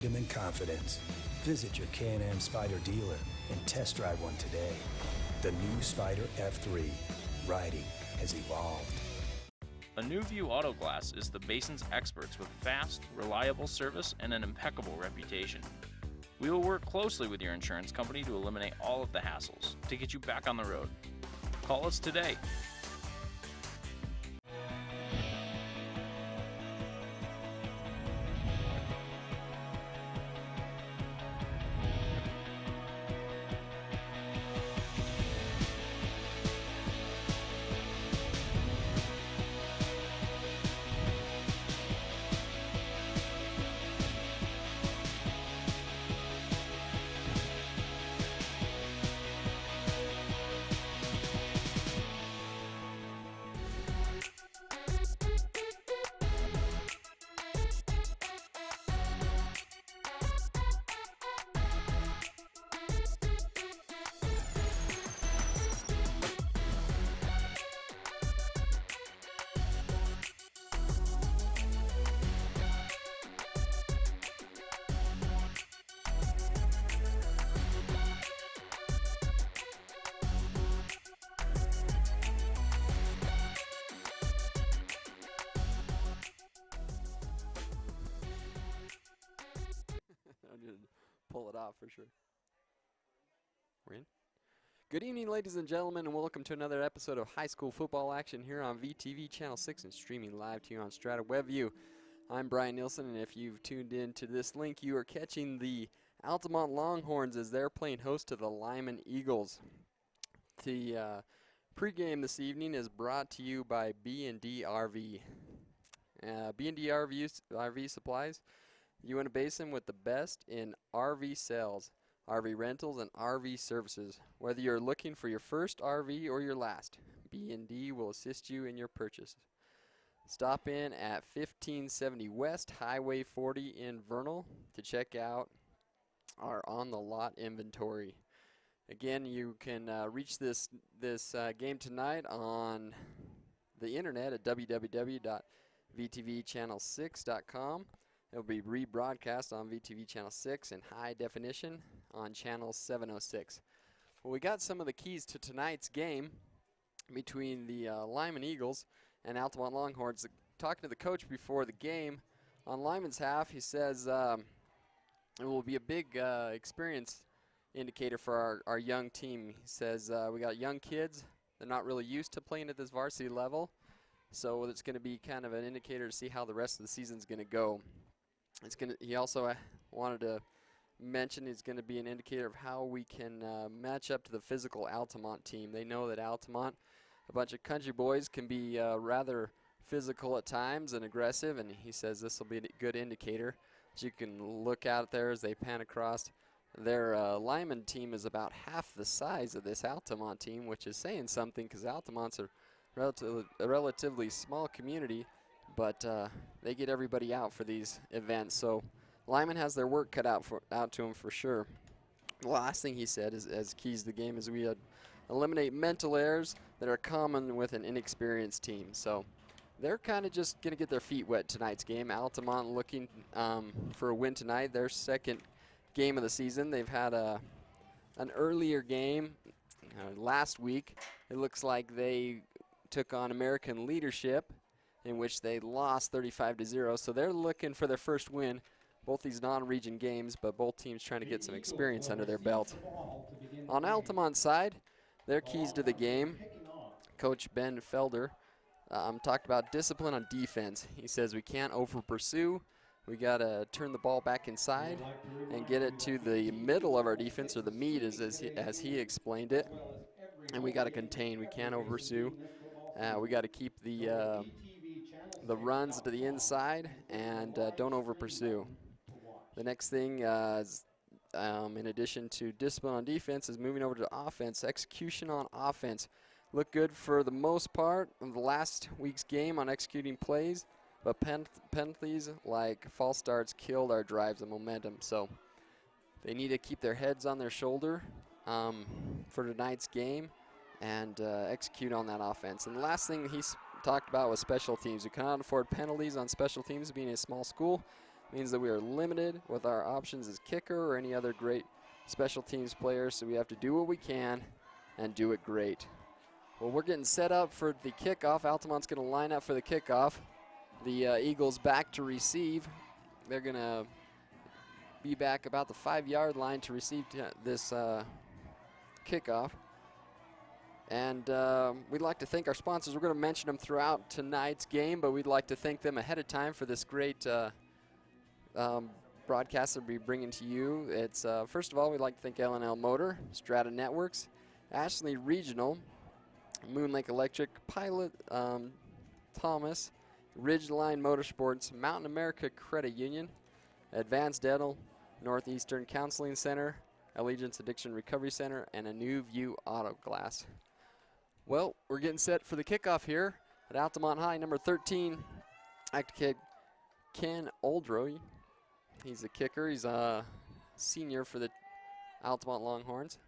freedom and confidence. Visit your K&M Spyder dealer and test drive one today. The new Spyder F3. Riding has evolved. A New View Auto Glass is the Basin's experts with fast, reliable service and an impeccable reputation. We will work closely with your insurance company to eliminate all of the hassles to get you back on the road. Call us today. I'm going to pull it off for sure. We're in. Good evening, ladies and gentlemen, and welcome to another episode of High School Football Action here on VTV Channel 6 and streaming live to you on Strata WebView. I'm Brian Nielsen, and if you've tuned in to this link, you are catching the Altamont Longhorns as they're playing host to the Lyman Eagles. The pregame this evening is brought to you by B&D RV. B&D RV supplies Uinta Basin with the best in RV sales, RV rentals, and RV services. Whether you're looking for your first RV or your last, B&D will assist you in your purchase. Stop in at 1570 West Highway 40 in Vernal to check out our on-the-lot inventory. Again, you can reach this game tonight on the internet at www.vtvchannel6.com. It will be rebroadcast on VTV Channel 6 in high definition on Channel 706. Well, we got some of the keys to tonight's game between the Lyman Eagles and Altamont Longhorns. Talking to the coach before the game, on Lyman's half, he says it will be a big experience indicator for our young team. He says we got young kids. They're not really used to playing at this varsity level, so it's going to be kind of an indicator to see how the rest of the season is going to go. He also wanted to mention it's going to be an indicator of how we can match up to the physical Altamont team. They know that Altamont, a bunch of country boys, can be rather physical at times and aggressive, and he says this will be a good indicator. As you can look out there as they pan across, their Lyman team is about half the size of this Altamont team, which is saying something because Altamont's a relatively small community, but they get everybody out for these events. So Lyman has their work cut out to them for sure. The last thing he said is, as keys to the game, is we eliminate mental errors that are common with an inexperienced team. So they're kind of just going to get their feet wet tonight's game. Altamont looking for a win tonight, their second game of the season. They've had an earlier game last week. It looks like they took on American Leadership, in which they lost 35-0. So they're looking for their first win, both these non-region games, but both teams trying to get some experience under their belt. On Altamont's side, their keys to the game, Coach Ben Felder talked about discipline on defense. He says we can't over-pursue. We got to turn the ball back inside and get it to the middle of our defense, or the meat, as he explained it. And we got to contain. We can't over-pursue. We got to keep the runs to the inside and don't over-pursue. The next thing is, in addition to discipline on defense, is moving over to offense. Execution on offense looked good for the most part of the last week's game on executing plays, but penalties like false starts killed our drives and momentum. So they need to keep their heads on their shoulder for tonight's game and execute on that offense. And the last thing he talked about was special teams. We cannot afford penalties on special teams being a small school. Means that we are limited with our options as kicker or any other great special teams player, so we have to do what we can and do it great. Well, we're getting set up for the kickoff. Altamont's going to line up for the kickoff. The Eagles back to receive. They're going to be back about the 5-yard line to receive this kickoff. And we'd like to thank our sponsors. We're going to mention them throughout tonight's game, but we'd like to thank them ahead of time for this great broadcast that we'll be bringing to you. It's first of all, we'd like to thank L&L Motor, Strata Networks, Ashley Regional, Moon Lake Electric, Pilot Thomas, Ridgeline Motorsports, Mountain America Credit Union, Advanced Dental, Northeastern Counseling Center, Allegiance Addiction Recovery Center, and a New View Auto Glass. Well, we're getting set for the kickoff here at Altamont High. Number 13, active kid Ken Oldroy. He's the kicker. He's a senior for the Altamont Longhorns.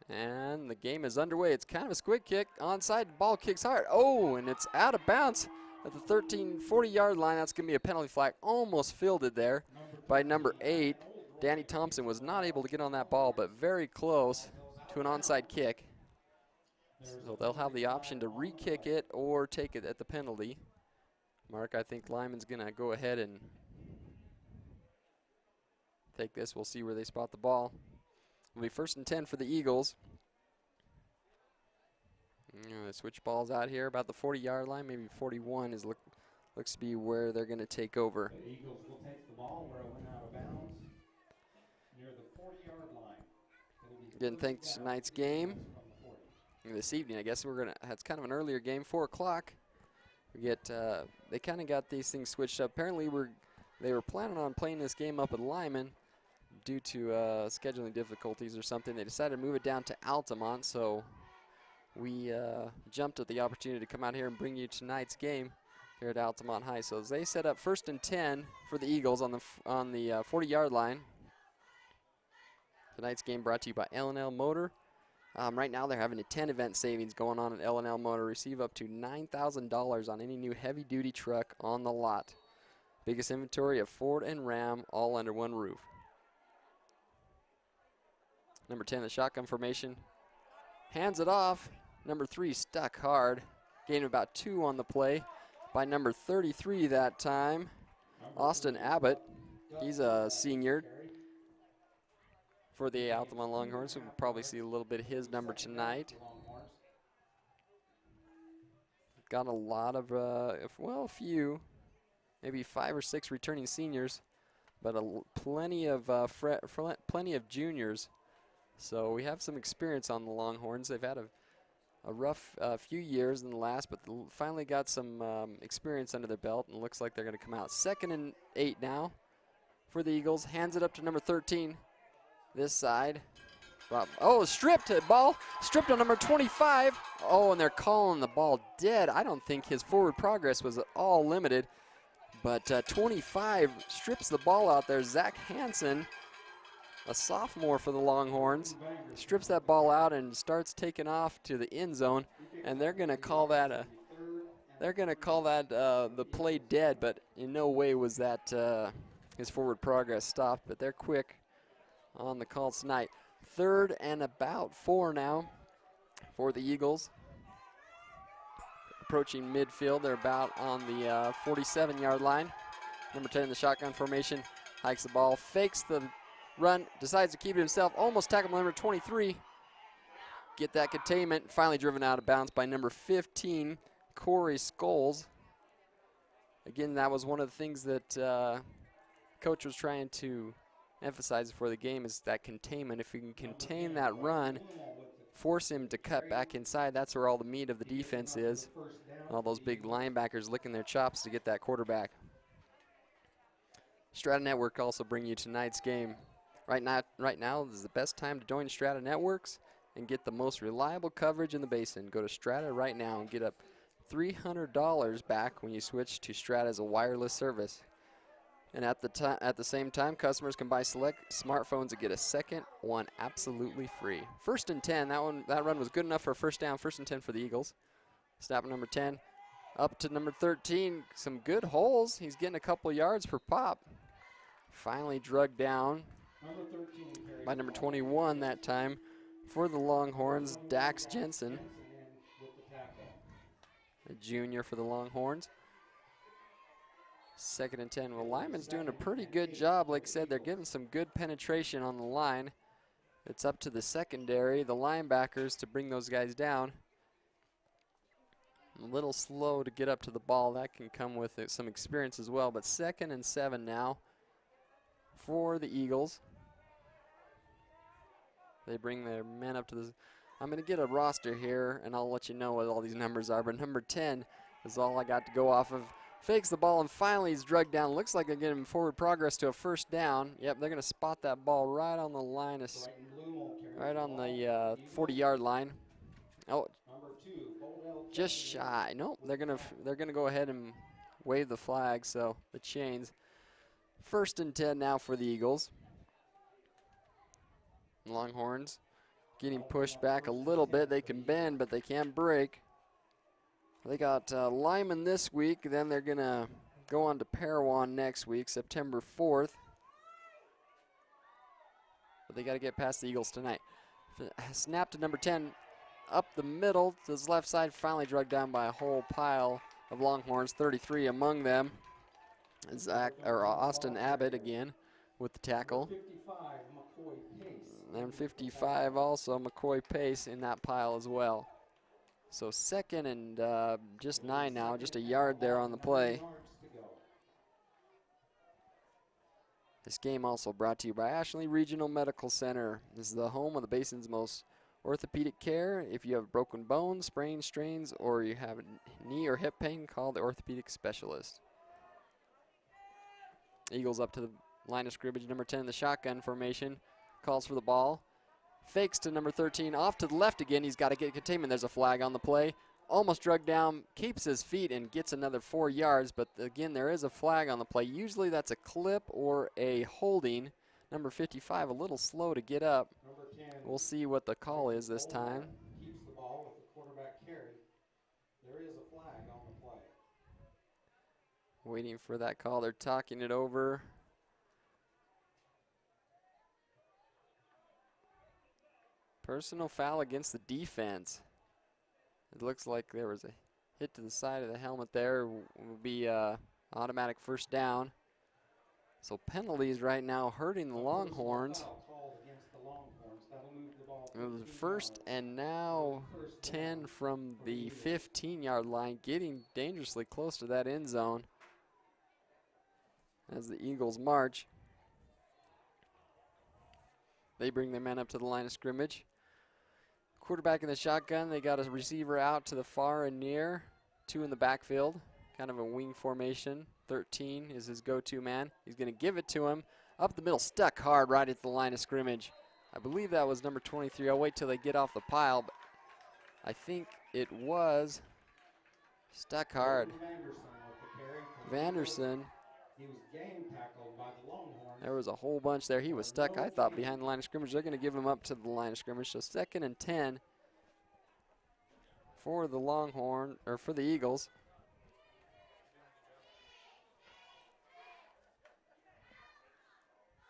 And the game is underway. It's kind of a squid kick. Onside, the ball kicks hard. Oh, and it's out of bounds at the 40-yard line. That's going to be a penalty flag. Almost fielded there by number 8. Danny Thompson was not able to get on that ball, but very close to an onside kick. So they'll have the option to re-kick it or take it at the penalty. Mark, I think Lyman's going to go ahead and take this. We'll see where they spot the ball. It'll be 1st and 10 for the Eagles. They switch balls out here about the 40-yard line. Maybe 41 is looks to be where they're going to take over. The Eagles will take the ball where it went out of bounds near the 40-yard line. Again, thanks to tonight's game. This evening, I guess it's kind of an earlier game, 4 o'clock. We get they kind of got these things switched up. Apparently, they were planning on playing this game up at Lyman due to scheduling difficulties or something. They decided to move it down to Altamont, so we jumped at the opportunity to come out here and bring you tonight's game here at Altamont High. So as they set up 1st and 10 for the Eagles on the 40-yard line. Tonight's game brought to you by L&L Motor. Right now they're having a 10 event savings going on at L&L Motor. Receive up to $9,000 on any new heavy-duty truck on the lot. Biggest inventory of Ford and Ram, all under one roof. Number 10, the shotgun formation. Hands it off. Number 3 stuck hard. Gained about 2 on the play by number 33 that time. Austin Abbott. He's a senior for the Altamont Longhorns, so we'll probably see a little bit of his number tonight. Got a lot of, a few, maybe 5 or 6 returning seniors, but plenty of juniors. So we have some experience on the Longhorns. They've had a rough few years in the last, but finally got some experience under their belt, and looks like they're going to come out. 2nd and 8 now for the Eagles. Hands it up to number 13. This side. Stripped it. Ball stripped on number 25. Oh, and they're calling the ball dead. I don't think his forward progress was at all limited. But 25 strips the ball out there. Zach Hansen, a sophomore for the Longhorns, strips that ball out and starts taking off to the end zone. And they're going to call that the play dead. But in no way was that his forward progress stopped. But they're quick on the call tonight. 3rd and about 4 now for the Eagles. Approaching midfield, they're about on the 47-yard line. Number 10 in the shotgun formation, hikes the ball, fakes the run, decides to keep it himself, almost tackled by number 23. Get that containment, finally driven out of bounds by number 15, Corey Scholes. Again, that was one of the things that coach was trying to emphasize before the game, is that containment. If we can contain that run, force him to cut back inside, that's where all the meat of the defense is. All those big linebackers licking their chops to get that quarterback. Strata Network also bring you tonight's game. Right now is the best time to join Strata Networks and get the most reliable coverage in the basin. Go to Strata right now and get up $300 back when you switch to Strata as a wireless service. And at the same time, customers can buy select smartphones and get a second one absolutely free. 1st and 10, that run was good enough for a first down. 1st and 10 for the Eagles. Snap number 10, Up to number 13, some good holes. He's getting a couple yards per pop. Finally drugged down Number 13 carries by number the ball. 21 that time for the Longhorns, Dax Jensen, Jensen in with the tackle. a junior for the Longhorns. 2nd and 10. Well, Lyman's doing a pretty good job. Like I said, they're getting some good penetration on the line. It's up to the secondary, the linebackers, to bring those guys down. A little slow to get up to the ball. That can come with some experience as well. But 2nd and 7 now for the Eagles. They bring their men up to the... I'm going to get a roster here, and I'll let you know what all these numbers are. But number 10 is all I got to go off of. Fakes the ball, and finally he's drugged down. Looks like they're getting forward progress to a 1st down. Yep, they're going to spot that ball right on the line, right on the 40-yard line. Oh, just shy. Nope, they're gonna go ahead and wave the flag. So the chains. 1st and 10 now for the Eagles. Longhorns getting pushed back a little bit. They can bend, but they can't break. They got Lyman this week. Then they're gonna go on to Parowan next week, September 4th. But they got to get past the Eagles tonight. Snap to number 10. Up the middle to his left side, finally drugged down by a whole pile of Longhorns, 33 among them. Austin Abbott again with the tackle. 55, McCoy Pace. And 55 also, McCoy Pace in that pile as well. So 2nd and just 9 now, just a yard there on the play. This game also brought to you by Ashley Regional Medical Center. This is the home of the Basin's most orthopedic care. If you have broken bones, sprains, strains, or you have knee or hip pain, call the orthopedic specialist. Eagles up to the line of scrimmage. Number 10 in the shotgun formation. Calls for the ball. Fakes to number 13. Off to the left again. He's got to get containment. There's a flag on the play. Almost drugged down. Keeps his feet and gets another 4 yards. But again, there is a flag on the play. Usually that's a clip or a holding. Number 55 a little slow to get up. We'll see what the call is this time. Keeps the ball with the quarterback carry. There is a flag on the play. Waiting for that call. They're talking it over. Personal foul against the defense. It looks like there was a hit to the side of the helmet there. Will be automatic 1st down. So penalties right now hurting the Longhorns. It was 1st and now 10 from the 15-yard line, getting dangerously close to that end zone as the Eagles march. They bring their men up to the line of scrimmage. Quarterback in the shotgun. They got a receiver out to the far and near. 2 in the backfield, kind of a wing formation. 13 is his go-to man. He's going to give it to him. Up the middle, stuck hard right at the line of scrimmage. I believe that was number 23. I'll wait till they get off the pile, but I think it was stuck hard. Vanderson. He was game tackled by the Longhorns. There was a whole bunch there. He was stuck, I thought, behind the line of scrimmage. They're going to give him up to the line of scrimmage. So 2nd and 10 for the Longhorn, or for the Eagles.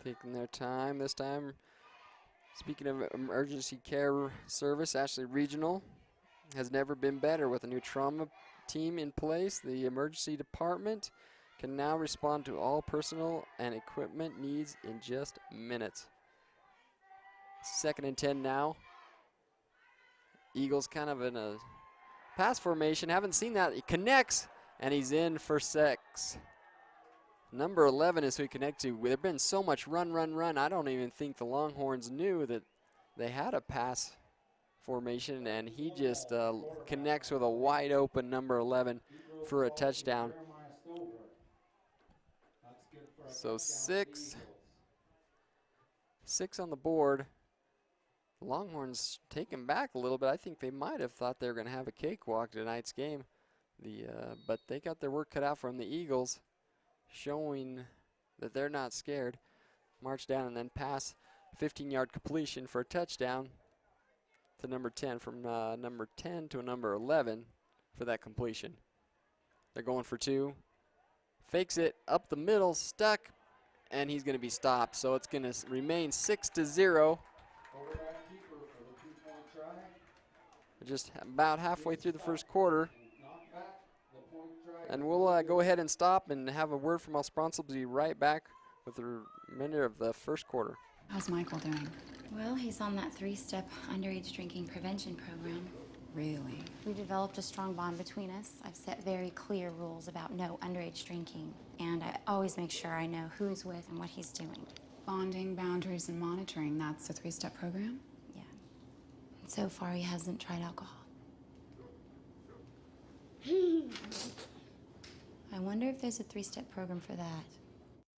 Taking their time this time. Speaking of emergency care service, Ashley Regional has never been better with a new trauma team in place. The emergency department can now respond to all personal and equipment needs in just minutes. 2nd and 10 now. Eagles kind of in a pass formation. Haven't seen that. He connects, and he's in for 6. Number 11 is who he connects to. There's been so much run. I don't even think the Longhorns knew that they had a pass formation, and he just connects with a wide open number 11 for a touchdown. So 6 on the board. Longhorns taken back a little bit. I think they might have thought they were going to have a cakewalk tonight's game. But they got their work cut out from the Eagles, showing that they're not scared. March down and then pass, 15-yard completion for a touchdown to number 10, from number 10 to number 11 for that completion. They're going for two. Fakes it up the middle, stuck, and he's going to be stopped. So it's going to remain 6-0. Quarterback keeper for the 2-point try. We're just about halfway through the first quarter. Knock back the point try. And we'll go ahead and stop and have a word from our sponsors. We'll be right back with the remainder of the first quarter. How's Michael doing? Well, he's on that 3-step underage drinking prevention program. Really? We developed a strong bond between us. I've set very clear rules about no underage drinking, and I always make sure I know who he's with and what he's doing. Bonding, boundaries, and monitoring, that's a 3-step program? Yeah. And so far, he hasn't tried alcohol. I wonder if there's a 3-step program for that.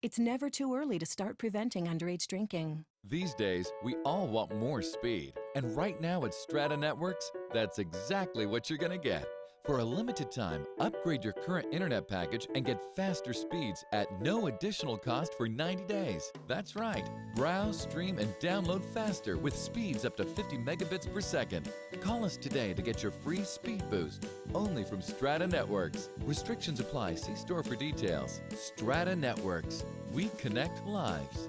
It's never too early to start preventing underage drinking. These days, we all want more speed. And right now at Strata Networks, that's exactly what you're going to get. For a limited time, upgrade your current internet package and get faster speeds at no additional cost for 90 days. That's right. Browse, stream, and download faster with speeds up to 50 megabits per second. Call us today to get your free speed boost. Only from Strata Networks. Restrictions apply. See store for details. Strata Networks. We connect lives.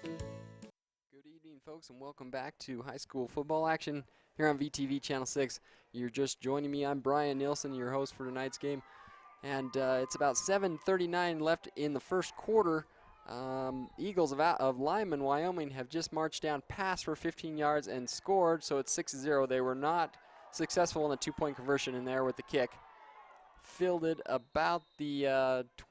Good evening, folks, and welcome back to high school football action here on VTV Channel 6. You're just joining me. I'm Brian Nielsen, your host for tonight's game. And it's about 7:39 left in the first quarter. Eagles of Lyman, Wyoming, have just marched down, passed for 15 yards, and scored, so it's 6-0. They were not successful in a two-point conversion in there with the kick. Fielded about the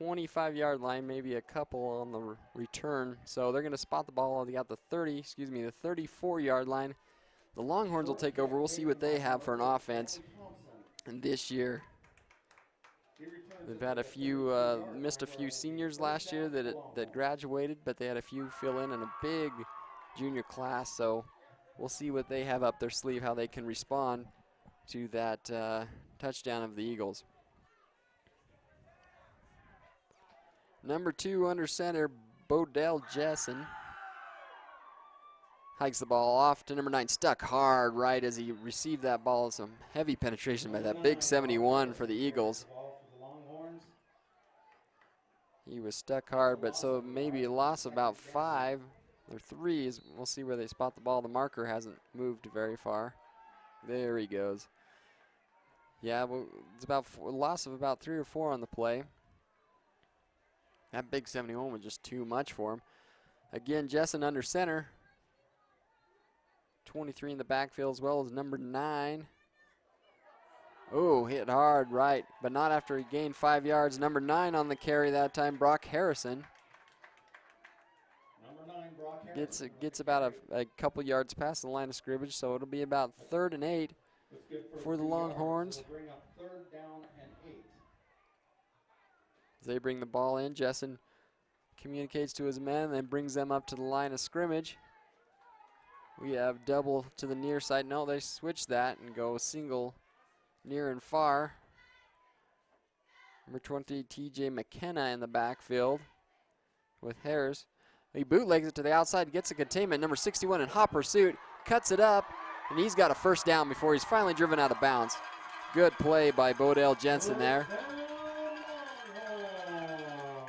25-yard line, maybe a couple on the return. So they're going to spot the ball. They got the 34-yard line. The Longhorns will take over. We'll see what they have for an offense. And this year, they've had a few, missed a few seniors last year that graduated, but they had a few fill in a big junior class. So we'll see what they have up their sleeve, how they can respond to that touchdown of the Eagles. Number 2 under center, Bodell Jessen. Hikes the ball off to number 9, stuck hard right as he received that ball. Some heavy penetration by that big 71 for the Eagles. He was stuck hard, but so maybe a loss of about 5 or 3. We'll see where they spot the ball. The marker hasn't moved very far. There he goes. Yeah, well, it's about a loss of about 3 or 4 on the play. That big 71 was just too much for him. Again, Jessen under center. 23 in the backfield as well as number 9. Oh, hit hard right, but not after he gained 5 yards. Number 9 on the carry that time, Brock Harrison. Number 9, Brock Harrison. Gets about a couple yards past the line of scrimmage, so it'll be about 3rd and 8 for the Longhorns. Bring up 3rd down and 8. As they bring the ball in, Jessen communicates to his men, then brings them up to the line of scrimmage. We have double to the near side. No, they switch that and go single near and far. Number 20, TJ McKenna in the backfield with Harris. He bootlegs it to the outside, gets a containment. Number 61 in hot pursuit, cuts it up, and he's got a first down before he's finally driven out of bounds. Good play by Bodell Jensen there.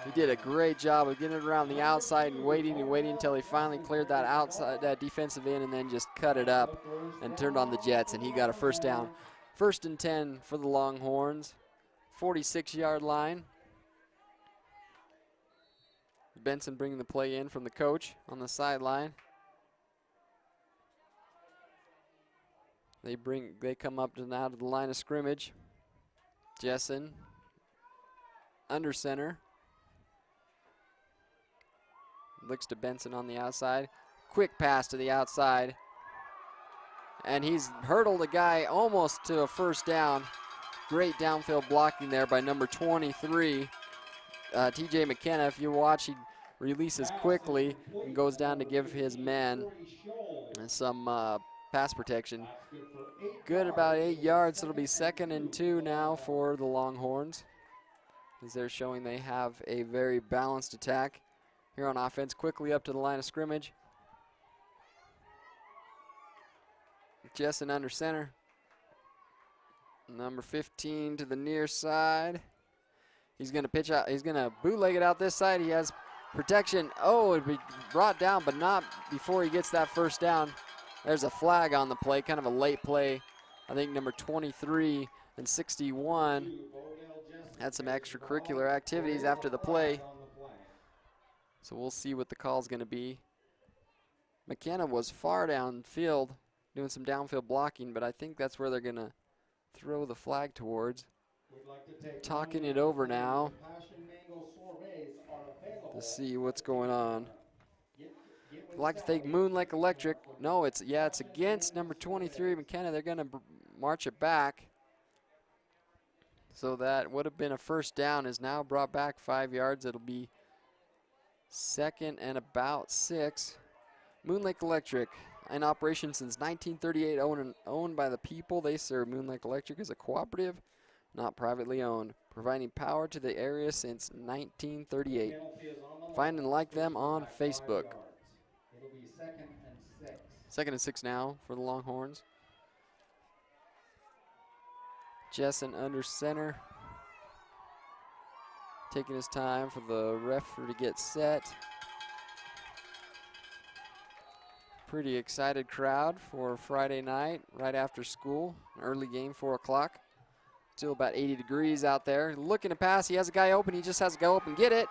He did a great job of getting it around the outside and waiting until he finally cleared that outside, that defensive end, and then just cut it up and turned on the Jets, and he got a first down. 1st and 10 for the Longhorns. 46-yard line. Benson bringing the play in from the coach on the sideline. They come up to now to the line of scrimmage. Jessen under center. Looks to Benson on the outside. Quick pass to the outside. And he's hurdled a guy almost to a first down. Great downfield blocking there by number 23, TJ McKenna. If you watch, he releases quickly and goes down to give his men some pass protection. Good, about 8 yards. So it'll be 2nd and 2 now for the Longhorns, as they're showing they have a very balanced attack here on offense. Quickly up to the line of scrimmage. Jessen under center. Number 15 to the near side. He's going to pitch out. He's going to bootleg it out this side. He has protection. Oh, it'd be brought down, but not before he gets that first down. There's a flag on the play, kind of a late play. I think number 23 and 61 had some extracurricular activities after the play. So we'll see what the call is going to be. McKenna was far downfield doing some downfield blocking, but I think that's where they're going to throw the flag towards. Talking it over now to see what's going on. I'd like to think Moon Lake Electric. No, it's against number 23, McKenna. They're going to march it back. So that would have been a first down, is now brought back 5 yards. It'll be second and about 6. Moon Lake Electric, in operation since 1938, owned by the people. They serve. Moon Lake Electric is a cooperative, not privately owned, providing power to the area since 1938. Find and like them on Facebook. It'll be 2nd and 6. 2nd and 6 now for the Longhorns. Jessen under center. Taking his time for the referee to get set. Pretty excited crowd for Friday night, right after school. An early game, 4 o'clock. Still about 80 degrees out there. Looking to pass, he has a guy open, he just has to go up and get it.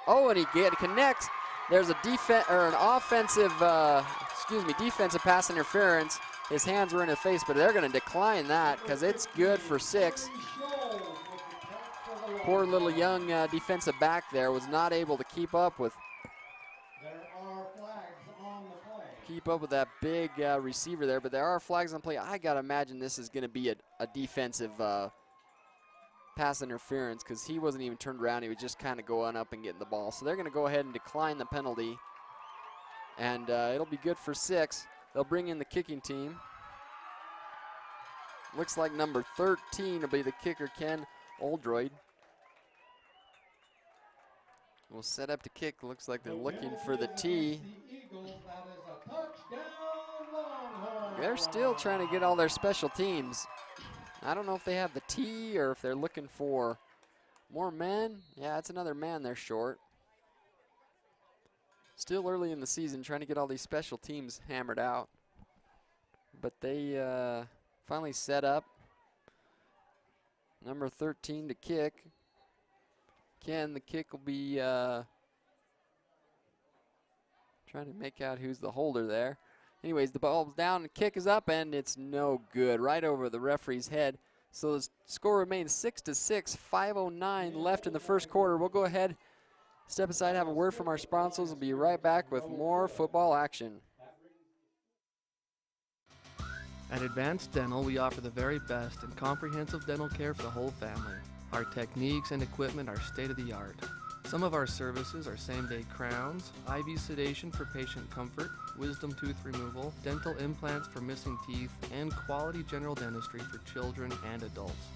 Oh, and he connects. There's a defensive pass interference. His hands were in his face, but they're going to decline that because it's good for 6. Poor little young defensive back there was not able to keep up with that big receiver there, but there are flags on play. I got to imagine this is going to be a defensive pass interference because he wasn't even turned around. He was just kind of going up and getting the ball. So they're going to go ahead and decline the penalty, and it'll be good for 6. They'll bring in the kicking team. Looks like number 13 will be the kicker, Ken Oldroyd. We'll set up to kick. Looks like they're looking for the tee. They're still trying to get all their special teams. I don't know if they have the tee or if they're looking for more men. Yeah, it's another man they're short. Still early in the season, trying to get all these special teams hammered out. But they finally set up. Number 13 to kick. Ken, the kick will be trying to make out who's the holder there. Anyways, the ball's down, the kick is up, and it's no good. Right over the referee's head. So the score remains 6-6, 5:09 left in the first quarter. We'll go ahead, step aside, have a word from our sponsors. We'll be right back with more football action. At Advanced Dental, we offer the very best in comprehensive dental care for the whole family. Our techniques and equipment are state-of-the-art. Some of our services are same-day crowns, IV sedation for patient comfort, wisdom tooth removal, dental implants for missing teeth, and quality general dentistry for children and adults.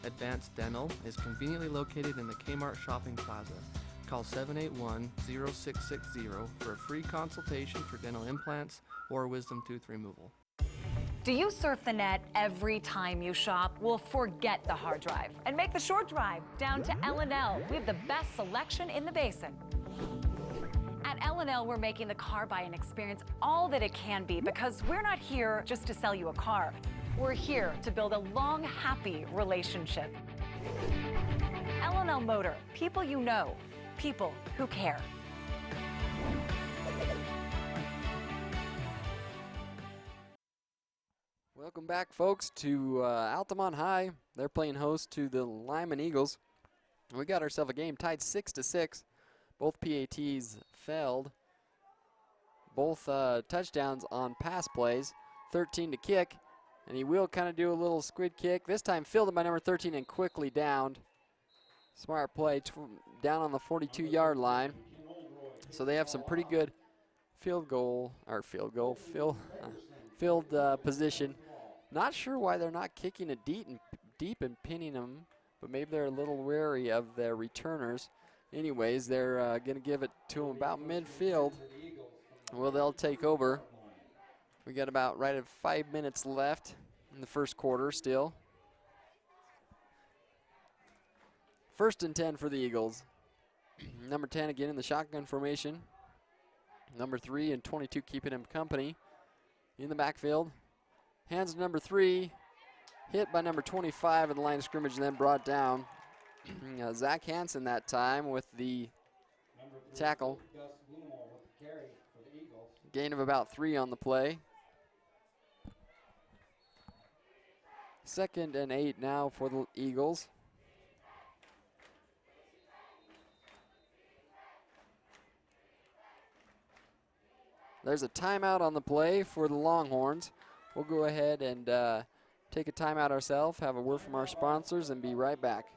Advanced Dental is conveniently located in the Kmart Shopping Plaza. Call 781-0660 for a free consultation for dental implants or wisdom tooth removal. Do you surf the net every time you shop? Well, forget the hard drive and make the short drive down to L&L. We have the best selection in the basin. At L&L, we're making the car buying experience all that it can be because we're not here just to sell you a car. We're here to build a long, happy relationship. L&L Motor, people you know, people who care. Welcome back, folks, to Altamont High. They're playing host to the Lyman Eagles. We got ourselves a game tied 6-6. Both PATs failed. Both touchdowns on pass plays. 13 to kick, and he will kind of do a little squid kick. This time fielded by number 13 and quickly downed. Smart play down on the 42-yard line. So they have some pretty good field position. Not sure why they're not kicking it deep and pinning them, but maybe they're a little wary of their returners. Anyways, they're going to give it to them about midfield. Well, they'll take over. We got about right at 5 minutes left in the first quarter still. First and 10 for the Eagles. Number 10 again in the shotgun formation. Number 3 and 22 keeping him company. In the backfield. Hands to number 3. Hit by number 25 at the line of scrimmage and then brought down. Zach Hansen that time with the tackle. Gain of about 3 on the play. 2nd and 8 now for the Eagles. There's a timeout on the play for the Longhorns. We'll go ahead and take a timeout ourselves, have a word from our sponsors, and be right back.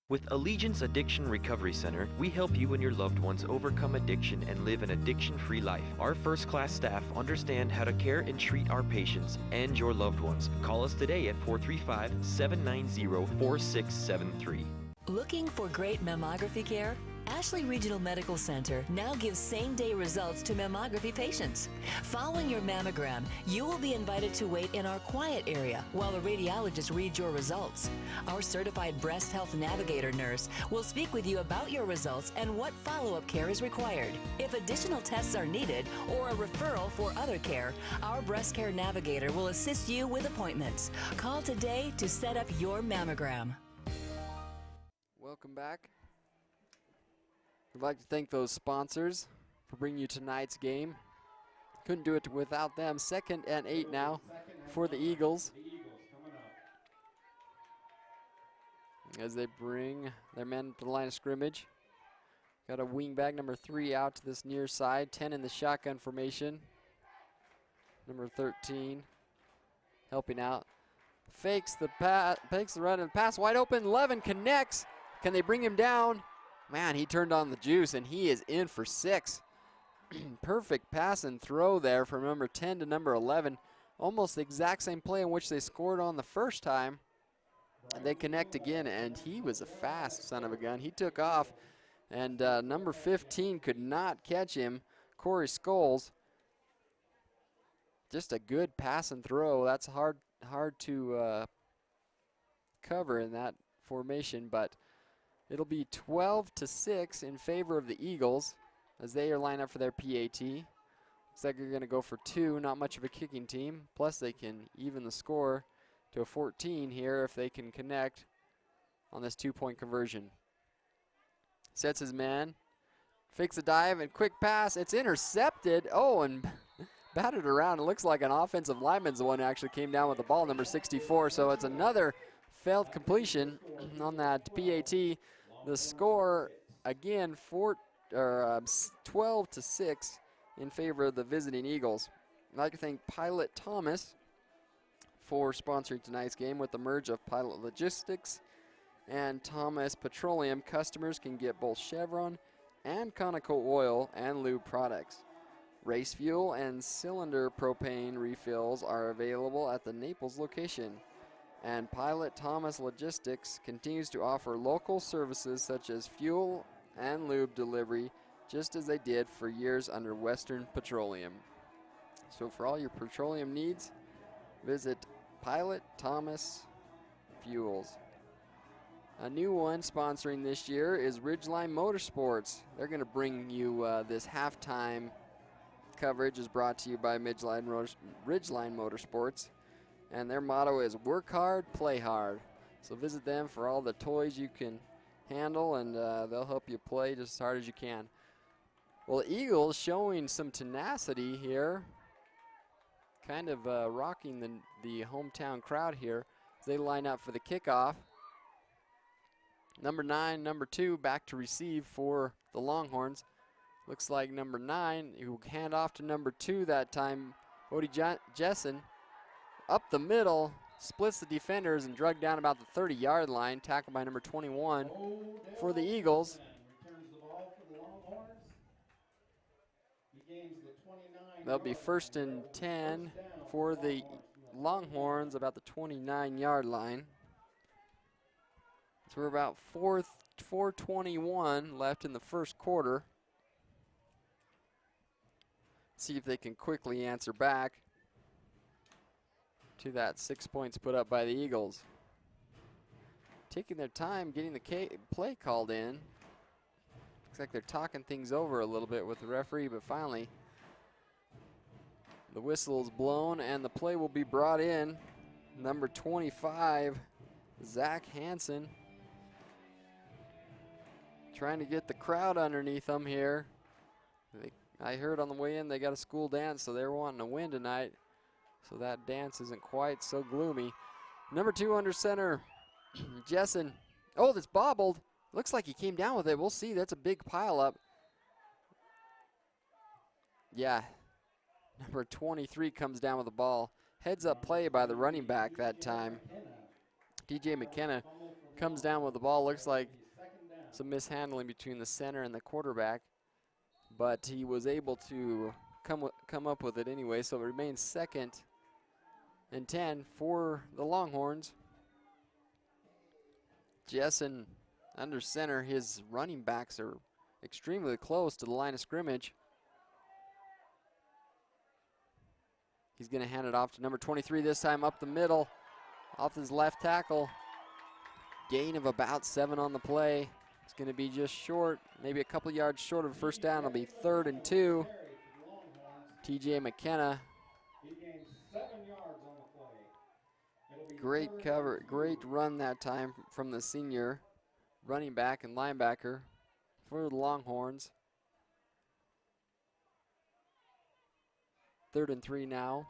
With Allegiance Addiction Recovery Center, we help you and your loved ones overcome addiction and live an addiction-free life. Our first-class staff understand how to care and treat our patients and your loved ones. Call us today at 435-790-4673. Looking for great mammography care? Ashley Regional Medical Center now gives same-day results to mammography patients. Following your mammogram, you will be invited to wait in our quiet area while a radiologist reads your results. Our certified breast health navigator nurse will speak with you about your results and what follow-up care is required. If additional tests are needed or a referral for other care, our breast care navigator will assist you with appointments. Call today to set up your mammogram. Welcome back. We'd like to thank those sponsors for bringing you tonight's game. Couldn't do it without them. 2nd and 8 now for the Eagles. As they bring their men to the line of scrimmage. Got a wing back, number 3 out to this near side. 10 in the shotgun formation. Number 13 helping out. Fakes the run and pass wide open. Levin connects. Can they bring him down? Man, he turned on the juice, and he is in for 6. Perfect pass and throw there from number 10 to number 11. Almost the exact same play in which they scored on the first time. And they connect again, and he was a fast son of a gun. He took off, and number 15 could not catch him. Corey Scholes. Just a good pass and throw. That's hard to cover in that formation, but it'll be 12-6 in favor of the Eagles as they are lined up for their PAT. Looks like they're going to go for 2, not much of a kicking team. Plus they can even the score to a 14 here if they can connect on this 2-point conversion. Sets his man, fakes a dive and quick pass. It's intercepted. Oh, and batted around. It looks like an offensive lineman's the one who actually came down with the ball, number 64. So it's another failed completion on that PAT. The score, again, 12-6 in favor of the visiting Eagles. I'd like to thank Pilot Thomas for sponsoring tonight's game. With the merge of Pilot Logistics and Thomas Petroleum, customers can get both Chevron and Conoco oil and lube products. Race fuel and cylinder propane refills are available at the Naples location. And Pilot Thomas Logistics continues to offer local services such as fuel and lube delivery, just as they did for years under Western Petroleum. So for all your petroleum needs, visit Pilot Thomas Fuels. A new one sponsoring this year is Ridgeline Motorsports. They're going to bring you this halftime coverage is brought to you by Ridgeline Motorsports. And their motto is work hard, play hard. So visit them for all the toys you can handle, and they'll help you play just as hard as you can. Well, the Eagles showing some tenacity here, kind of rocking the hometown crowd here as they line up for the kickoff. Number 9, number 2 back to receive for the Longhorns. Looks like number 9, who hand off to number 2 that time, Bodie Jessen. Up the middle, splits the defenders and drug down about the 30-yard line. Tackled by number 21 for the Eagles. Returns the ball for the Longhorns. He gains the 29. That'll be 1st and 10 for the Longhorns, about the 29-yard line. So we're about 4:21 left in the first quarter. See if they can quickly answer back to that 6 points put up by the Eagles. taking their time getting the play called in. Looks like they're talking things over a little bit with the referee, but finally the whistle is blown and the play will be brought in. Number 25, Zach Hansen, trying to get the crowd underneath them here. I heard on the way in they got a school dance, so they're wanting to win tonight. So that dance isn't quite so gloomy. Number 2 under center, Jessen. Oh, that's bobbled. Looks like he came down with it. We'll see. That's a big pile up. Yeah. Number 23 comes down with the ball. Heads up play by the running back that time. DJ McKenna comes down with the ball. Looks like some mishandling between the center and the quarterback, but he was able to come up with it anyway, so it remains 2nd and 10 for the Longhorns. Jessen under center. His running backs are extremely close to the line of scrimmage. He's going to hand it off to number 23 this time up the middle, off his left tackle. Gain of about 7 on the play. It's going to be just short, maybe a couple yards short of a first down. It'll be 3rd and 2. TJ McKenna. Great cover, great run that time from the senior running back and linebacker for the Longhorns. 3rd and 3 now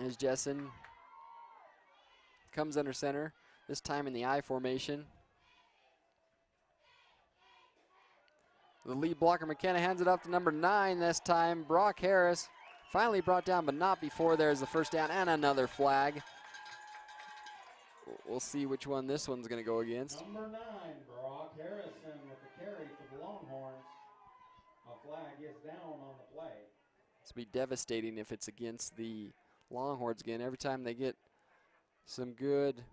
as Jessen comes under center, this time in the I formation. The lead blocker, McKenna, hands it off to number 9 this time. Brock Harris finally brought down, but not before there's the first down and another flag. We'll see which one this one's going to go against. Number 9, Brock Harrison with the carry for the Longhorns. A flag is down on the play. This will be devastating if it's against the Longhorns again. Every time they get some good,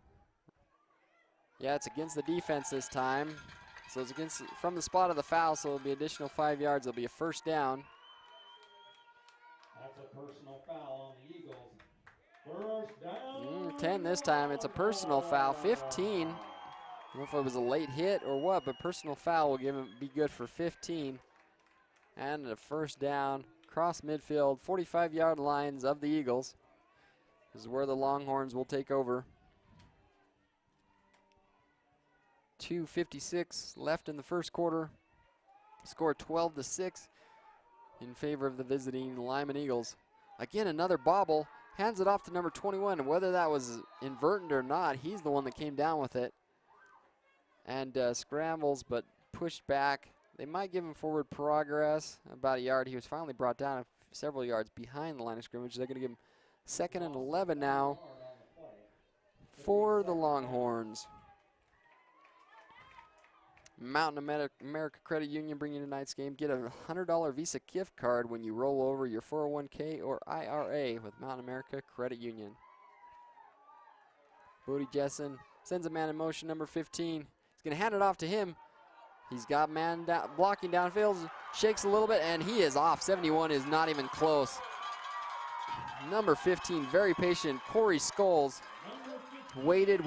yeah, it's against the defense this time. So it's against from the spot of the foul, so it'll be additional 5 yards. It'll be a first down. That's a personal foul on the Eagles. First down. 10 this time. It's a personal foul. 15. I don't know if it was a late hit or what, but personal foul will be good for 15. And a first down. Cross midfield, 45-yard lines of the Eagles. This is where the Longhorns will take over. 2:56 left in the first quarter. Score 12-6 in favor of the visiting Lyman Eagles. Again, another bobble. Hands it off to number 21. And whether that was inadvertent or not, he's the one that came down with it. And scrambles, but pushed back. They might give him forward progress, about a yard. He was finally brought down several yards behind the line of scrimmage. They're going to give him 2nd and 11 now for the Longhorns. Mountain America Credit Union bringing you tonight's game. Get a $100 Visa gift card when you roll over your 401k or IRA with Mountain America Credit Union. Bodie Jessen sends a man in motion, number 15. He's going to hand it off to him. He's got man blocking downfield, shakes a little bit, and he is off. 71 is not even close. Number 15, very patient, Corey Scholes. Waited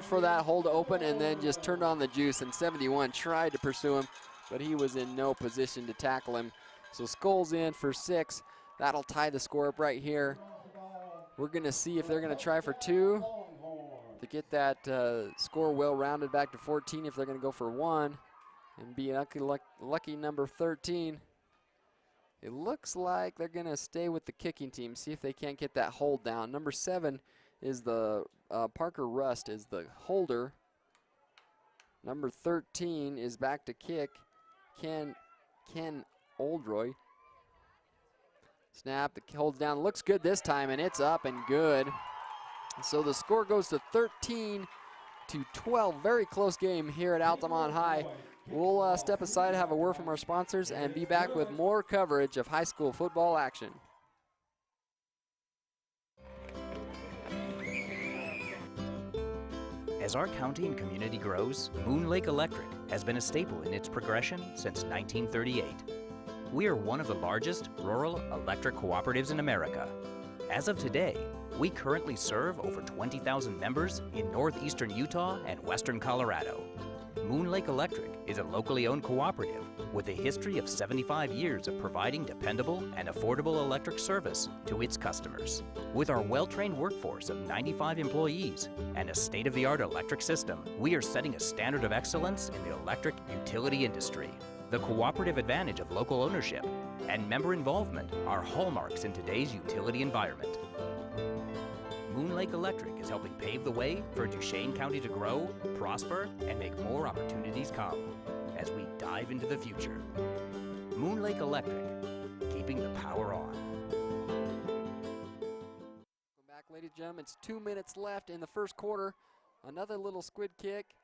for that hole to open and then just turned on the juice, and 71 tried to pursue him, but he was in no position to tackle him. So Scholes in for 6. That'll tie the score up right here. We're going to see if they're going to try for 2 to get that score well rounded back to 14, if they're going to go for 1 and be lucky number 13. It looks like they're going to stay with the kicking team, see if they can't get that hold down. Number 7 is the Parker Rust is the holder. Number 13 is back to kick, Ken Oldroy. Snap, the holds down, looks good this time, and it's up and good. So the score goes to 13-12, very close game here at Altamont High. We'll step aside, have a word from our sponsors, and be back with more coverage of high school football action. As our county and community grows, Moon Lake Electric has been a staple in its progression since 1938. We are one of the largest rural electric cooperatives in America. As of today, we currently serve over 20,000 members in northeastern Utah and western Colorado. Moon Lake Electric is a locally owned cooperative with a history of 75 years of providing dependable and affordable electric service to its customers. With our well-trained workforce of 95 employees and a state-of-the-art electric system, we are setting a standard of excellence in the electric utility industry. The cooperative advantage of local ownership and member involvement are hallmarks in today's utility environment. Moon Lake Electric is helping pave the way for Duchesne County to grow, prosper, and make more opportunities come as we dive into the future. Moon Lake Electric, keeping the power on. Welcome back, ladies and gentlemen. It's 2 minutes left in the first quarter. Another little squid kick.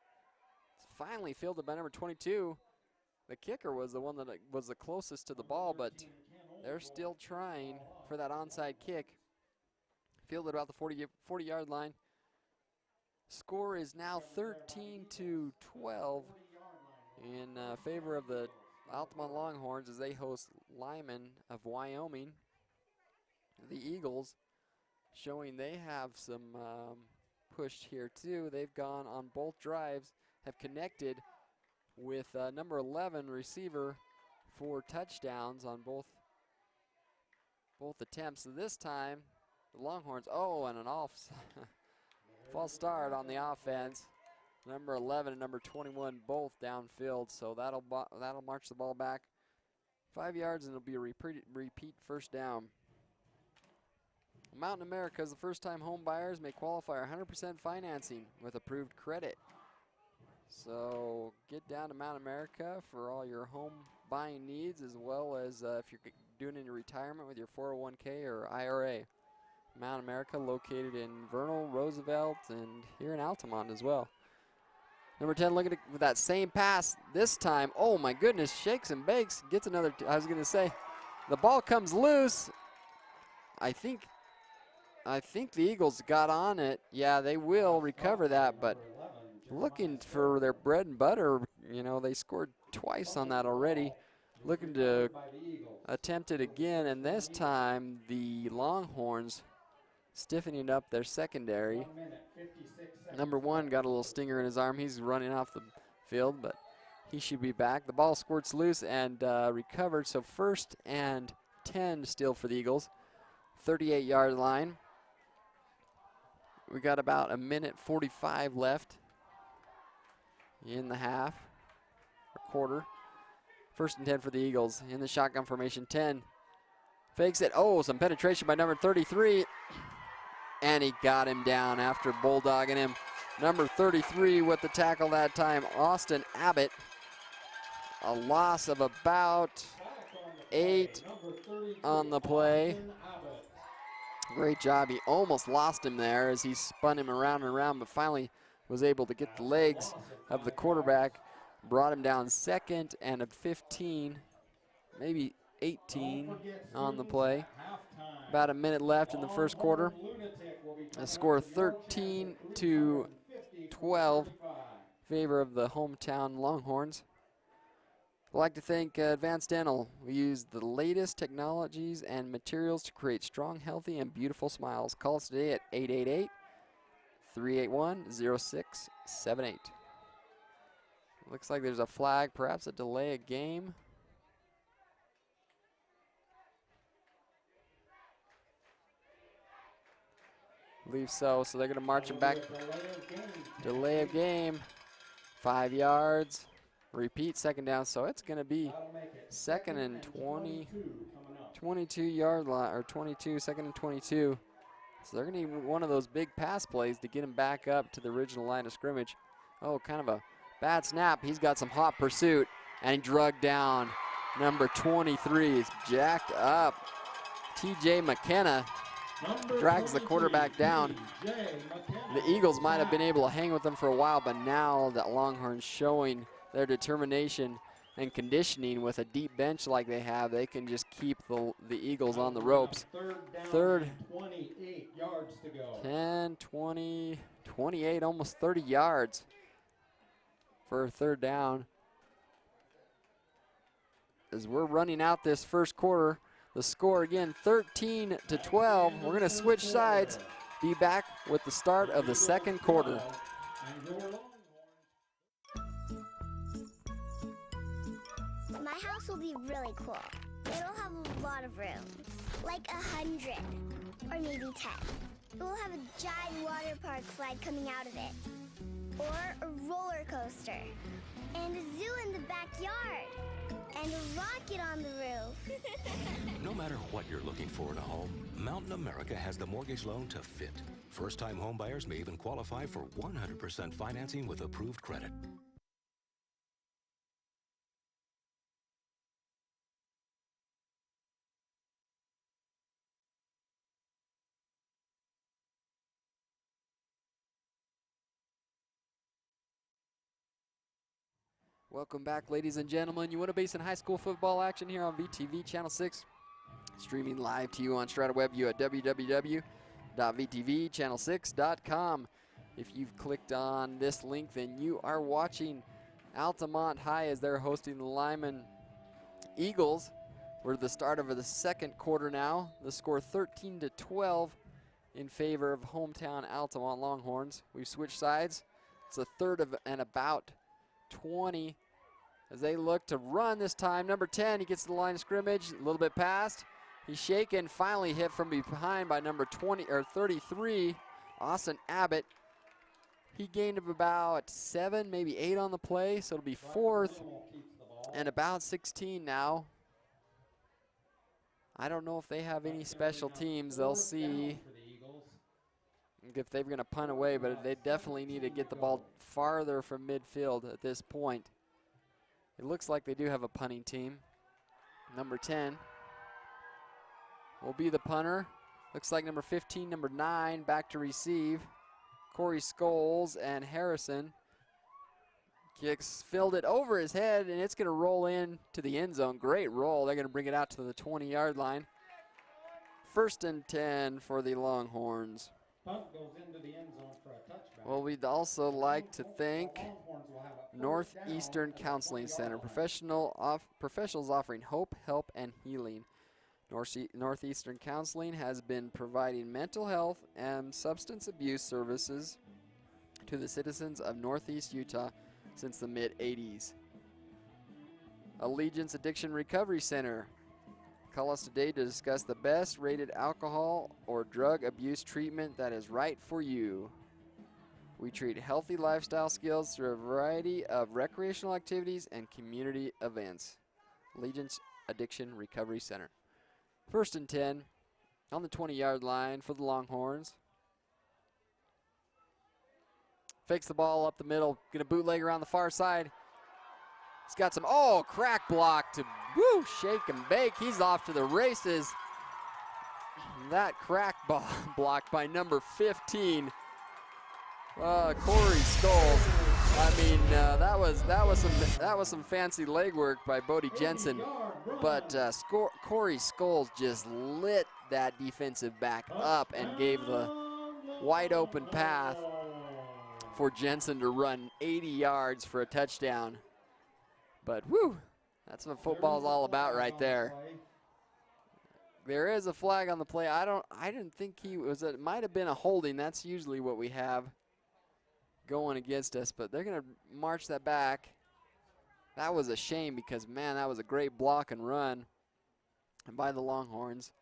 It's finally fielded by number 22. The kicker was the one that was the closest to the ball, but they're still trying for that onside kick. Fielded about the 40-yard line. Score is now 13-12 in favor of the Altamont Longhorns as they host Lyman of Wyoming. The Eagles showing they have some push here too. They've gone on both drives, have connected with number 11 receiver for touchdowns on both attempts. So this time, the Longhorns, and an false start on the offense. Number 11 and number 21 both downfield, so that'll march the ball back 5 yards, and it'll be a repeat first down. Mountain America's the first-time home buyers may qualify 100% financing with approved credit. So get down to Mountain America for all your home buying needs, as well as if you're doing it in your retirement with your 401k or IRA. Mountain America located in Vernal, Roosevelt, and here in Altamont as well. Number 10 looking with that same pass this time. Oh my goodness, shakes and bakes, gets another, I was gonna say, the ball comes loose. I think the Eagles got on it. Yeah, they will recover that, but looking for their bread and butter, you know, they scored twice on that already. Looking to attempt it again, and this time the Longhorns stiffening up their secondary. Number 1 got a little stinger in his arm. He's running off the field, but he should be back. The ball squirts loose and recovered, so 1st and 10 still for the Eagles. 38-yard line. We got about a minute 45 left in the half, or quarter. 1st and 10 for the Eagles in the shotgun formation. 10 fakes it. Oh, some penetration by number 33. And he got him down after bulldogging him. Number 33 with the tackle that time, Austin Abbott. A loss of about 8 on the play. Great job. He almost lost him there as he spun him around and around, but finally was able to get the legs of the quarterback. Brought him down 2nd and a 15, maybe 18 on the play. About a minute left in the first quarter. A score 13-12 favor of the hometown Longhorns. I'd like to thank Advanced Dental. We use the latest technologies and materials to create strong, healthy, and beautiful smiles. Call us today at 888-381-0678. Looks like there's a flag, perhaps a delay of game. I believe so, so they're going to march him back. Delay of game. 5 yards. Repeat 2nd down, so it's going to be 2nd and 20, 22-yard line, or 22, 2nd and 22. So they're going to need one of those big pass plays to get him back up to the original line of scrimmage. Oh, kind of a bad snap. He's got some hot pursuit, and he drugged down number 23. He's jacked up. T.J. McKenna drags the quarterback down. The Eagles might have been able to hang with them for a while, but now that Longhorns showing their determination and conditioning with a deep bench like they have, they can just keep the Eagles on the ropes. Third, 28 yards to go. 10, 20, 28, almost 30 yards for a 3rd down. As we're running out this first quarter, The score again, 13-12. We're going to switch sides. Be back with the start of the second quarter. My house will be really cool. It'll have a lot of rooms, like 100, or maybe 10. It will have a giant water park slide coming out of it, or a roller coaster, and a zoo in the backyard, and a rocket on the roof. No matter what you're looking for in a home, Mountain America has the mortgage loan to fit. First-time home buyers may even qualify for 100% financing with approved credit. Welcome back, ladies and gentlemen. You want to Basin High School football action here on VTV Channel 6. Streaming live to you on StrataWebView at www.vtvchannel6.com. If you've clicked on this link, then you are watching Altamont High as they're hosting the Lyman Eagles. We're at the start of the second quarter now. The score 13-12 in favor of hometown Altamont Longhorns. We've switched sides. It's a third of and about 20 as they look to run this time. Number 10, he gets to the line of scrimmage, a little bit past. He's shaken, finally hit from behind by number 33, Austin Abbott. He gained of about 7, maybe 8 on the play, so it'll be fourth and about 16 now. I don't know if they have any special teams. They'll see if they're going to punt away, but they definitely need to get the ball farther from midfield at this point. It looks like they do have a punting team. Number 10 will be the punter. Looks like number 15, number 9 back to receive. Corey Scholes and Harrison. Kicks, filled it over his head, and it's going to roll in to the end zone. Great roll. They're going to bring it out to the 20-yard line. 1st and 10 for the Longhorns. Punt goes into the end zone for a touchback. Well, we'd also like to thank Northeastern Counseling Center, professionals offering hope, help, and healing. Northeastern Counseling has been providing mental health and substance abuse services to the citizens of Northeast Utah since the mid-'80s. Allegiance Addiction Recovery Center. Call us today to discuss the best rated alcohol or drug abuse treatment that is right for you. We treat healthy lifestyle skills through a variety of recreational activities and community events. Allegiance Addiction Recovery Center. 1st and 10 on the 20-yard line for the Longhorns. Fakes the ball up the middle. Going to bootleg around the far side. He's got some, crack block to, shake and bake. He's off to the races. That crack block by number 15, Corey Scholes. I mean, that was some fancy legwork by Bodie Jensen, but Corey Scholes just lit that defensive back up and gave the wide open path for Jensen to run 80 yards for a touchdown. But that's what football's all about right there. There is a flag on the play. I didn't think it might have been a holding. That's usually what we have going against us, but they're going to march that back. That was a shame because, man, that was a great block and run by the Longhorns.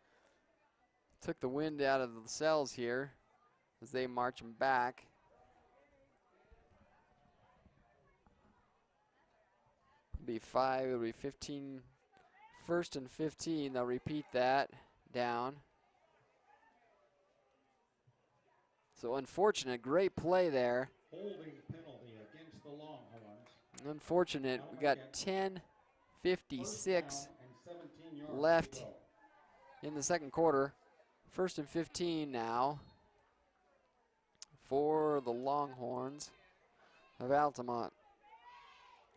Took the wind out of the sails here as they march them back. It'll be 15, 1st and 15. They'll repeat that down. So unfortunate, great play there. Holding penalty against the Longhorns. Unfortunate, we got 10:56 left in the second quarter. 1st and 15 now for the Longhorns of Altamont.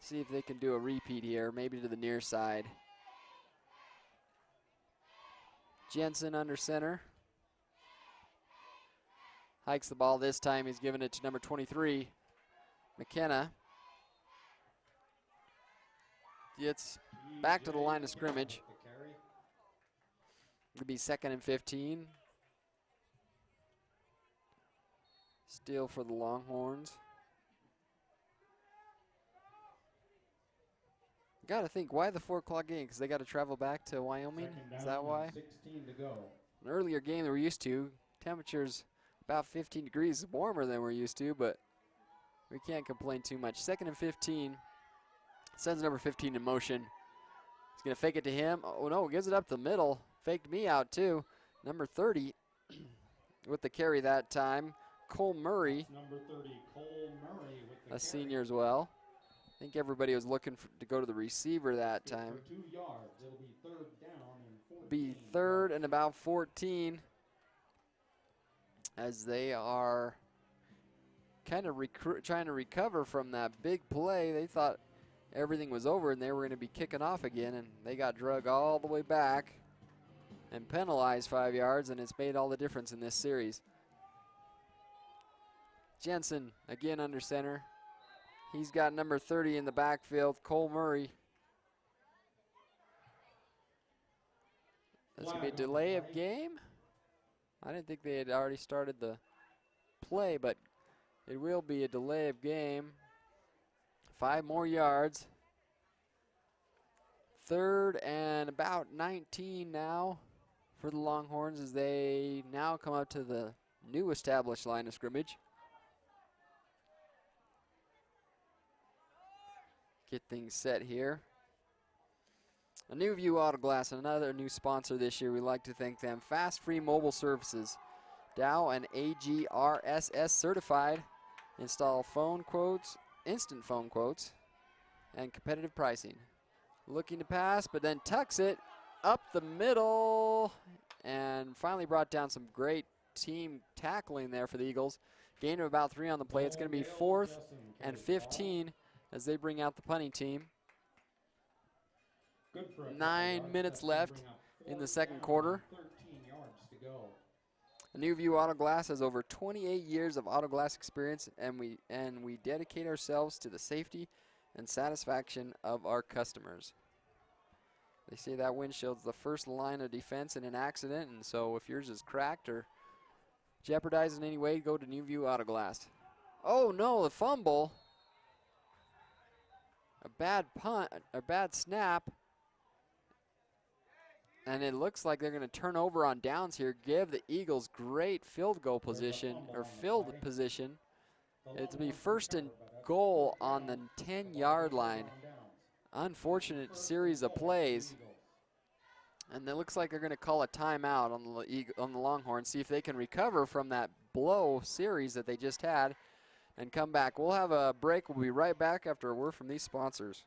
See if they can do a repeat here, maybe to the near side. Jensen under center. Hikes the ball this time. He's giving it to number 23, McKenna. Gets back to the line of scrimmage. It'll be 2nd and 15. Still for the Longhorns. Got to think, why the 4 o'clock game? Because they got to travel back to Wyoming? Is that why? 16 to go. An earlier game that we're used to, temperatures about 15 degrees warmer than we're used to, but we can't complain too much. 2nd and 15. Sends number 15 in motion. He's going to fake it to him. Oh, no, gives it up the middle. Faked me out, too. Number 30 with the carry that time. Cole Murray. Number 30, Cole Murray with the A carry. senior as well. I think everybody was looking to go to the receiver that Good time. for 2 yards. It'll be 3rd down and 14. Be 3rd and about 14 as they are kind of trying to recover from that big play. They thought everything was over and they were going to be kicking off again, and they got drug all the way back and penalized 5 yards, and it's made all the difference in this series. Jensen again under center. He's got number 30 in the backfield, Cole Murray. That's going to be a delay of game. I didn't think they had already started the play, but it will be a delay of game. 5 more yards. 3rd and about 19 now for the Longhorns as they now come up to the new established line of scrimmage. Get things set here. A New View Auto Glass, another new sponsor this year. We'd like to thank them. Fast Free Mobile Services. Dow and AGRSS certified. Install phone quotes, instant phone quotes, and competitive pricing. Looking to pass, but then tucks it up the middle and finally brought down some great team tackling there for the Eagles. Gain of about 3 on the play. It's going to be 4th and 15 as they bring out the punting team. 9 minutes left in the second quarter. 13 yards to go. A New View Auto Glass has over 28 years of auto glass experience, and we dedicate ourselves to the safety and satisfaction of our customers. They say that windshield's the first line of defense in an accident, and so if yours is cracked or jeopardized in any way, go to New View Auto Glass. Oh no, the fumble. A bad punt, a bad snap. And it looks like they're going to turn over on downs here, give the Eagles great field goal position, or field position. It'll be 1st and goal on the 10-yard line. Unfortunate series of plays. And it looks like they're going to call a timeout on the Longhorns, see if they can recover from that blow series that they just had and come back. We'll have a break. We'll be right back after a word from these sponsors.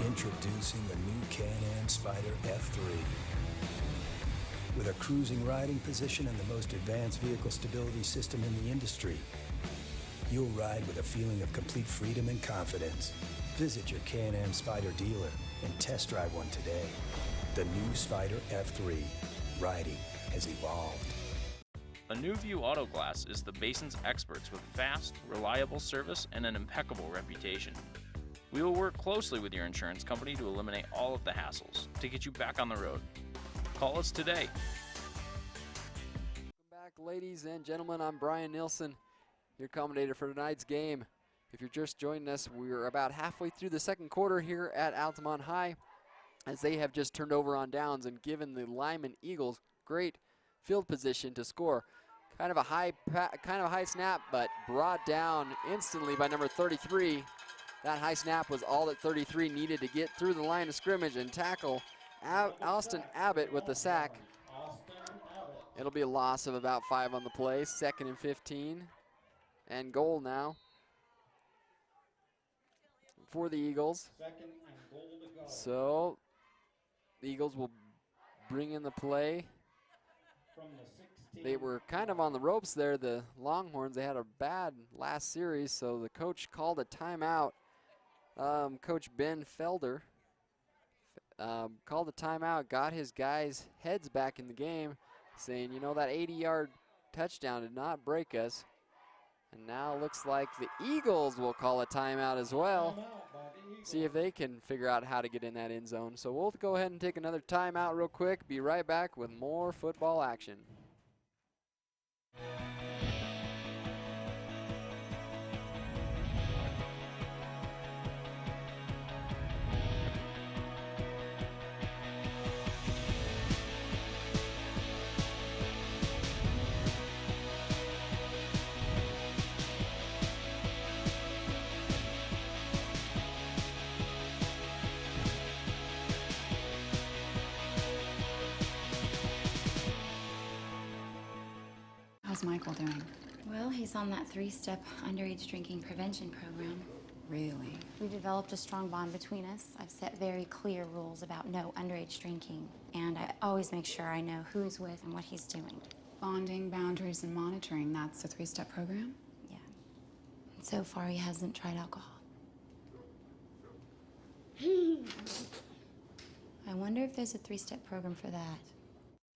Introducing the new Can-Am Spyder F3. With a cruising riding position and the most advanced vehicle stability system in the industry, you'll ride with a feeling of complete freedom and confidence. Visit your Can-Am Spyder dealer and test drive one today. The new Spyder F3. Riding has evolved. A New View Auto Glass is the Basin's experts with fast, reliable service and an impeccable reputation. We will work closely with your insurance company to eliminate all of the hassles to get you back on the road. Call us today. Welcome back, ladies and gentlemen. I'm Brian Nilsson, your commentator for tonight's game. If you're just joining us, we're about halfway through the second quarter here at Altamont High, as they have just turned over on downs and given the Lyman Eagles great field position to score. Kind of a high snap, but brought down instantly by number 33. That high snap was all that 33 needed to get through the line of scrimmage and tackle Austin Abbott with the sack. It'll be a loss of about 5 on the play. 2nd and 15. And goal now for the Eagles. 2nd and goal to go. So the Eagles will bring in the play. From the 16. They were kind of on the ropes there, the Longhorns. They had a bad last series, so the coach called a timeout. Coach Ben Felder called a timeout, got his guys' heads back in the game, saying, you know, that 80-yard touchdown did not break us. And now looks like the Eagles will call a timeout as well. See if they can figure out how to get in that end zone. So we'll go ahead and take another timeout real quick. Be right back with more football action. How's Michael doing? Well, he's on that 3-step underage drinking prevention program. Really? We developed a strong bond between us. I've set very clear rules about no underage drinking, and I always make sure I know who he's with and what he's doing. Bonding, boundaries, and monitoring, that's a 3-step program? Yeah. And so far, he hasn't tried alcohol. I wonder if there's a 3-step program for that.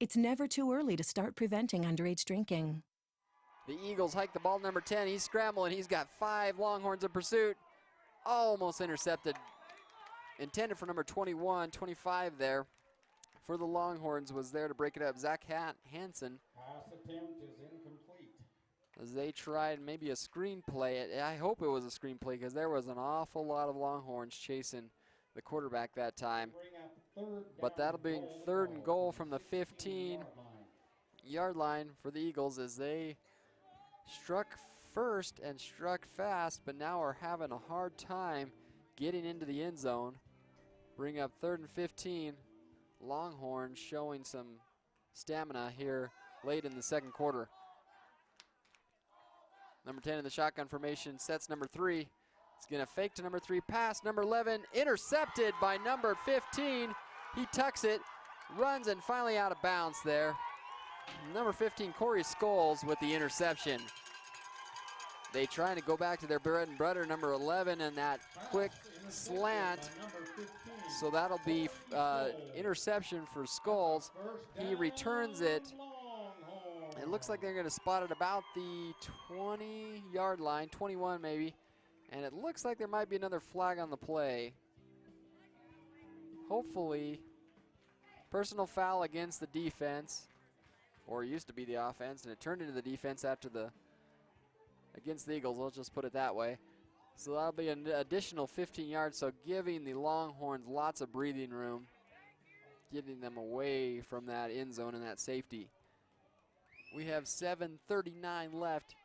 It's never too early to start preventing underage drinking. The Eagles hike the ball to number 10. He's scrambling. He's got 5 Longhorns in pursuit. Almost intercepted. Intended for number 21, 25 there. For the Longhorns was there to break it up. Zach Hansen. Pass attempt is incomplete. As they tried maybe a screenplay. I hope it was a screenplay because there was an awful lot of Longhorns chasing the quarterback that time. But that'll be 3rd and goal from the 15-yard line for the Eagles as they struck first and struck fast, but now are having a hard time getting into the end zone. Bring up 3rd and 15. Longhorns showing some stamina here late in the second quarter. Number 10 in the shotgun formation sets number 3. He's going to fake to number 3, pass number 11, intercepted by number 15. He tucks it, runs, and finally out of bounds there. Number 15, Corey Scholes with the interception. They trying to go back to their bread and butter, number 11, and that quick slant. So that'll be interception for Scholes. He returns it. It looks like they're going to spot it about the 20-yard line, 21 maybe. And it looks like there might be another flag on the play. Hopefully, personal foul against the defense, or it used to be the offense, and it turned into the defense after against the Eagles. Let's just put it that way. So that'll be an additional 15 yards, so giving the Longhorns lots of breathing room, getting them away from that end zone and that safety. We have 7:39 left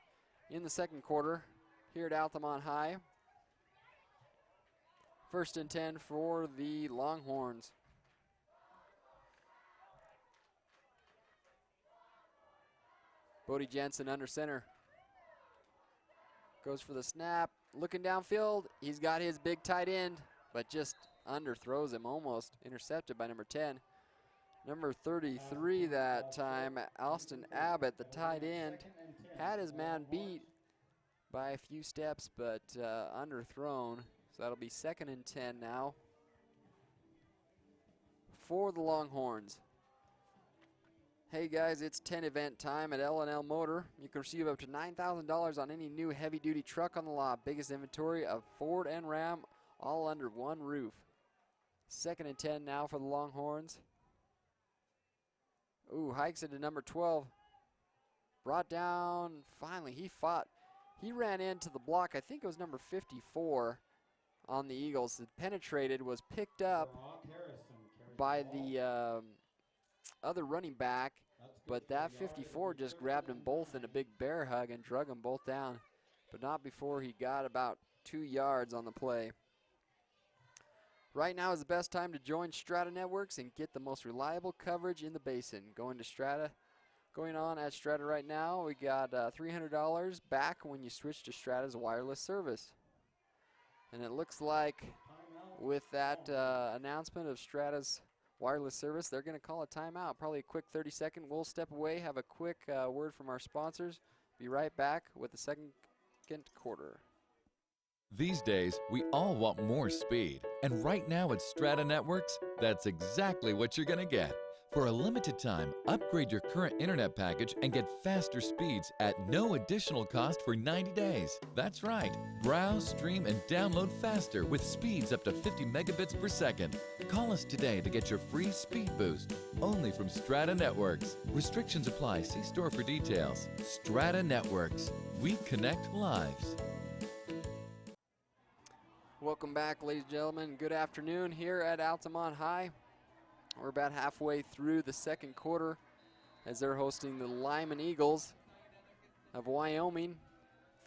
in the second quarter here at Altamont High. 1st and 10 for the Longhorns. Bodie Jensen under center. Goes for the snap, looking downfield. He's got his big tight end, but just underthrows him, almost intercepted by number 10. Number 33 that time, Alston Abbott, the tight end, had his man beat by a few steps, but underthrown. So that'll be 2nd and 10 now for the Longhorns. Hey guys, it's 10 event time at L&L Motor. You can receive up to $9,000 on any new heavy-duty truck on the lot. Biggest inventory of Ford and Ram, all under one roof. 2nd and 10 now for the Longhorns. Ooh, hikes it to number 12. Brought down, finally, he fought. He ran into the block, I think it was number 54 on the Eagles. It penetrated, was picked up by the other running back, but that 54 just grabbed them both in a big bear hug and drug them both down, but not before he got about 2 yards on the play. Right now is the best time to join Strata Networks and get the most reliable coverage in the basin. Going on at Strata right now, we got $300 back when you switch to Strata's wireless service. And it looks like with that announcement of Strata's wireless service, they're going to call a timeout. Probably a quick 30-second. We'll step away, have a quick word from our sponsors. Be right back with the second quarter. These days, we all want more speed. And right now at Strata Networks, that's exactly what you're going to get. For a limited time, upgrade your current internet package and get faster speeds at no additional cost for 90 days. That's right. Browse, stream, and download faster with speeds up to 50 megabits per second. Call us today to get your free speed boost. Only from Strata Networks. Restrictions apply. See store for details. Strata Networks. We connect lives. Welcome back, ladies and gentlemen. Good afternoon here at Altamont High. We're about halfway through the second quarter as they're hosting the Lyman Eagles of Wyoming.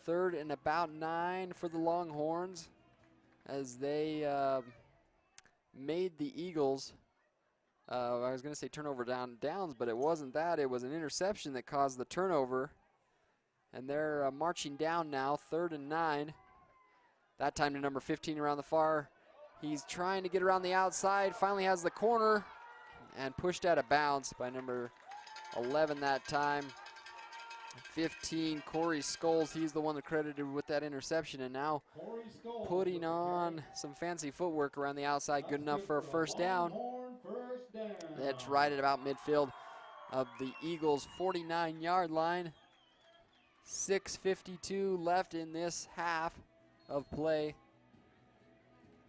3rd and about 9 for the Longhorns as they made the Eagles, I was going to say turnover downs, but it wasn't that. It was an interception that caused the turnover. And they're marching down now, 3rd and 9. That time to number 15 around the far. He's trying to get around the outside, finally has the corner, and pushed out of bounds by number 11 that time. 15, Corey Scholes, he's the one that credited with that interception, and now putting on some fancy footwork around the outside, good enough for a first down. That's right at about midfield of the Eagles' 49-yard line. 6:52 left in this half of play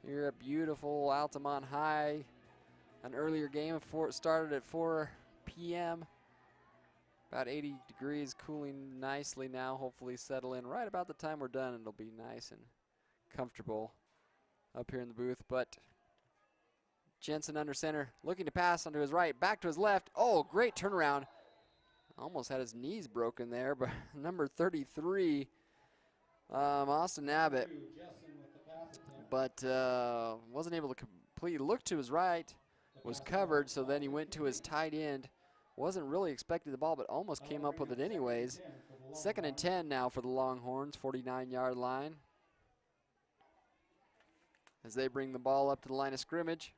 here at beautiful Altamont High. An earlier game started at 4 p.m. About 80 degrees, cooling nicely now. Hopefully settle in right about the time we're done. It'll be nice and comfortable up here in the booth. But Jensen under center, looking to pass onto his right, back to his left. Oh, great turnaround. Almost had his knees broken there, but number 33, Austin Abbott, but wasn't able to complete. Looked to his right, was covered, so then he went to his tight end. Wasn't really expecting the ball, but almost came up with it anyways. 2nd and 10 now for the Longhorns, 49-yard line, as they bring the ball up to the line of scrimmage.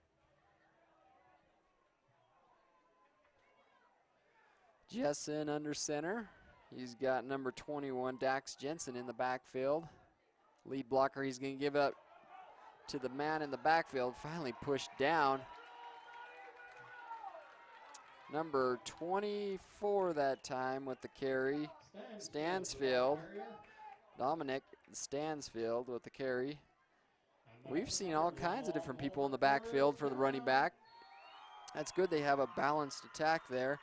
Jessen under center. He's got number 21, Dax Jensen, in the backfield. Lead blocker, he's going to give up to the man in the backfield. Finally pushed down. Number 24 that time with the carry, Stansfield. Dominic Stansfield with the carry. We've seen all kinds of different people in the backfield for the running back. That's good. They have a balanced attack there.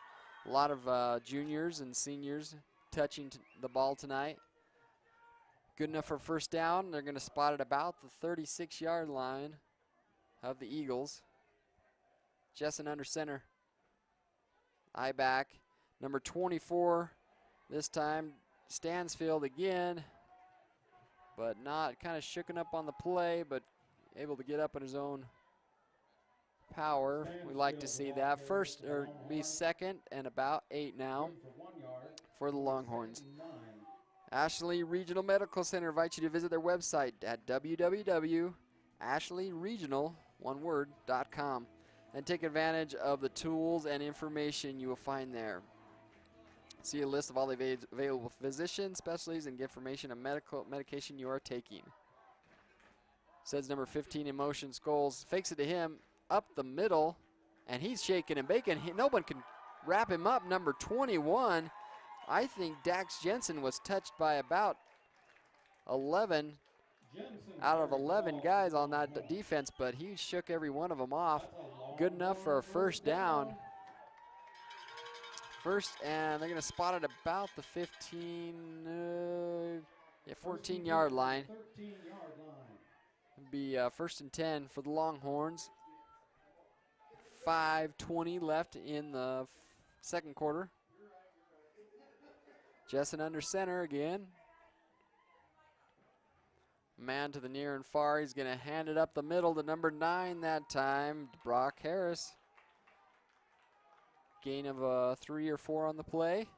A lot of juniors and seniors touching the ball tonight. Good enough for first down. They're going to spot it about the 36-yard line of the Eagles. Jessen under center. Eye back. Number 24 this time. Stansfield again, but not kind of shooken up on the play, but able to get up in his own power. We like to see that. First, or be 2nd and about 8 now for the Longhorns. Ashley Regional Medical Center invites you to visit their website at www.ashleyregional.com and take advantage of the tools and information you will find there. See a list of all the available physicians, specialties, and information on medication you are taking. Says number 15 in motion, Scholes fakes it to him up the middle, and he's shaking and baking. No one can wrap him up. Number 21, I think Dax Jensen was touched by about 11 out of 11 guys on that defense, but he shook every one of them off. Good enough for a first down. First, and they're going to spot it about the 14-yard line. It'll be 1st and 10 for the Longhorns. 5:20 left in the second quarter. Jessen under center again. Man to the near and far. He's going to hand it up the middle to number 9 that time, Brock Harris. Gain of 3 or 4 on the play.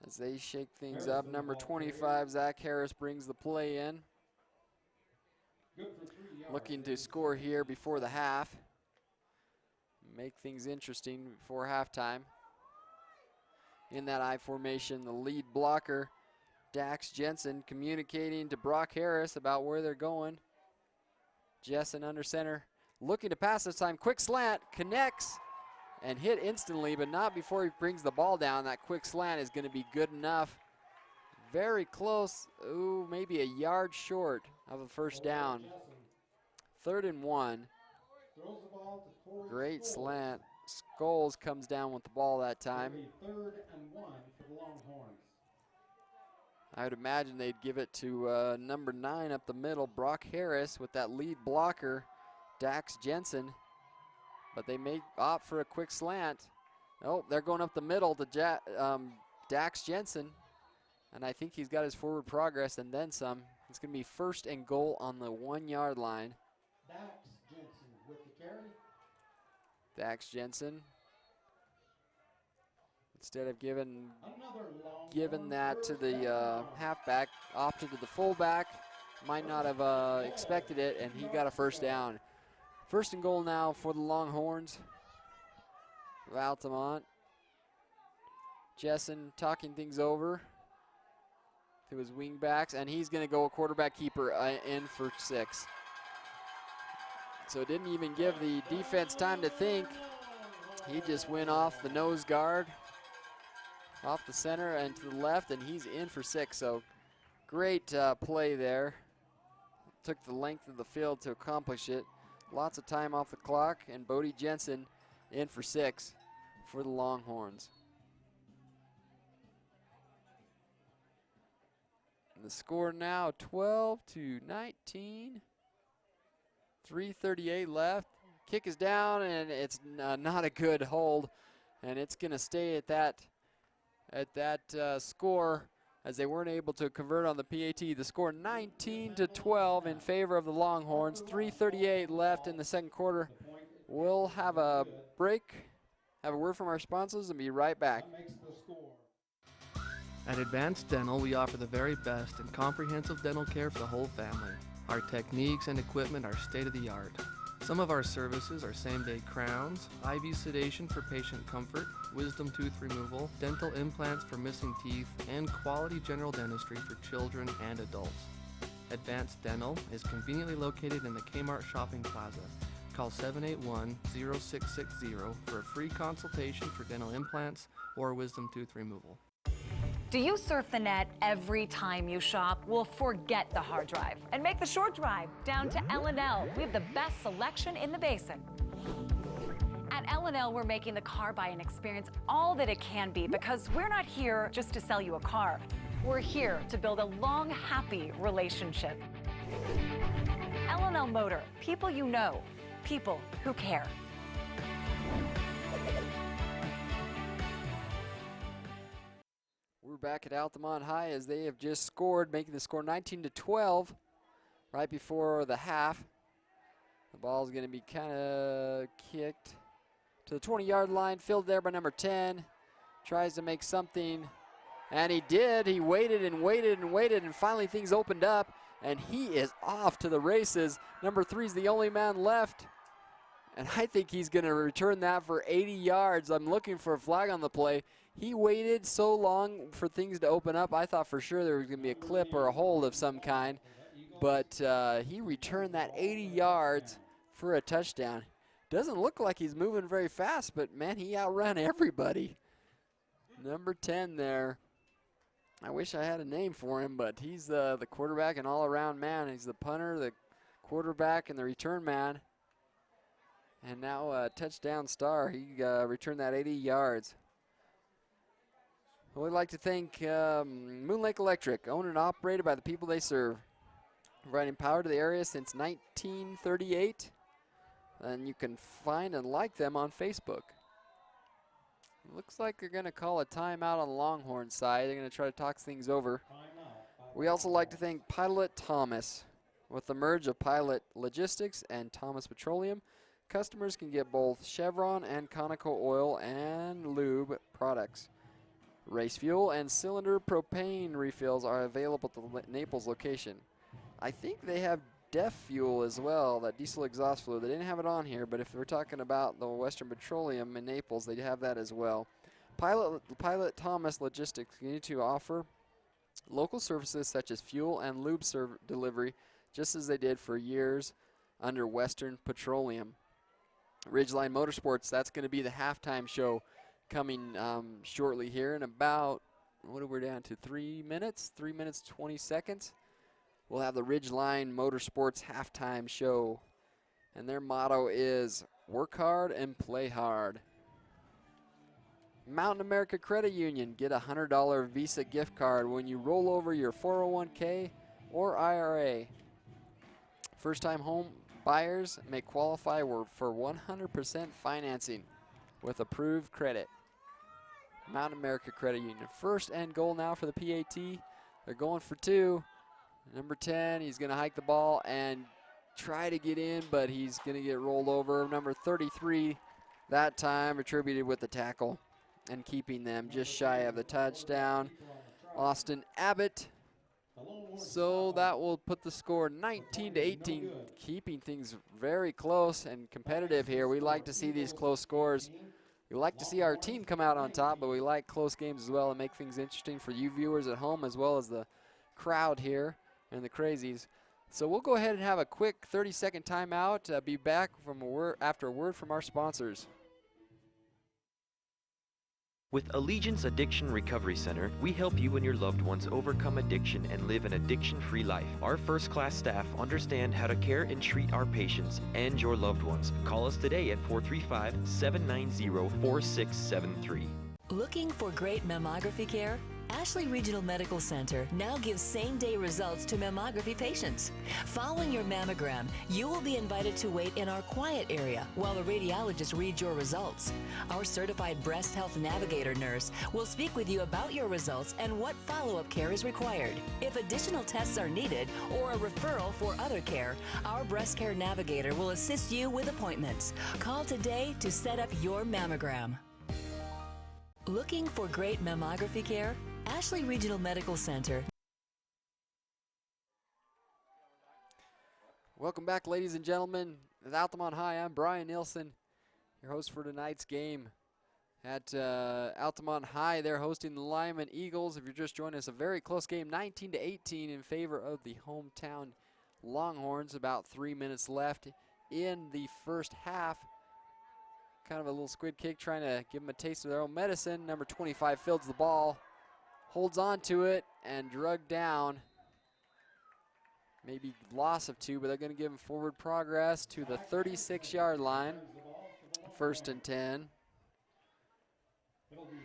As they shake things up, number 25, Zach Harris, brings the play in. Looking to score here before the half. Make things interesting before halftime. In that I formation, the lead blocker, Dax Jensen, communicating to Brock Harris about where they're going. Jessen under center, looking to pass this time. Quick slant, connects, and hit instantly, but not before he brings the ball down. That quick slant is going to be good enough. Very close. Ooh, maybe a yard short of a first down. 3rd and 1. Great slant. Scholes comes down with the ball that time. 3rd and 1 for the Longhorns. I would imagine they'd give it to number 9 up the middle, Brock Harris, with that lead blocker, Dax Jensen. But they may opt for a quick slant. Oh, they're going up the middle to Dax Jensen. And I think he's got his forward progress and then some. It's going to be 1st and goal on the 1-yard line. Dax Jensen with the carry. Dax Jensen. Instead of giving that to the halfback, opted to the fullback. Might not have expected it, and he got a first down. 1st and goal now for the Longhorns of Altamont. Jessen talking things over to his wing backs, and he's going to go a quarterback keeper in for 6. So it didn't even give the defense time to think. He just went off the nose guard, off the center and to the left, and he's in for 6. So great play there. Took the length of the field to accomplish it. Lots of time off the clock, and Bodie Jensen in for 6 for the Longhorns. And the score now 12-19. 3:38 left. Kick is down, and it's not a good hold, and it's going to stay at that score, as they weren't able to convert on the PAT. The score 19-12 in favor of the Longhorns. 3:38 left in the second quarter. We'll have a break, have a word from our sponsors, and be right back. At Advanced Dental, we offer the very best in comprehensive dental care for the whole family. Our techniques and equipment are state-of-the-art. Some of our services are same-day crowns, IV sedation for patient comfort, wisdom tooth removal, dental implants for missing teeth, and quality general dentistry for children and adults. Advanced Dental is conveniently located in the Kmart Shopping Plaza. Call 781-0660 for a free consultation for dental implants or wisdom tooth removal. Do you surf the net every time you shop? Well, forget the hard drive and make the short drive down to L&L. We have the best selection in the basin. At L&L, we're making the car buying experience all that it can be, because we're not here just to sell you a car. We're here to build a long, happy relationship. L&L Motor, people you know, people who care. We're back at Altamont High as they have just scored, making the score 19-12 right before the half. The ball is going to be kind of kicked to the 20-yard line, filled there by number 10. Tries to make something, and he did. He waited and waited and waited, and finally things opened up, and he is off to the races. Number 3 is the only man left, and I think he's going to return that for 80 yards. I'm looking for a flag on the play. He waited so long for things to open up. I thought for sure there was going to be a clip or a hold of some kind, but he returned that 80 yards for a touchdown. Doesn't look like he's moving very fast, but man, he outran everybody. Number 10 there. I wish I had a name for him, but he's the quarterback and all-around man. He's the punter, the quarterback, and the return man. And now a touchdown star. He returned that 80 yards. We'd like to thank Moon Lake Electric, owned and operated by the people they serve, providing power to the area since 1938. And you can find and like them on Facebook. Looks like they're going to call a timeout on the Longhorn side. They're going to try to talk things over. We also like to thank Pilot Thomas. With the merge of Pilot Logistics and Thomas Petroleum, customers can get both Chevron and Conoco oil and lube products. Race fuel and cylinder propane refills are available at the Naples location. I think they have DEF fuel as well, that diesel exhaust fluid. They didn't have it on here, but if we're talking about the Western Petroleum in Naples, they have that as well. Pilot Thomas Logistics continue to offer local services such as fuel and lube delivery, just as they did for years. under Western Petroleum. Ridgeline Motorsports, that's going to be the halftime show coming shortly here in about, what are we down to, 3 minutes? 3 minutes, 20 seconds. We'll have the Ridgeline Motorsports halftime show. And their motto is work hard and play hard. Mountain America Credit Union, get a $100 Visa gift card when you roll over your 401k or IRA. First-time home buyers may qualify for 100% financing with approved credit. Mountain America Credit Union. First and goal now for the PAT. They're going for two. Number 10, he's going to hike the ball and try to get in, but he's going to get rolled over. Number 33, that time attributed with the tackle and keeping them just shy of the touchdown. Austin Abbott. So that will put the score 19-18, keeping things very close and competitive here. We like to see these close scores. We like to see our team come out on top, but we like close games as well and make things interesting for you viewers at home as well as the crowd here and the crazies. So we'll go ahead and have a quick 30-second timeout. Be back after a word from our sponsors. With Allegiance Addiction Recovery Center, we help you and your loved ones overcome addiction and live an addiction-free life. Our first-class staff understand how to care and treat our patients and your loved ones. Call us today at 435-790-4673. Looking for great mammography care? Ashley Regional Medical Center now gives same-day results to mammography patients. Following your mammogram, you will be invited to wait in our quiet area while the radiologist reads your results. Our certified breast health navigator nurse will speak with you about your results and what follow-up care is required. If additional tests are needed or a referral for other care, our breast care navigator will assist you with appointments. Call today to set up your mammogram. Looking for great mammography care? Ashley Regional Medical Center. Welcome back, ladies and gentlemen. At Altamont High, I'm Brian Nielsen, your host for tonight's game. At Altamont High, they're hosting the Lyman Eagles. If you're just joining us, a very close game, 19-18 in favor of the hometown Longhorns. About 3 minutes left in the first half. Kind of a little squid kick, trying to give them a taste of their own medicine. Number 25 fields the ball, holds on to it, and drugged down. Maybe loss of two, but they're going to give him forward progress to the 36-yard line. First and 10.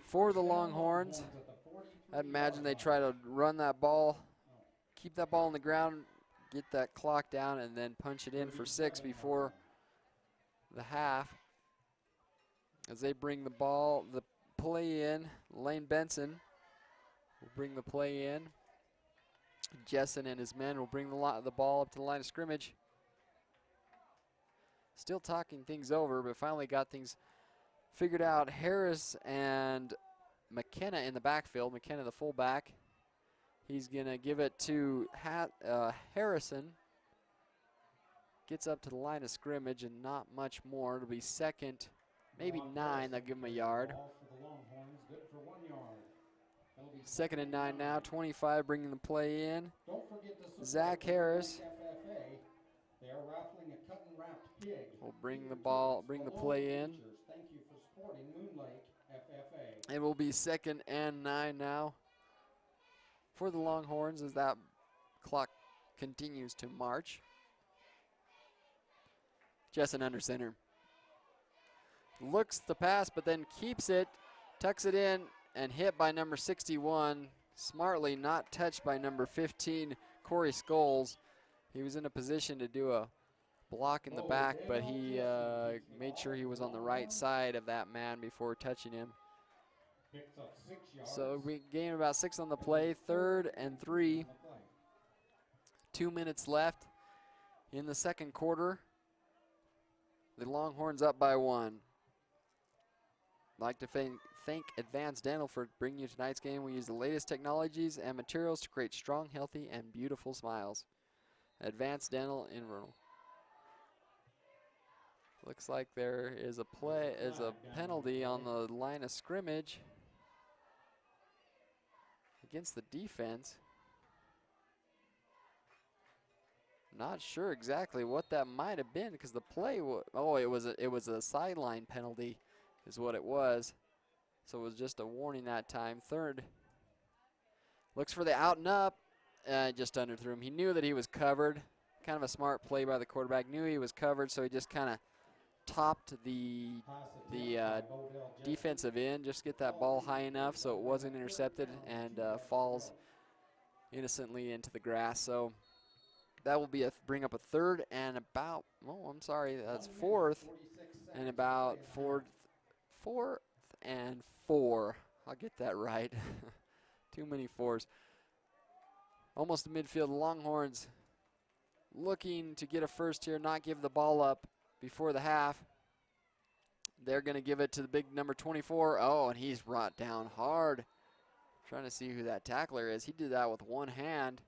For the Longhorns, I'd imagine they try to run that ball, keep that ball on the ground, get that clock down, and then punch it in for 6 before the half. As they bring the play in, Lane Benson will bring the play in. Jessen and his men will bring the ball up to the line of scrimmage. Still talking things over, but finally got things figured out. Harris and McKenna in the backfield. McKenna, the fullback. He's going to give it to Harrison. Gets up to the line of scrimmage and not much more. It'll be second, maybe 9. They'll give him a yard. Second and 9 now. 25 bringing the play in. Zach Harris will bring the play in. It will be second and 9 now for the Longhorns as that clock continues to march. Jessen under center. Looks the pass, but then keeps it, tucks it in, and hit by number 61. Smartly not touched by number 15, Corey Scholes. He was in a position to do a block in the back, but he made sure he was on the right side of that man before touching him. So we gained about 6 on the play, 3rd and 3. 2 minutes left in the second quarter. The Longhorns up by 1. I'd like to thank Advanced Dental for bringing you tonight's game. We use the latest technologies and materials to create strong, healthy, and beautiful smiles. Advanced Dental in Vernal. Looks like there is a penalty on the line of scrimmage against the defense. Not sure exactly what that might have been because the play, it was a sideline penalty is what it was. So it was just a warning that time. Third, looks for the out and up, just underthrew him. He knew that he was covered. Kind of a smart play by the quarterback. Knew he was covered, so he just kind of topped the defensive end, just get that ball high enough so it wasn't intercepted and falls innocently into the grass. So that will be bring up a third and about, that's fourth and about fourth and 4. I'll get that right. Too many fours. Almost to midfield. Longhorns looking to get a first here, not give the ball up before the half. They're going to give it to the big number 24. Oh, and he's brought down hard. Trying to see who that tackler is. He did that with one hand.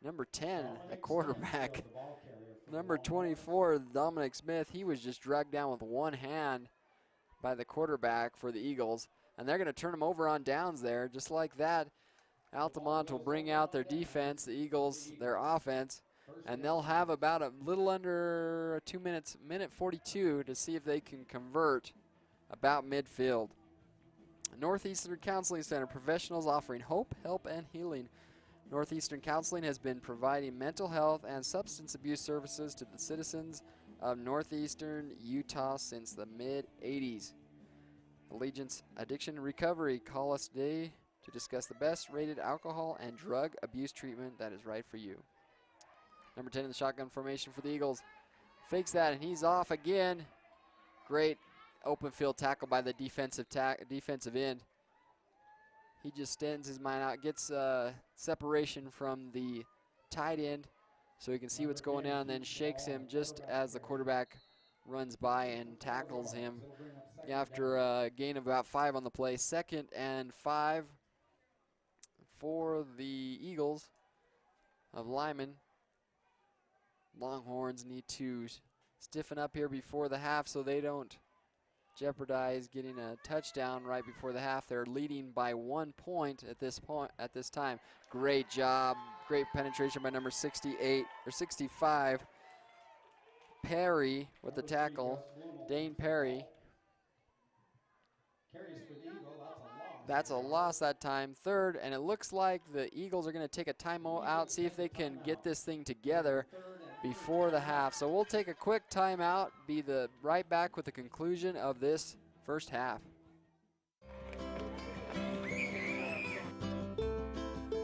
Number 10, a quarterback. Number 24, Dominic Smith, he was just dragged down with one hand by the quarterback for the Eagles. And they're going to turn him over on downs there. Just like that, Altamont will bring out their defense, the Eagles, their offense. And they'll have about a little under 2 minutes, minute 42, to see if they can convert about midfield. Northeastern Counseling Center, professionals offering hope, help, and healing. Northeastern Counseling has been providing mental health and substance abuse services to the citizens of Northeastern Utah since the mid-'80s. Allegiance Addiction Recovery. Call us today to discuss the best rated alcohol and drug abuse treatment that is right for you. Number 10 in the shotgun formation for the Eagles. Fakes that, and he's off again. Great open field tackle by the defensive end. He just stands his mind out, gets separation from the tight end so he can see what's going on, and then shakes him just as the quarterback runs by and tackles him after a gain of about 5 on the play. 2nd and 5 for the Eagles of Lyman. Longhorns need to stiffen up here before the half so they don't jeopardize getting a touchdown right before the half. They're leading by 1 point at this time. Great job, great penetration by number 68 or 65. Perry with the tackle, Dane Perry. That's a loss that time. 3rd, and it looks like the Eagles are going to take a timeout out, see if they can get this thing together before the half. So we'll take a quick timeout, be right back with the conclusion of this first half.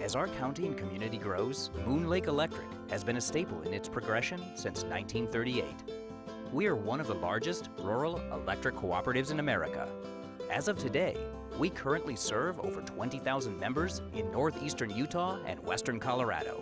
As our county and community grows, Moon Lake Electric has been a staple in its progression since 1938. We are one of the largest rural electric cooperatives in America. As of today, we currently serve over 20,000 members in northeastern Utah and western Colorado.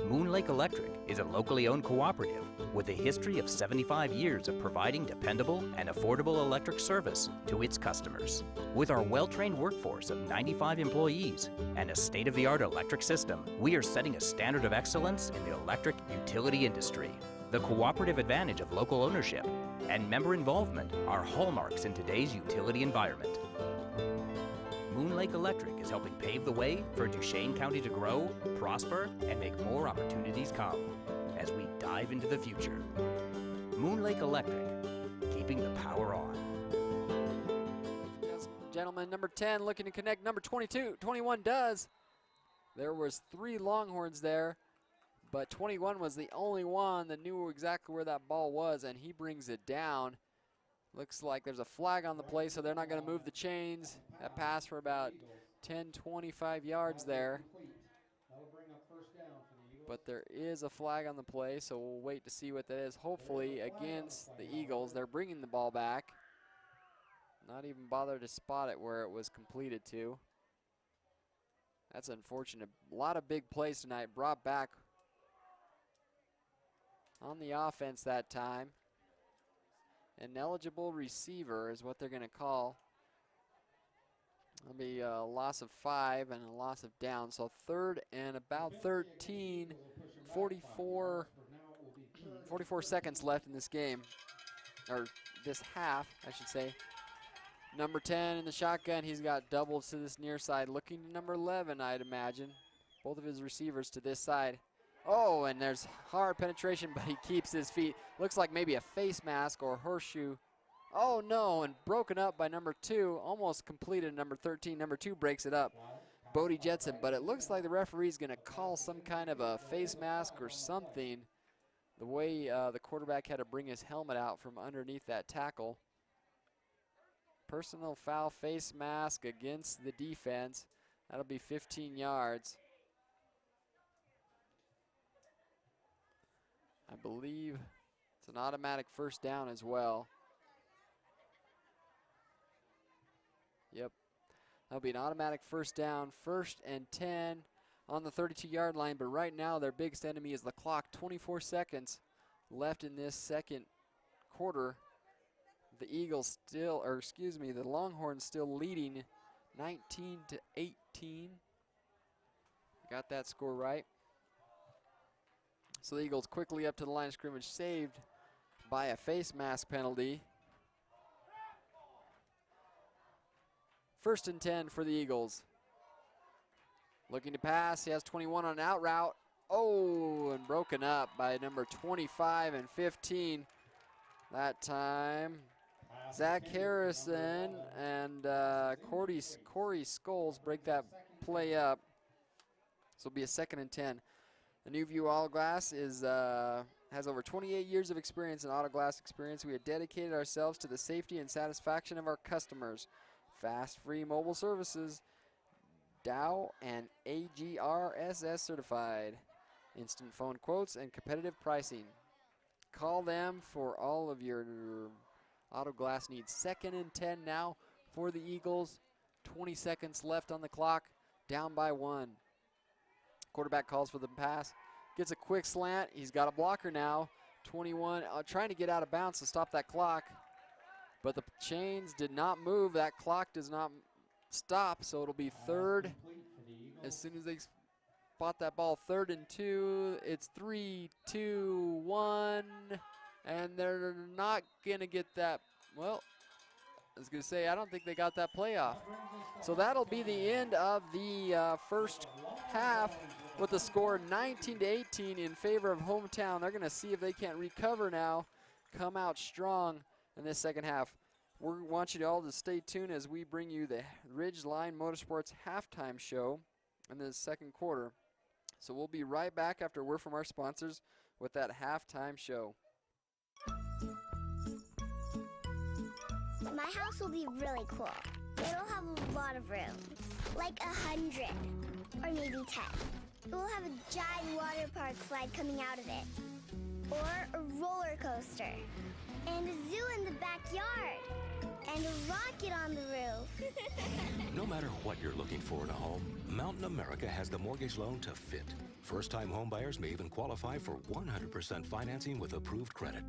Moon Lake Electric is a locally owned cooperative with a history of 75 years of providing dependable and affordable electric service to its customers. With our well-trained workforce of 95 employees and a state-of-the-art electric system, we are setting a standard of excellence in the electric utility industry. The cooperative advantage of local ownership and member involvement are hallmarks in today's utility environment. Moon Lake Electric is helping pave the way for Duchesne County to grow, prosper, and make more opportunities come as we dive into the future. Moon Lake Electric, keeping the power on. Yes, gentlemen, number 10 looking to connect. Number 21 does. There was 3 Longhorns there, but 21 was the only one that knew exactly where that ball was, and he brings it down. Looks like there's a flag on the play, so they're not going to move the chains. That pass for about 10, 25 yards there. But there is a flag on the play, so we'll wait to see what that is. Hopefully against the Eagles. They're bringing the ball back. Not even bother to spot it where it was completed to. That's unfortunate. A lot of big plays tonight brought back on the offense that time. An eligible receiver is what they're going to call. It'll be a loss of 5 and a loss of down. So 3rd and about 13, 44 seconds left in this game, or this half, I should say. Number 10 in the shotgun, he's got doubles to this near side. Looking to number 11, I'd imagine. Both of his receivers to this side. Oh, and there's hard penetration, but he keeps his feet. Looks like maybe a face mask or horseshoe. Oh no, and broken up by number 2. Almost completed number 13. Number 2 breaks it up. Bodie Jetson, but it looks like the referee's going to call some kind of a face mask or something. The way the quarterback had to bring his helmet out from underneath that tackle. Personal foul face mask against the defense. That'll be 15 yards. I believe it's an automatic first down as well. Yep. That'll be an automatic first down, 1st and 10 on the 32-yard line. But right now, their biggest enemy is the clock. 24 seconds left in this second quarter. The Eagles still, or excuse me, the Longhorns still leading 19-18. Got that score right. So the Eagles quickly up to the line of scrimmage, saved by a face mask penalty. 1st and 10 for the Eagles. Looking to pass, he has 21 on an out route. Oh, and broken up by number 25 and 15. That time, Zach Harrison and Corey Scholes break that play up. So it'll be a 2nd and 10. The New View Auto Glass has over 28 years of experience in auto glass experience. We have dedicated ourselves to the safety and satisfaction of our customers. Fast, free mobile services, Dow and AGRSS certified. Instant phone quotes and competitive pricing. Call them for all of your auto glass needs. 2nd and 10 now for the Eagles. 20 seconds left on the clock, down by 1. Quarterback calls for the pass, gets a quick slant. He's got a blocker now. 21 trying to get out of bounds to stop that clock, but the chains did not move. That clock does not stop, so it'll be 3rd. As soon as they spot that ball, 3rd and 2. It's 3, 2, 1, and they're not going to get that. Well, I was going to say, I don't think they got that play off. So that'll be the end of the first half with the score 19-18 in favor of hometown. They're going to see if they can't recover now, come out strong in this second half. We want you all to stay tuned as we bring you the Ridgeline Motorsports halftime show in the second quarter. So we'll be right back after a word from our sponsors with that halftime show. My house will be really cool. It'll have a lot of rooms, like 100 or maybe 10. It will have a giant water park slide coming out of it, or a roller coaster, and a zoo in the backyard, and a rocket on the roof. No matter what you're looking for in a home, Mountain America has the mortgage loan to fit. First-time home buyers may even qualify for 100% financing with approved credit.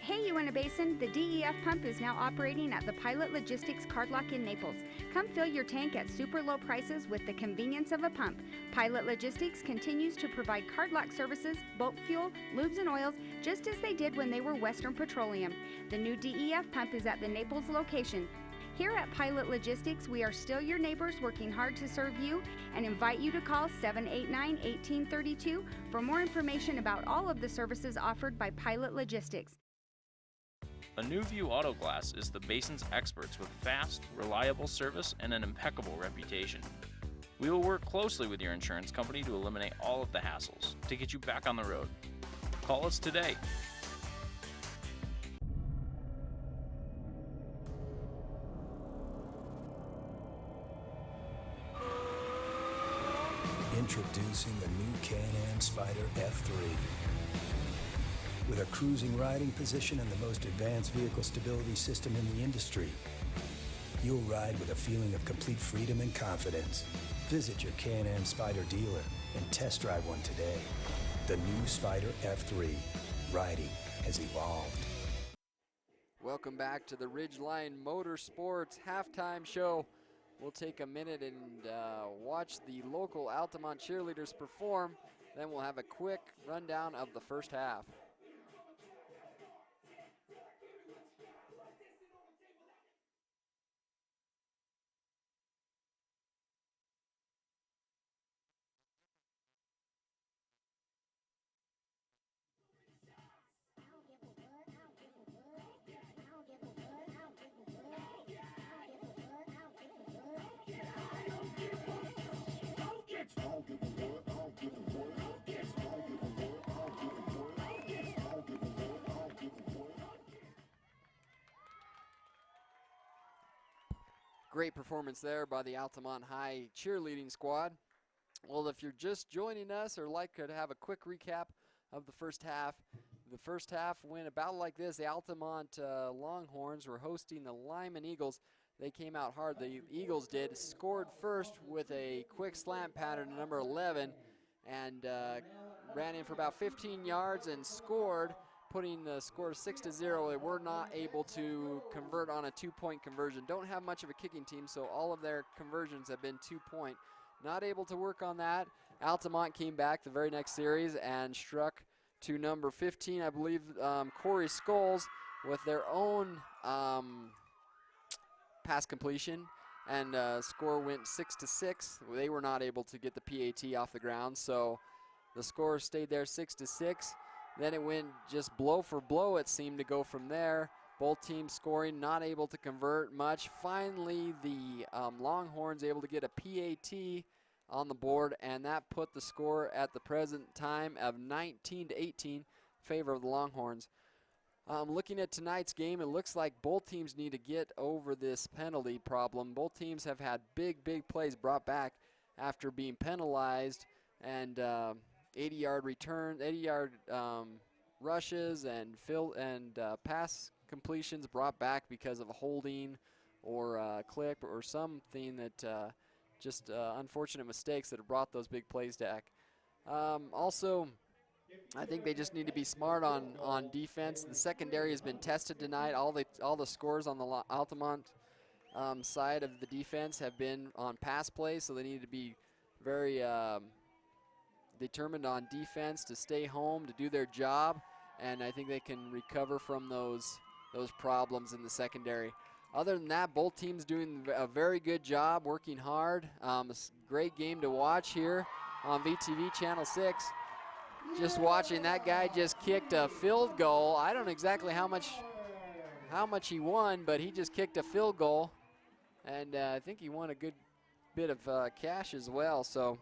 Hey, Uinta Basin, the DEF pump is now operating at the Pilot Logistics Card Lock in Naples. Come fill your tank at super low prices with the convenience of a pump. Pilot Logistics continues to provide card lock services, bulk fuel, lubes and oils, just as they did when they were Western Petroleum. The new DEF pump is at the Naples location. Here at Pilot Logistics, we are still your neighbors working hard to serve you and invite you to call 789-1832 for more information about all of the services offered by Pilot Logistics. A New View Auto Glass is the Basin's experts with fast, reliable service and an impeccable reputation. We will work closely with your insurance company to eliminate all of the hassles to get you back on the road. Call us today. Introducing the new Can-Am Spyder F3. With a cruising riding position and the most advanced vehicle stability system in the industry, you'll ride with a feeling of complete freedom and confidence. Visit your Can-Am Spyder dealer and test drive one today. The new Spyder F3. Riding has evolved. Welcome back to the Ridgeline Motorsports halftime show. We'll take a minute and watch the local Altamont cheerleaders perform. Then we'll have a quick rundown of the first half. Great performance there by the Altamont High cheerleading squad. Well, if you're just joining us or like to have a quick recap of the first half went about like this. The Altamont Longhorns were hosting the Lyman Eagles. They came out hard. The Eagles did. Scored first with a quick slant pattern to number 11 and ran in for about 15 yards and scored, putting the score 6-0. They were not able to convert on a 2-point conversion. Don't have much of a kicking team, so all of their conversions have been 2-point. Not able to work on that. Altamont came back the very next series and struck to number 15, I believe, Corey Scholes, with their own pass completion, and score went 6-6. They were not able to get the PAT off the ground, so the score stayed there 6-6. Then it went just blow for blow, it seemed to go from there. Both teams scoring, not able to convert much. Finally, the Longhorns able to get a PAT on the board, and that put the score at the present time of 19-18 in favor of the Longhorns. Looking at tonight's game, it looks like both teams need to get over this penalty problem. Both teams have had big plays brought back after being penalized, and 80-yard returns, 80-yard rushes and pass completions brought back because of a holding or a clip or something that just unfortunate mistakes that have brought those big plays back. Also, I think they just need to be smart on defense. The secondary has been tested tonight. All the scores on the Altamont side of the defense have been on pass play, so they need to be very determined on defense to stay home, to do their job, and I think they can recover from those problems in the secondary. Other than that, both teams doing a very good job, working hard. It's a great game to watch here on VTV Channel 6. Just watching that guy just kicked a field goal. I don't know exactly how much he won, but he just kicked a field goal, and I think he won a good bit of cash as well. So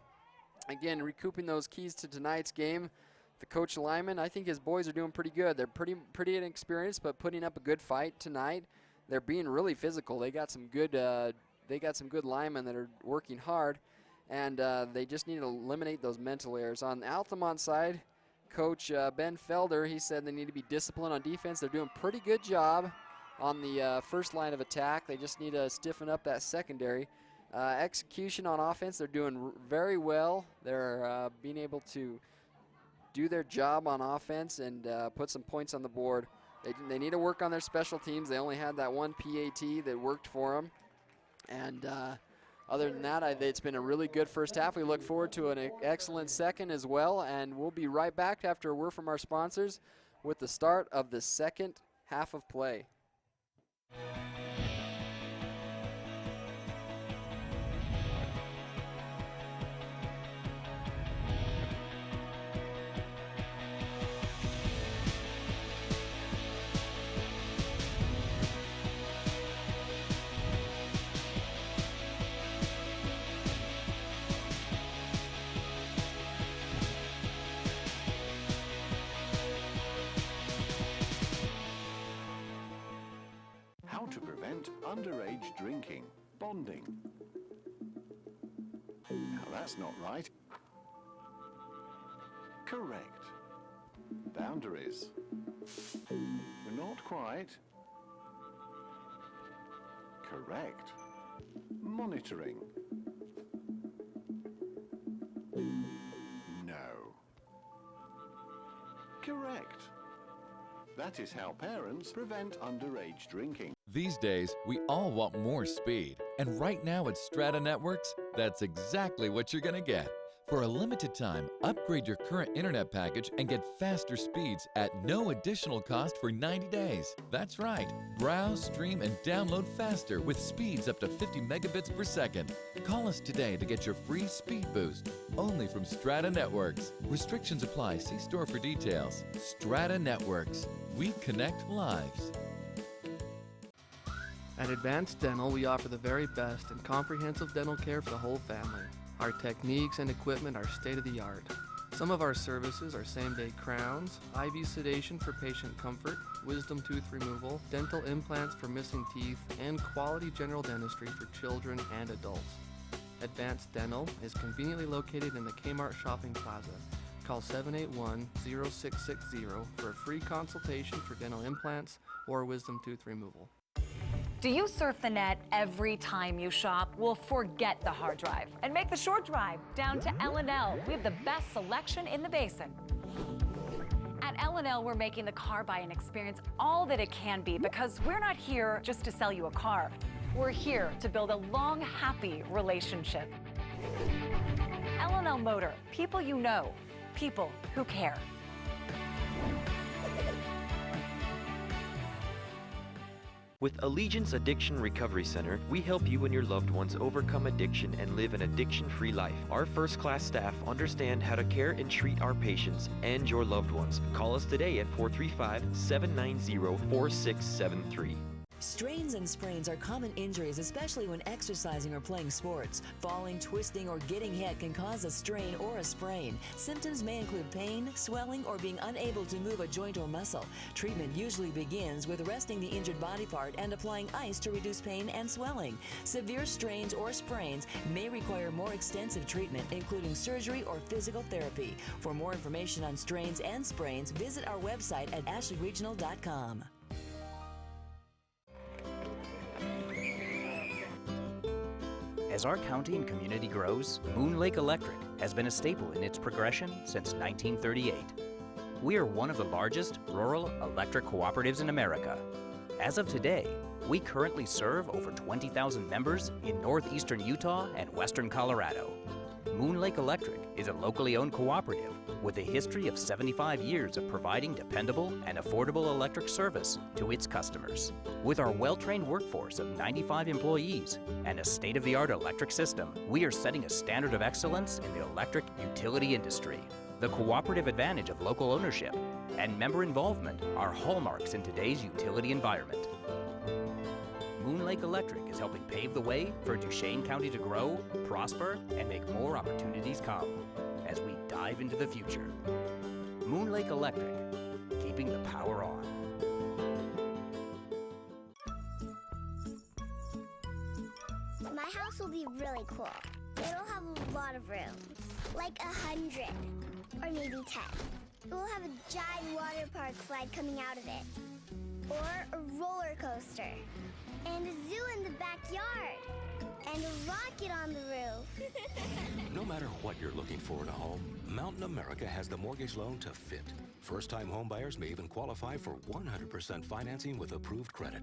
again, recouping those keys to tonight's game. The coach Lyman, I think his boys are doing pretty good. They're pretty inexperienced, but putting up a good fight tonight. They're being really physical. They got some good linemen that are working hard, and they just need to eliminate those mental errors. On the Altamont side, Coach Ben Felder, he said they need to be disciplined on defense. They're doing a pretty good job on the first line of attack. They just need to stiffen up that secondary. Execution on offense, they're doing very well. They're being able to do their job on offense and put some points on the board. They need to work on their special teams. They only had that one PAT that worked for them. And other than that, it's been a really good first half. We look forward to an excellent second as well. And we'll be right back after a word from our sponsors with the start of the second half of play. To prevent underage drinking. Bonding. Now that's not right. Correct. Boundaries. Not quite. Correct. Monitoring. No. Correct. That is how parents prevent underage drinking. These days, we all want more speed. And right now at Strata Networks, that's exactly what you're going to get. For a limited time, upgrade your current internet package and get faster speeds at no additional cost for 90 days. That's right. Browse, stream, and download faster with speeds up to 50 megabits per second. Call us today to get your free speed boost. Only from Strata Networks. Restrictions apply. See store for details. Strata Networks. We connect lives. At Advanced Dental, we offer the very best in comprehensive dental care for the whole family. Our techniques and equipment are state-of-the-art. Some of our services are same-day crowns, IV sedation for patient comfort, wisdom tooth removal, dental implants for missing teeth, and quality general dentistry for children and adults. Advanced Dental is conveniently located in the Kmart Shopping Plaza. Call 781-0660 for a free consultation for dental implants or wisdom tooth removal. Do you surf the net every time you shop? Well, forget the hard drive and make the short drive down to L&L. We have the best selection in the basin. At L&L, we're making the car buying experience all that it can be because we're not here just to sell you a car. We're here to build a long, happy relationship. L&L Motor, people you know, people who care. With Allegiance Addiction Recovery Center, we help you and your loved ones overcome addiction and live an addiction-free life. Our first-class staff understand how to care and treat our patients and your loved ones. Call us today at 435-790-4673. Strains and sprains are common injuries, especially when exercising or playing sports. Falling, twisting, or getting hit can cause a strain or a sprain. Symptoms may include pain, swelling, or being unable to move a joint or muscle. Treatment usually begins with resting the injured body part and applying ice to reduce pain and swelling. Severe strains or sprains may require more extensive treatment, including surgery or physical therapy. For more information on strains and sprains, visit our website at ashleyregional.com. As our county and community grows, Moon Lake Electric has been a staple in its progression since 1938. We are one of the largest rural electric cooperatives in America. As of today, we currently serve over 20,000 members in northeastern Utah and western Colorado. Moon Lake Electric is a locally owned cooperative with a history of 75 years of providing dependable and affordable electric service to its customers. With our well-trained workforce of 95 employees and a state-of-the-art electric system, we are setting a standard of excellence in the electric utility industry. The cooperative advantage of local ownership and member involvement are hallmarks in today's utility environment. Moon Lake Electric is helping pave the way for Duchesne County to grow, prosper, and make more opportunities come as we dive into the future. Moon Lake Electric, keeping the power on. My house will be really cool. It'll have a lot of rooms, like 100, or maybe 10. It will have a giant water park slide coming out of it, or a roller coaster, and a zoo in the backyard, and a rocket on the roof. No matter what you're looking for in a home, Mountain America has the mortgage loan to fit. First-time home buyers may even qualify for 100% financing with approved credit.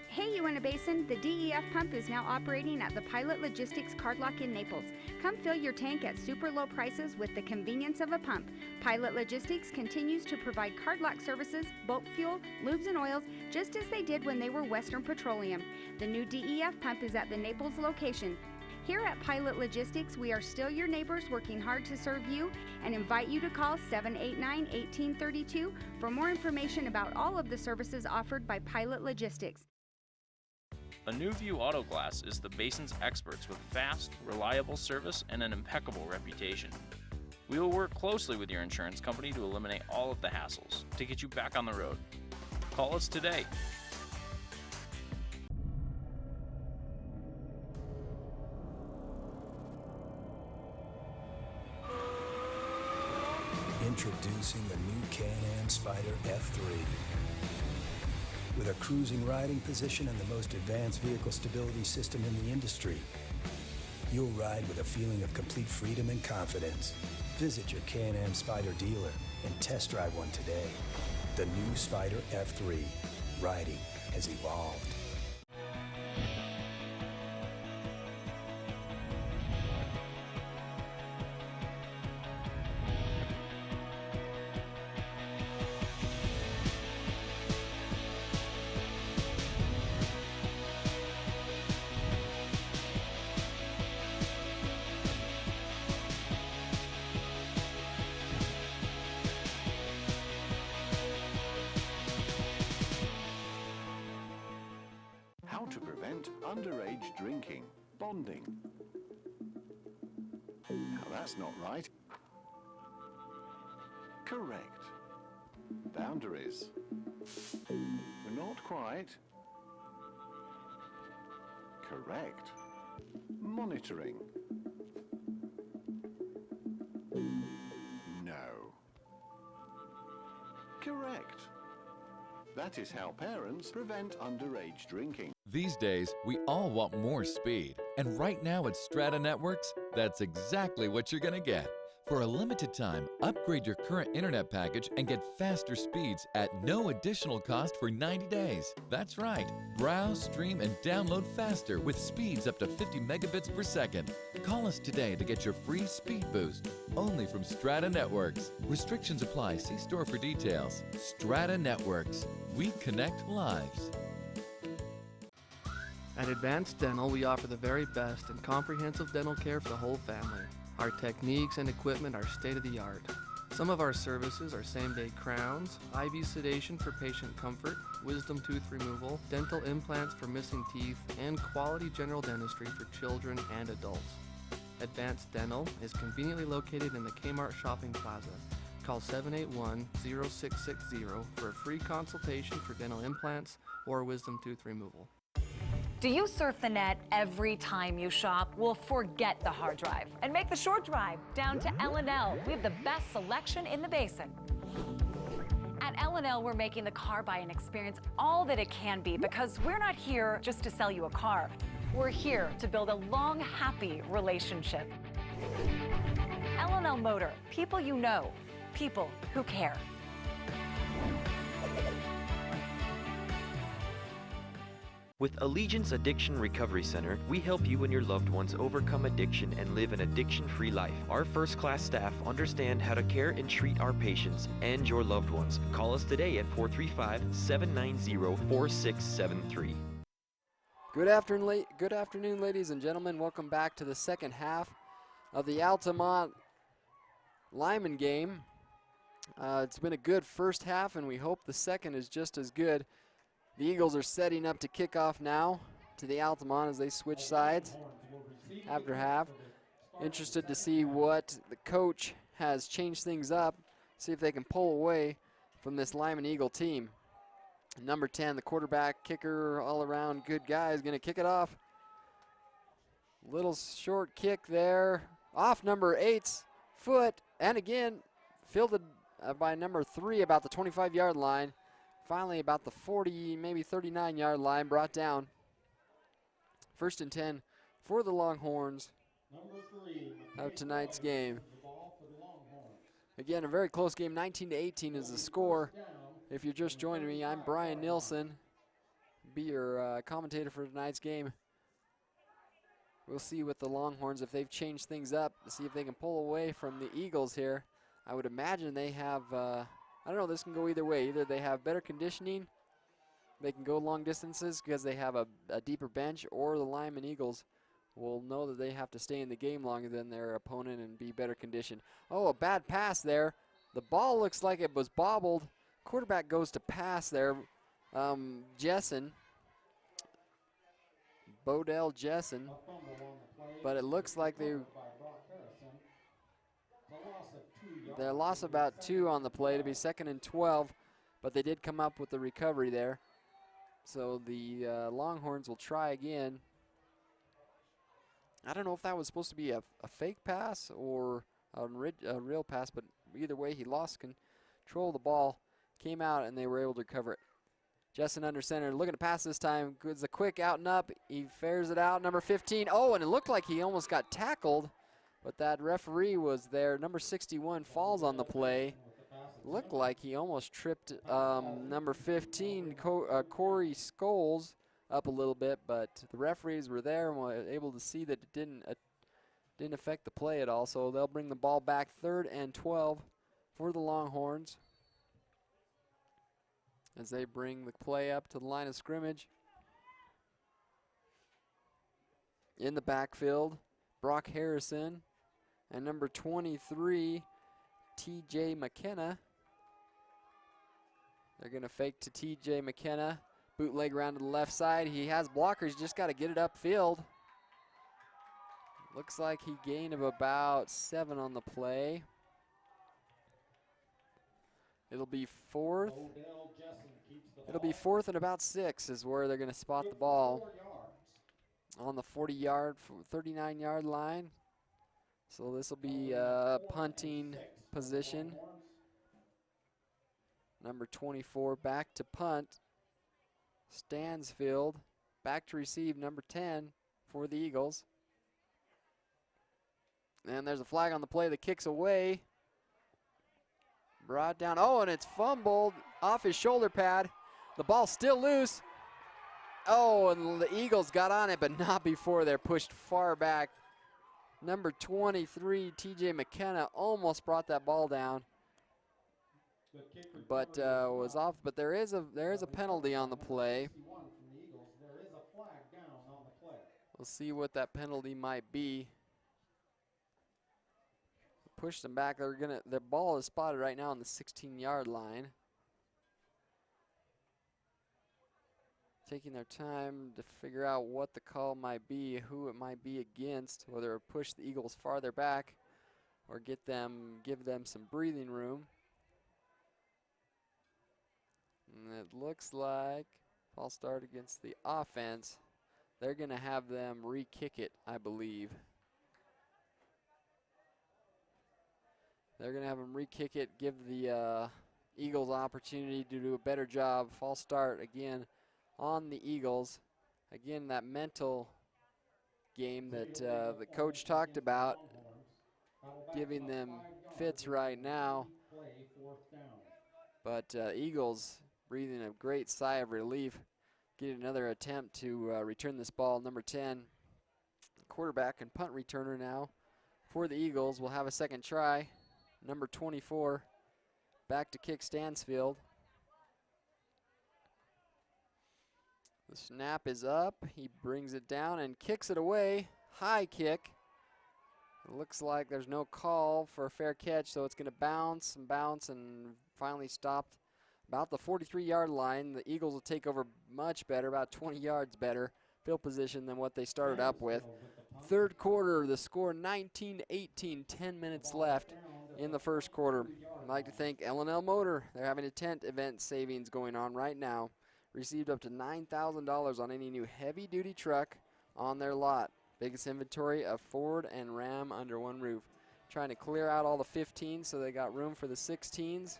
Hey, Uinta Basin, the DEF pump is now operating at the Pilot Logistics Card Lock in Naples. Come fill your tank at super low prices with the convenience of a pump. Pilot Logistics continues to provide card lock services, bulk fuel, lubes and oils, just as they did when they were Western Petroleum. The new DEF pump is at the Naples location. Here at Pilot Logistics, we are still your neighbors working hard to serve you and invite you to call 789-1832 for more information about all of the services offered by Pilot Logistics. A New View Auto Glass is the basin's experts with fast, reliable service and an impeccable reputation. We will work closely with your insurance company to eliminate all of the hassles to get you back on the road. Call us today. Introducing the new Can-Am Spyder F3. With a cruising riding position and the most advanced vehicle stability system in the industry, you'll ride with a feeling of complete freedom and confidence. Visit your Can-Am Spyder dealer and test drive one today. The new Spyder F3. Riding has evolved. How to prevent underage drinking. Bonding. Now that's not right. Correct. Boundaries. Not quite. Correct. Monitoring. No. Correct. That is how parents prevent underage drinking. These days, we all want more speed. And right now at Strata Networks, that's exactly what you're going to get. For a limited time, upgrade your current internet package and get faster speeds at no additional cost for 90 days. That's right. Browse, stream, and download faster with speeds up to 50 megabits per second. Call us today to get your free speed boost. Only from Strata Networks. Restrictions apply. See store for details. Strata Networks. We connect lives. At Advanced Dental, we offer the very best in comprehensive dental care for the whole family. Our techniques and equipment are state-of-the-art. Some of our services are same-day crowns, IV sedation for patient comfort, wisdom tooth removal, dental implants for missing teeth, and quality general dentistry for children and adults. Advanced Dental is conveniently located in the Kmart Shopping Plaza. Call 781-0660 for a free consultation for dental implants or wisdom tooth removal. Do you surf the net every time you shop? Well, forget the hard drive and make the short drive down to L&L. We have the best selection in the basin. At L&L, we're making the car buying experience all that it can be because we're not here just to sell you a car. We're here to build a long, happy relationship. L&L Motor, people you know, people who care. With Allegiance Addiction Recovery Center, we help you and your loved ones overcome addiction and live an addiction-free life. Our first-class staff understand how to care and treat our patients and your loved ones. Call us today at 435-790-4673. Good afternoon, ladies and gentlemen. Welcome back to the second half of the Altamont Lyman game. It's been a good first half, and we hope the second is just as good. The Eagles are setting up to kick off now to the Altamont as they switch sides after half. Interested to see what the coach has changed things up, see if they can pull away from this Lyman Eagle team. Number 10, the quarterback, kicker, all-around good guy, is going to kick it off. Little short kick there, off number 8's foot, and again, fielded by number 3 about the 25-yard line. Finally, about the 40, maybe 39-yard line, brought down. 1st and 10 for the Longhorns of tonight's game. Again, a very close game. 19-18 is the score. If you're just joining me, I'm Brian Nilsson, be your commentator for tonight's game. We'll see with the Longhorns if they've changed things up, to see if they can pull away from the Eagles here. I would imagine they have... I don't know, this can go either way. Either they have better conditioning, they can go long distances because they have a deeper bench, or the Lyman Eagles will know that they have to stay in the game longer than their opponent and be better conditioned. Oh, a bad pass there. The ball looks like it was bobbled. Quarterback goes to pass there. Jessen. Bodell Jessen. But it looks like they lost about 2 on the play to be 2nd and 12, but they did come up with the recovery there. So the Longhorns will try again. I don't know if that was supposed to be a fake pass or a real pass, but either way, he lost control of the ball, came out, and they were able to recover it. Justin under center, looking to pass this time. It's a quick out and up. He fares it out, number 15. Oh, and it looked like he almost got tackled, but that referee was there. Number 61 falls on the play. Looked like he almost tripped number 15, Corey Scholes, up a little bit, but the referees were there and were able to see that it didn't affect the play at all. So they'll bring the ball back, 3rd and 12 for the Longhorns as they bring the play up to the line of scrimmage. In the backfield, Brock Harrison and number 23, T.J. McKenna. They're going to fake to T.J. McKenna. Bootleg around to the left side. He has blockers, just got to get it upfield. Looks like he gained of about 7 on the play. It'll be fourth. Odell Jessen keeps the It'll be ball. fourth and about 6 is where they're going to spot the ball. 4 yards. On the 39-yard line. So this will be punting position. Number 24 back to punt. Stansfield back to receive, number 10 for the Eagles. And there's a flag on the play. The kick's away. Brought down. Oh, and it's fumbled off his shoulder pad. The ball's still loose. Oh, and the Eagles got on it, but not before they're pushed far back. Number 23, TJ McKenna, almost brought that ball down, but was off. But there is a penalty on the play. There is a flag down on the play. We'll see what that penalty might be. Push them back. Their ball is spotted right now on the 16-yard line. Taking their time to figure out what the call might be, who it might be against, whether it push the Eagles farther back or give them some breathing room. And it looks like false start against the offense. They're going to have them re-kick it, I believe. They're going to have them re-kick it, give the Eagles opportunity to do a better job. False start again on the Eagles. Again, that mental game that the coach talked about, giving them fits right now. But Eagles breathing a great sigh of relief, getting another attempt to return this ball. Number 10, quarterback and punt returner now for the Eagles. Will have a second try. Number 24, back to kick Stansfield. The snap is up. He brings it down and kicks it away. High kick. It looks like there's no call for a fair catch, so it's going to bounce and finally stopped about the 43-yard line. The Eagles will take over much better, about 20 yards better field position than what they started up with. Third quarter, the score 19-18, 10 minutes left in the first quarter. I'd like to thank L&L Motor. They're having a tent event savings going on right now. Received up to $9,000 on any new heavy-duty truck on their lot. Biggest inventory of Ford and Ram under one roof. Trying to clear out all the 15s so they got room for the 16s.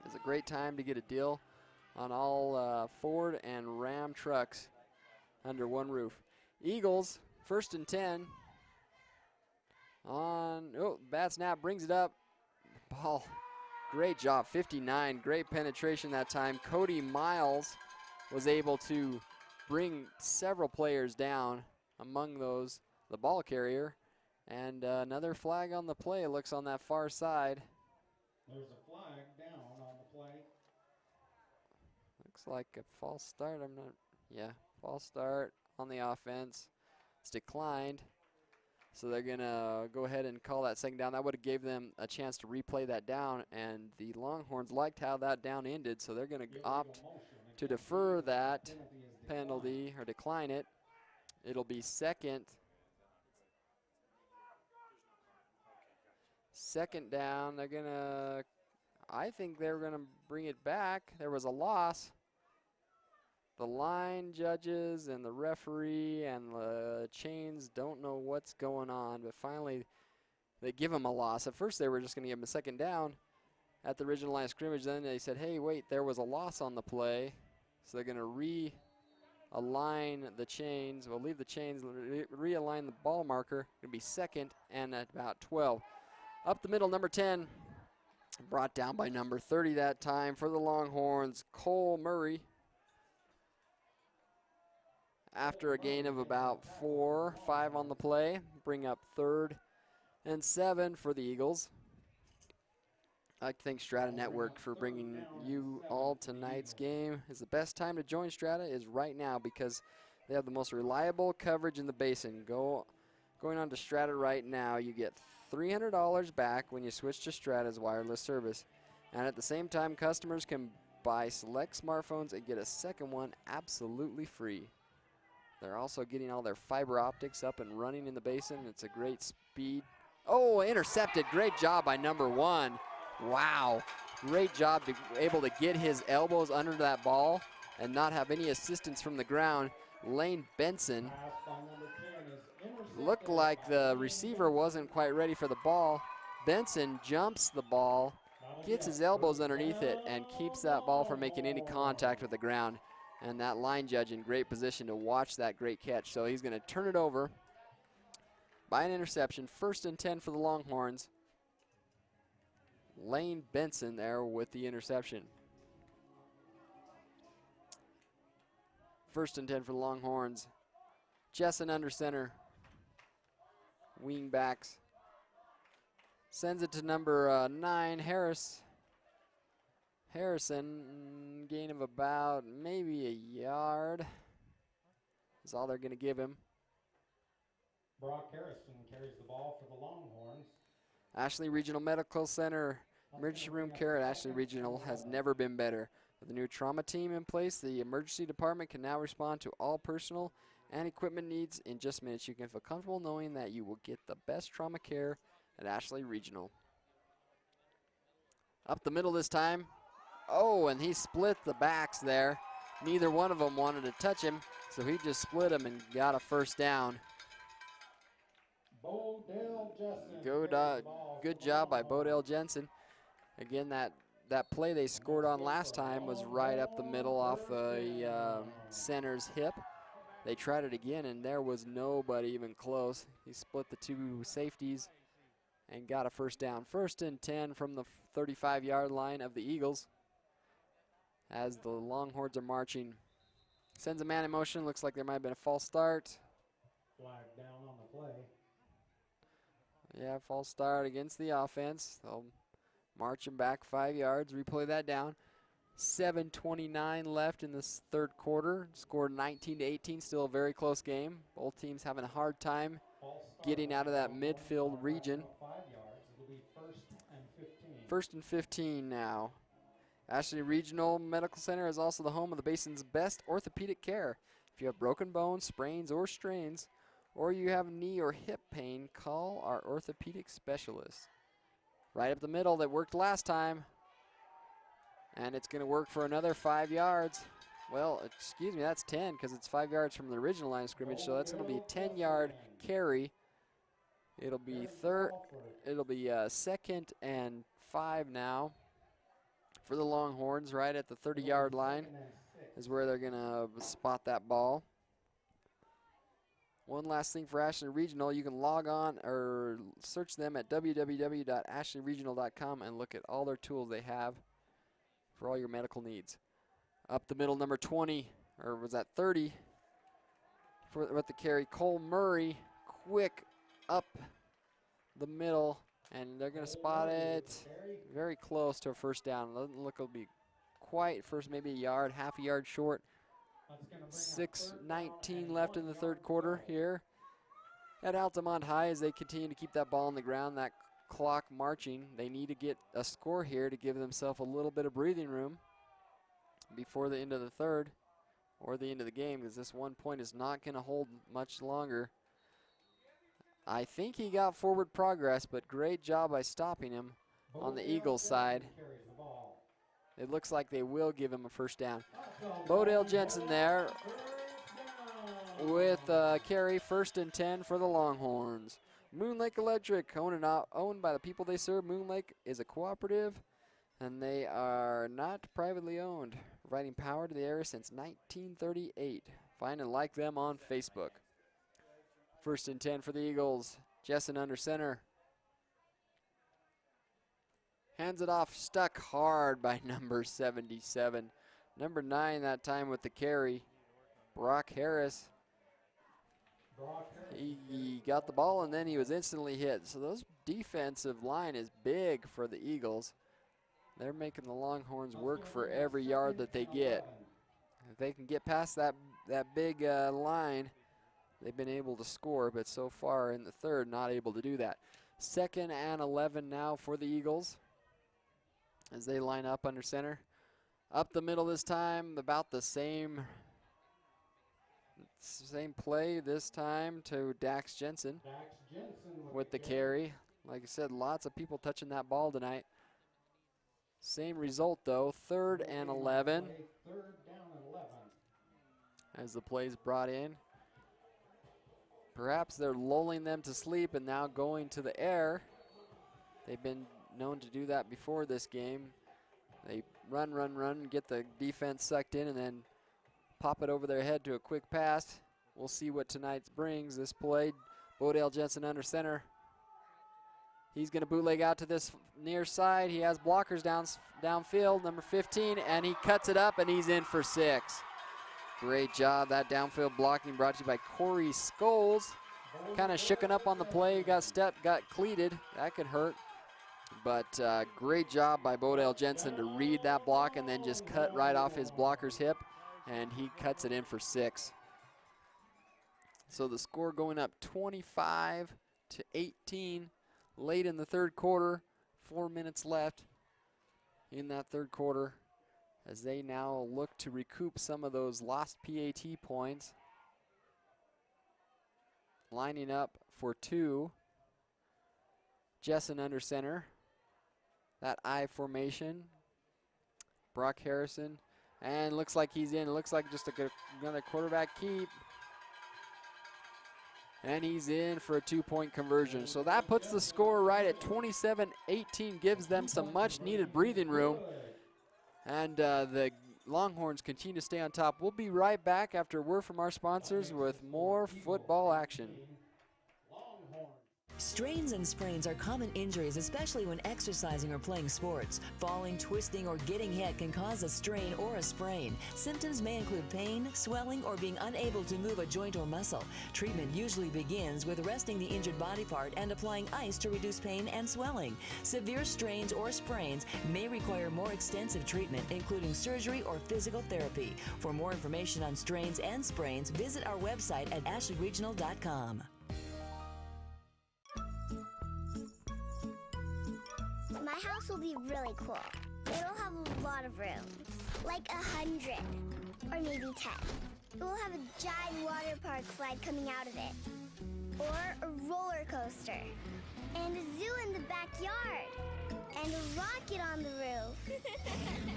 It's a great time to get a deal on all Ford and Ram trucks under one roof. Eagles, 1st and 10. Bad snap, brings it up. Ball. Great job, 59, great penetration that time. Cody Miles was able to bring several players down, among those the ball carrier. And another flag on the play, looks on that far side. There's a flag down on the play. Looks like a false start, false start on the offense. It's declined. So they're going to go ahead and call that second down. That would have gave them a chance to replay that down, and the Longhorns liked how that down ended, so they're going to opt to defer that penalty or decline it. It'll be second down. They're going to, I think they're going to bring it back. There was a loss. The line judges and the referee and the chains don't know what's going on, but finally they give them a loss. At first they were just going to give them a second down at the original line of scrimmage. Then they said, hey, wait, there was a loss on the play. So they're going to realign the chains. We'll leave the chains, realign the ball marker. It'll be 2nd and at about 12. Up the middle, number 10, brought down by number 30 that time for the Longhorns, Cole Murray. After a gain of about 4-5 on the play, bring up 3rd and 7 for the Eagles. I'd like to thank Strata Network for bringing you all tonight's game. The best time to join Strata is right now because they have the most reliable coverage in the basin. Going on to Strata right now, you get $300 back when you switch to Strata's wireless service. And at the same time, customers can buy select smartphones and get a second one absolutely free. They're also getting all their fiber optics up and running in the basin. It's a great speed. Oh, intercepted. Great job by number 1. Wow. Great job to able to get his elbows under that ball and not have any assistance from the ground. Lane Benson looked like the receiver wasn't quite ready for the ball. Benson jumps the ball, gets his elbows underneath it, and keeps that ball from making any contact with the ground. And that line judge in great position to watch that great catch. So he's going to turn it over by an interception. 1st and 10 for the Longhorns. Lane Benson there with the interception. 1st and 10 for the Longhorns. Jessen under center. Wing backs. Sends it to number 9, Harrison, gain of about maybe a yard is all they're going to give him. Brock Harrison carries the ball for the Longhorns. Ashley Regional Medical Center emergency room care at Ashley Regional has never been better. With a new trauma team in place, the emergency department can now respond to all personal and equipment needs in just minutes. You can feel comfortable knowing that you will get the best trauma care at Ashley Regional. Up the middle this time. Oh, and he split the backs there. Neither one of them wanted to touch him, so he just split them and got a 1st down. Good job by Bodell Jensen. Again, that play they scored on last time was right up the middle off the center's hip. They tried it again, and there was nobody even close. He split the 2 safeties and got a 1st down. 1st and 10 from the 35-yard line of the Eagles as the Longhorns are marching. Sends a man in motion. Looks like there might have been a false start. Flag down on the play. Yeah, false start against the offense. They'll march him back 5 yards, replay that down. 7:29 left in this 3rd quarter. Scored 19-18, still a very close game. Both teams having a hard time getting out of that midfield region. 1st and 15 now. Ashley Regional Medical Center is also the home of the Basin's best orthopedic care. If you have broken bones, sprains, or strains, or you have knee or hip pain, call our orthopedic specialist. Right up the middle that worked last time. And it's going to work for another 5 yards. Well, excuse me, that's 10 because it's 5 yards from the original line of scrimmage, so that's going to be a 10-yard carry. It'll be 2nd and 5 now for the Longhorns. Right at the 30-yard line is where they're going to spot that ball. One last thing for Ashley Regional, you can log on or search them at www.ashleyregional.com and look at all their tools they have for all your medical needs. Up the middle, number 20, or was that 30, with the carry, Cole Murray, quick up the middle, and they're going to spot it very close to a 1st down. Doesn't look it'll be quite first, maybe a yard, half a yard short. 6:19 left in the 3rd quarter here at Altamont High as they continue to keep that ball on the ground, that clock marching. They need to get a score here to give themselves a little bit of breathing room before the end of the 3rd or the end of the game, because this 1 point is not going to hold much longer. I think he got forward progress, but great job by stopping him on the Eagles side. It looks like they will give him a 1st down. Bodell Jensen there with carry, 1st and 10 for the Longhorns. Moon Lake Electric, owned by the people they serve. Moon Lake is a cooperative, and they are not privately owned, providing power to the area since 1938. Find and like them on Facebook. 1st and 10 for the Eagles. Jessen under center. Hands it off, stuck hard by number 77. Number 9 that time with the carry, Brock Harris. He got the ball and then he was instantly hit. So those defensive line is big for the Eagles. They're making the Longhorns work for every yard that they get. If they can get past that big line, they've been able to score, but so far in the 3rd, not able to do that. 2nd and 11 now for the Eagles as they line up under center. Up the middle this time, about the same play this time to Dax Jensen with the carry. Like I said, lots of people touching that ball tonight. Same result, though, 3rd and 11. 3rd down and 11. As the play's brought in. Perhaps they're lulling them to sleep and now going to the air. They've been known to do that before this game. They run, get the defense sucked in, and then pop it over their head to a quick pass. We'll see what tonight brings. This play, Bodale Jensen under center. He's going to bootleg out to this near side. He has blockers downfield, number 15, and he cuts it up, and he's in for 6. Great job. That downfield blocking brought to you by Corey Scholes. Kind of shooken up on the play, got stepped, got cleated. That could hurt. But great job by Bodale Jensen to read that block and then just cut right off his blocker's hip, and he cuts it in for 6. So the score going up 25-18 late in the 3rd quarter. 4 minutes left in that 3rd quarter as they now look to recoup some of those lost PAT points. Lining up for 2. Jessen under center. That I formation. Brock Harrison. And looks like he's in. Looks like just another quarterback keep. And he's in for a 2-point conversion. So that puts the score right at 27-18, gives them some much needed breathing room. And the Longhorns continue to stay on top. We'll be right back after a word from our sponsors with more football action. Strains and sprains are common injuries, especially when exercising or playing sports. Falling, twisting, or getting hit can cause a strain or a sprain. Symptoms may include pain, swelling, or being unable to move a joint or muscle. Treatment usually begins with resting the injured body part and applying ice to reduce pain and swelling. Severe strains or sprains may require more extensive treatment, including surgery or physical therapy. For more information on strains and sprains, visit our website at ashleyregional.com. My house will be really cool. It'll have a lot of rooms, like 100, or maybe 10. It will have a giant water park slide coming out of it, or a roller coaster, and a zoo in the backyard, and a rocket on the roof.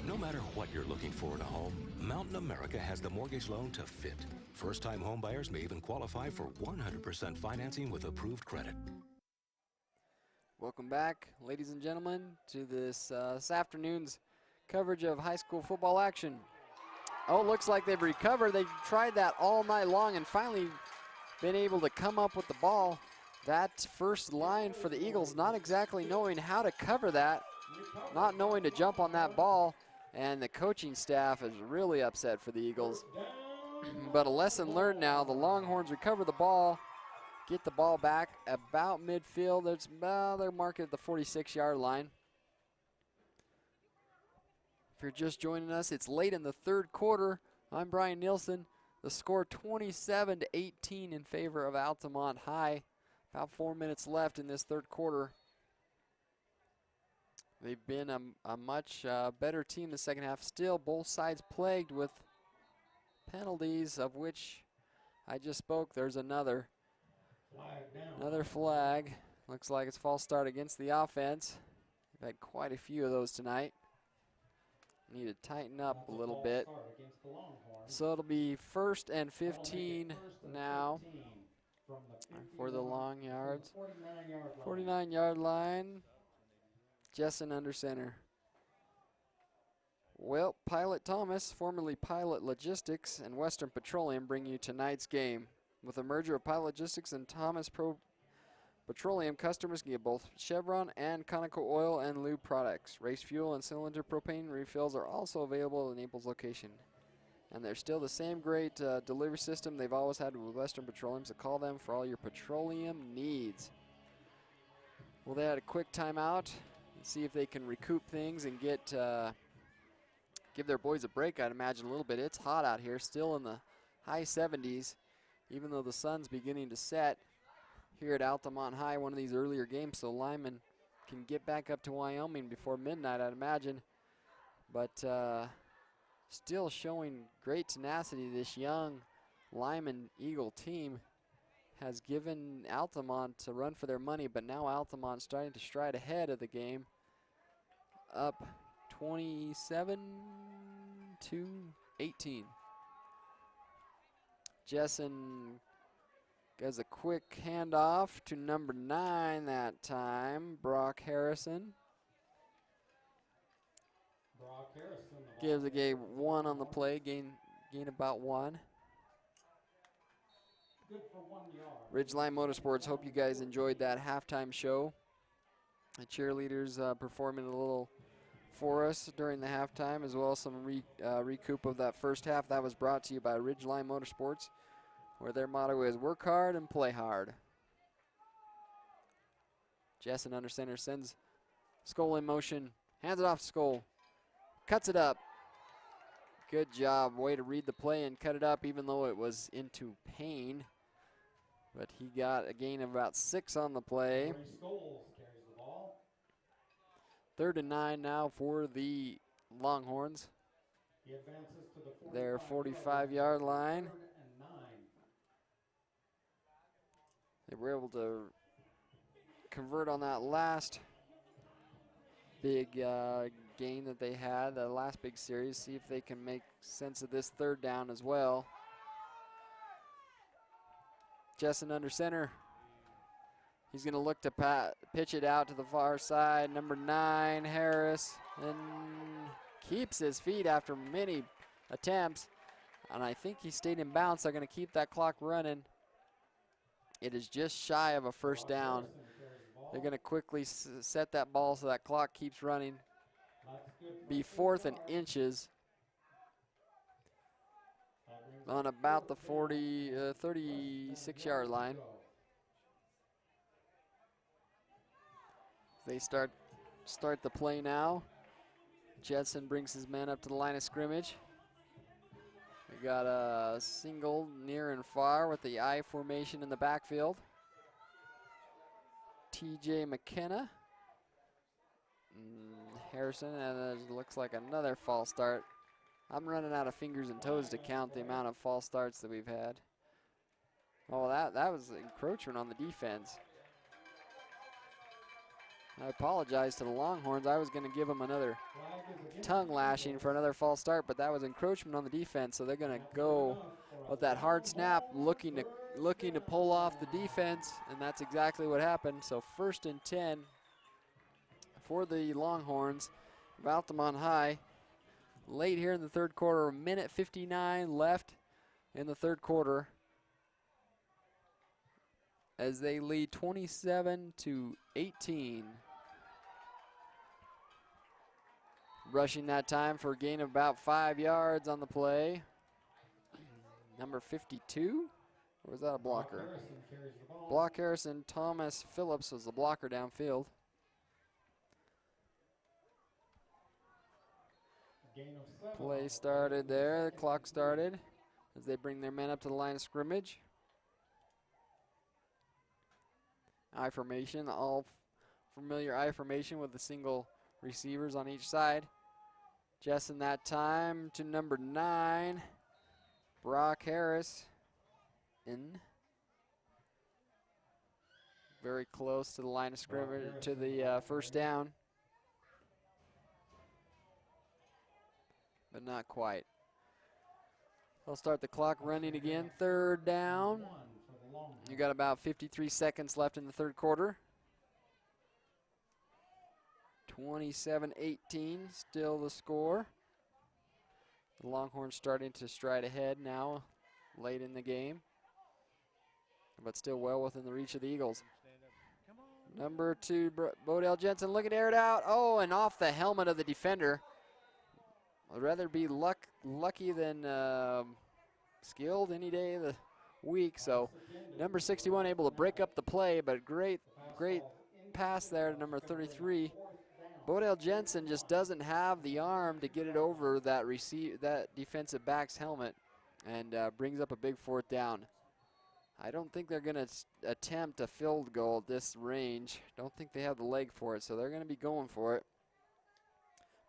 No matter what you're looking for in a home, Mountain America has the mortgage loan to fit. First-time home buyers may even qualify for 100% financing with approved credit. Welcome back, ladies and gentlemen, to this afternoon's coverage of high school football action. Oh, it looks like they've recovered. They tried that all night long and finally been able to come up with the ball. That first line for the Eagles, not exactly knowing how to cover that, not knowing to jump on that ball, and the coaching staff is really upset for the Eagles. But a lesson learned now. The Longhorns recover the ball, get the ball back about midfield. They're marked at the 46-yard line. If you're just joining us, it's late in the 3rd quarter. I'm Brian Nielsen. The score 27-18 in favor of Altamont High. About 4 minutes left in this 3rd quarter. They've been a much better team the second half. Still, both sides plagued with penalties, of which I just spoke. There's another. Another flag. Looks like it's false start against the offense. We've had quite a few of those tonight. Need to tighten up a little bit. So it'll be 1st and 15 now for the long yards. 49-yard line. Jessen under center. Well, Pilot Thomas, formerly Pilot Logistics, and Western Petroleum bring you tonight's game. With a merger of Pilot Logistics and Thomas Petroleum, customers can get both Chevron and Conoco oil and lube products. Race fuel and cylinder propane refills are also available at the Naples location. And they're still the same great delivery system they've always had with Western Petroleum, so call them for all your petroleum needs. Well, they had a quick timeout and see if they can recoup things and give their boys a break, I'd imagine, a little bit. It's hot out here, still in the high 70s. Even though the sun's beginning to set here at Altamont High, one of these earlier games, so Lyman can get back up to Wyoming before midnight, I'd imagine. But still showing great tenacity. This young Lyman Eagle team has given Altamont a run for their money, but now Altamont starting to stride ahead of the game. Up 27-18. Jessen does a quick handoff to number 9 that time, Brock Harrison. Brock Harrison, the ball Gives a carrier game for the 1 on the Longhorns. play, gain about 1. Good for 1 yard. Ridgeline Motorsports, hope you guys enjoyed that halftime show. The cheerleaders performing a little for us during the halftime, as well as some recoup of that first half. That was brought to you by Ridgeline Motorsports, where their motto is work hard and play hard. Jessen under center sends Skoll in motion, hands it off to Skoll, cuts it up. Good job, way to read the play and cut it up even though it was into pain. But he got a gain of about 6 on the play. Scholes carries the ball. 3rd and 9 now for the Longhorns. He advances to the Their 45-yard line. 3rd and 9. They were able to convert on that last big gain that they had, the last big series. See if they can make sense of this 3rd down as well. Jessen under center. He's going to look to pitch it out to the far side. Number 9, Harris, and keeps his feet after many attempts. And I think he stayed in bounds. They're going to keep that clock running. It is just shy of a first down. They're going to quickly set that ball so that clock keeps running. Be 4th and inches on about the 36-yard line. They start the play now. Jessen brings his men up to the line of scrimmage. We got a single near and far with the I formation in the backfield. TJ McKenna. Harrison, and it looks like another false start. I'm running out of fingers and toes to count the amount of false starts that we've had. Oh, that was encroachment on the defense. I apologize to the Longhorns. I was going to give them another tongue lashing for another false start, but that was encroachment on the defense, so they're going to go with that hard snap, looking to pull off the defense, and that's exactly what happened. So 1st and 10 for the Longhorns of Altamont High. Late here in the 3rd quarter, a minute 59 left in the 3rd quarter, as they lead 27-18. Rushing that time for a gain of about 5 yards on the play. Number 52, or was that a blocker? Block Harrison, Thomas Phillips was the blocker downfield. Play started there, the clock started as they bring their men up to the line of scrimmage. I formation, all familiar I formation with the single receivers on each side. Jessen that time to number 9, Brock Harris in. Very close to the line of scrimmage, to the 1st down. But not quite. They'll start the clock running again. 3rd down. You got about 53 seconds left in the 3rd quarter. 27-18, still the score. The Longhorns starting to stride ahead now, late in the game, but still well within the reach of the Eagles. Number 2, Bodell Jensen looking to air it out. Oh, and off the helmet of the defender. I'd rather be lucky than skilled any day of the week. So number 61 able to break up the play, but great pass there to number 33. Bodell Jensen just doesn't have the arm to get it over that defensive back's helmet, and brings up a big 4th down. I don't think they're going to attempt a field goal at this range. Don't think they have the leg for it, so they're going to be going for it.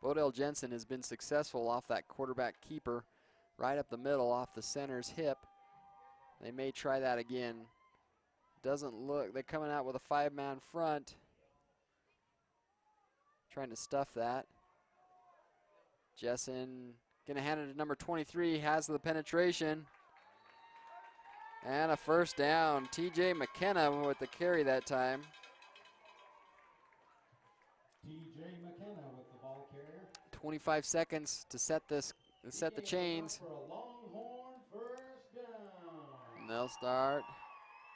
Bodell Jensen has been successful off that quarterback keeper right up the middle off the center's hip. They may try that again. Doesn't look, they're coming out with a 5-man front. Trying to stuff that. Jessen gonna hand it to number 23, has the penetration. And a first down. TJ McKenna with the carry that time. TJ McKenna with the ball carrier. 25 seconds to set the chains. For a Longhorn first down. And they'll start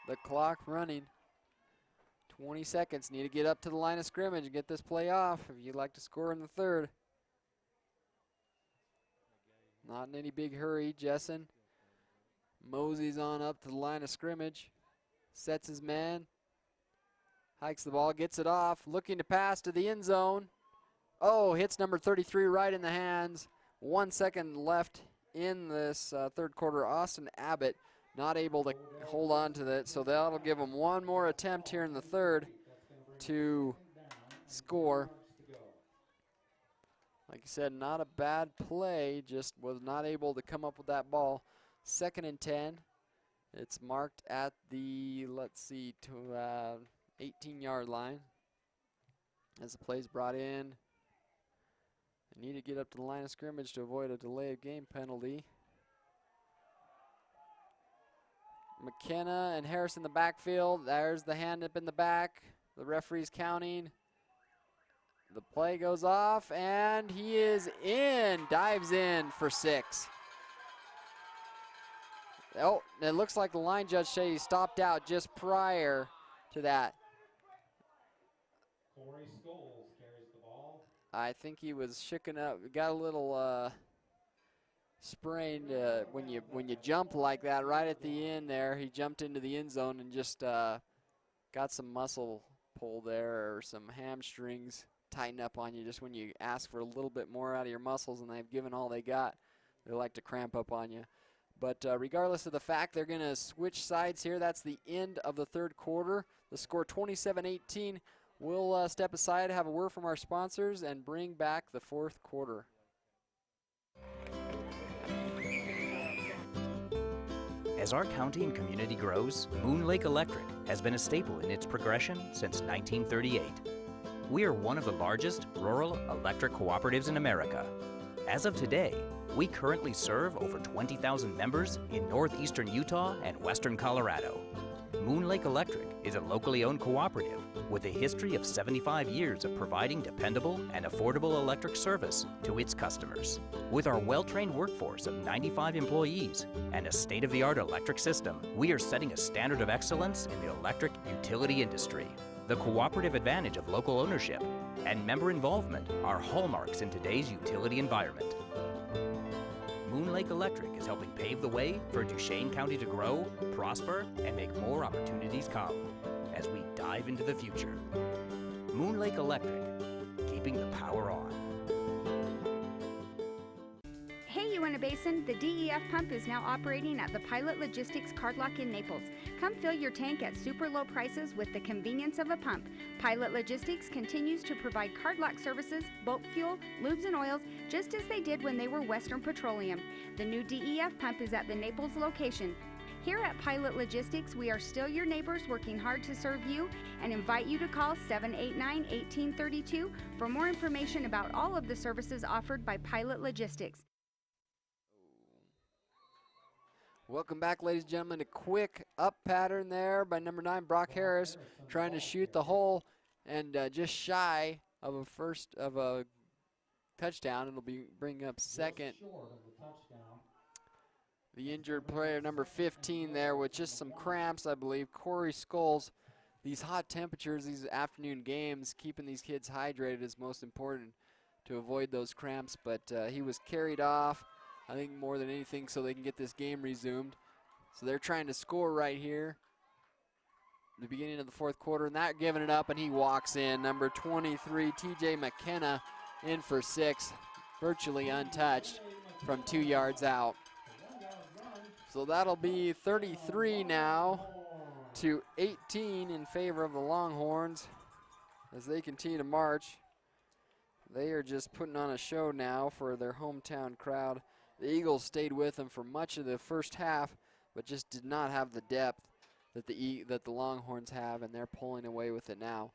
the clock running. 20 seconds. Need to get up to the line of scrimmage and get this play off if you'd like to score in the third. Not in any big hurry. Jessen moseys on up to the line of scrimmage. Sets his man. Hikes the ball, gets it off. Looking to pass to the end zone. Oh, hits number 33 right in the hands. 1 second left in this third quarter. Austin Abbott not able to hold on to that, so that'll give him one more attempt here in the third to score. Like I said, not a bad play, just was not able to come up with that ball. 2nd and 10. It's marked at the, 18-yard line as the play's brought in. They need to get up to the line of scrimmage to avoid a delay of game penalty. McKenna and Harris in the backfield. There's the hand up in the back. The referee's counting. The play goes off, and he is in, dives in for 6. Oh, it looks like the line judge said he stopped out just prior to that. Corey Scholes carries the ball. I think he was shooken up. Got a little sprained when you jump like that right at the end there. He jumped into the end zone and just got some muscle pull there, or some hamstrings tighten up on you just when you ask for a little bit more out of your muscles and they've given all they got. They like to cramp up on you. But regardless of the fact, they're going to switch sides here. That's the end of the third quarter. The score 27-18. We'll step aside, have a word from our sponsors, and bring back the fourth quarter. As our county and community grows, Moon Lake Electric has been a staple in its progression since 1938. We are one of the largest rural electric cooperatives in America. As of today, we currently serve over 20,000 members in northeastern Utah and western Colorado. Moon Lake Electric is a locally owned cooperative with a history of 75 years of providing dependable and affordable electric service to its customers. With our well-trained workforce of 95 employees and a state-of-the-art electric system, we are setting a standard of excellence in the electric utility industry. The cooperative advantage of local ownership and member involvement are hallmarks in today's utility environment. Moon Lake Electric is helping pave the way for Duchesne County to grow, prosper, and make more opportunities come as we dive into the future. Moon Lake Electric, keeping the power on. Hey, Uinta Basin, the DEF pump is now operating at the Pilot Logistics Card Lock in Naples. Come fill your tank at super low prices with the convenience of a pump. Pilot Logistics continues to provide card lock services, boat fuel, lubes and oils, just as they did when they were Western Petroleum. The new DEF pump is at the Naples location. Here at Pilot Logistics, we are still your neighbors working hard to serve you and invite you to call 789-1832 for more information about all of the services offered by Pilot Logistics. Welcome back, ladies and gentlemen. A quick up pattern there by number 9, Brock Harris, trying to shoot the hole and just shy of a touchdown. It'll be bring up second. The injured player, number 15 there, with just some cramps, I believe. Corey Scholes. These hot temperatures, these afternoon games, keeping these kids hydrated is most important to avoid those cramps. But he was carried off, I think more than anything, so they can get this game resumed. So they're trying to score right here. The beginning of the fourth quarter, and they're giving it up, and he walks in. Number 23, TJ McKenna, in for 6, virtually untouched from 2 yards out. So that'll be 33 now to 18 in favor of the Longhorns as they continue to march. They are just putting on a show now for their hometown crowd. The Eagles stayed with them for much of the first half, but just did not have the depth that the Longhorns have, and they're pulling away with it now.